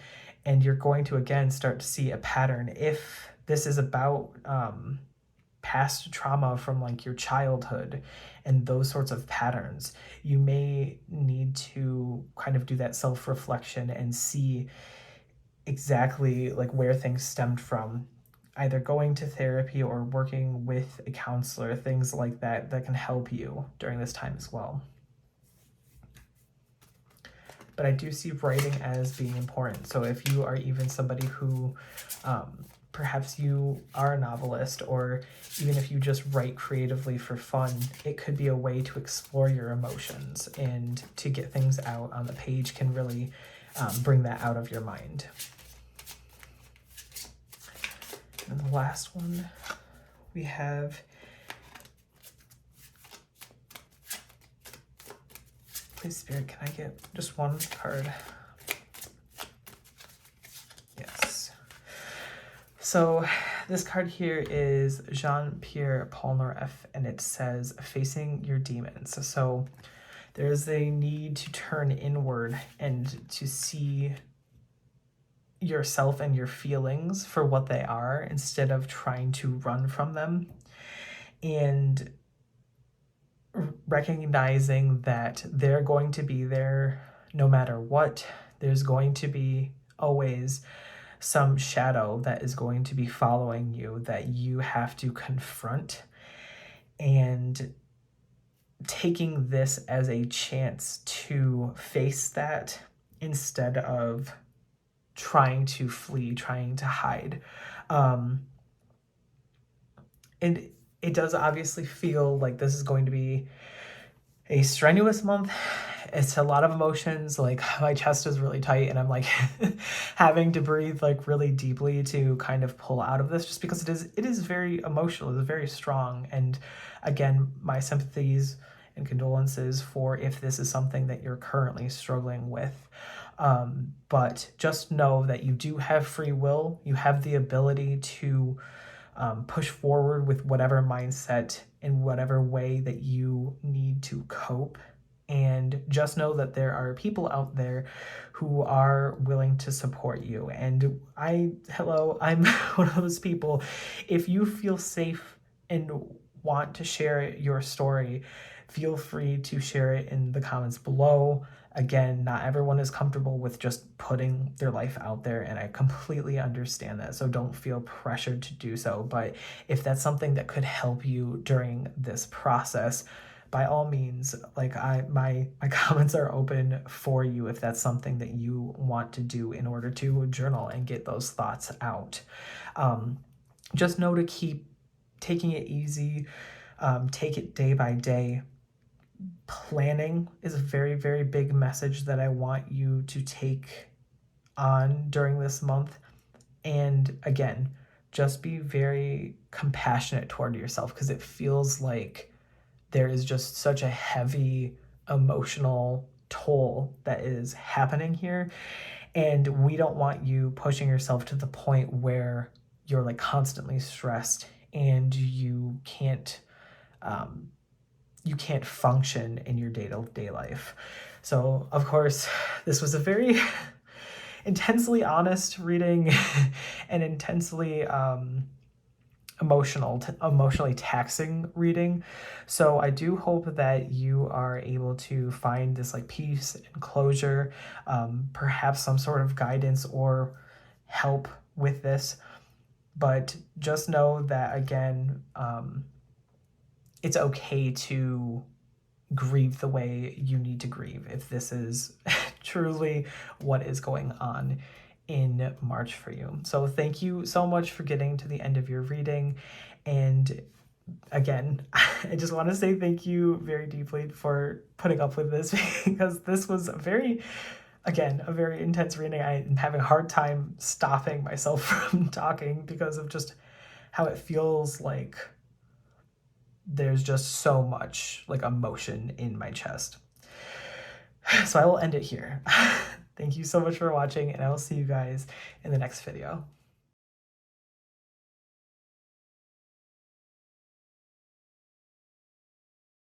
And you're going to, again, start to see a pattern. If this is about past trauma from your childhood and those sorts of patterns, you may need to kind of do that self-reflection and see exactly where things stemmed from, either going to therapy or working with a counselor, things like that can help you during this time as well. but I do see writing as being important. So if you are even somebody who perhaps you are a novelist, or even if you just write creatively for fun, it could be a way to explore your emotions, and to get things out on the page can really bring that out of your mind. And the last one we have, please Spirit, can I get just one card? Yes. So this card here is Jean-Pierre Polnareff, and it says facing your demons. So there's a need to turn inward and to see yourself and your feelings for what they are, instead of trying to run from them, and recognizing that they're going to be there no matter what. There's going to be always some shadow that is going to be following you that you have to confront, and taking this as a chance to face that instead of trying to flee, trying to hide. And it does obviously feel like this is going to be a strenuous month. It's a lot of emotions. Like, my chest is really tight, and I'm like having to breathe like really deeply to kind of pull out of this, just because it is very emotional. It's very strong. And again, my sympathies and condolences for if this is something that you're currently struggling with. But just know that you do have free will. You have the ability to push forward with whatever mindset in whatever way that you need to cope. And just know that there are people out there who are willing to support you. And I'm one of those people. If you feel safe and want to share your story, feel free to share it in the comments below. Again, not everyone is comfortable with just putting their life out there, and I completely understand that, so don't feel pressured to do so. But if that's something that could help you during this process, by all means, like my comments are open for you if that's something that you want to do in order to journal and get those thoughts out. Just know to keep taking it easy, take it day by day. Planning is a very, very big message that I want you to take on during this month. And again, just be very compassionate toward yourself, because it feels like there is just such a heavy emotional toll that is happening here. And we don't want you pushing yourself to the point where you're like constantly stressed and you can't function in your day-to-day life. So of course, this was a very intensely honest reading and intensely emotionally taxing reading. So I do hope that you are able to find this like peace and closure, perhaps some sort of guidance or help with this. But just know that, again, it's okay to grieve the way you need to grieve if this is truly what is going on in March for you. So thank you so much for getting to the end of your reading. And again, I just want to say thank you very deeply for putting up with this, because this was a very intense reading. I'm having a hard time stopping myself from talking because of just how it feels like there's just so much like emotion in my chest. So I will end it here. Thank you so much for watching, and I will see you guys in the next video.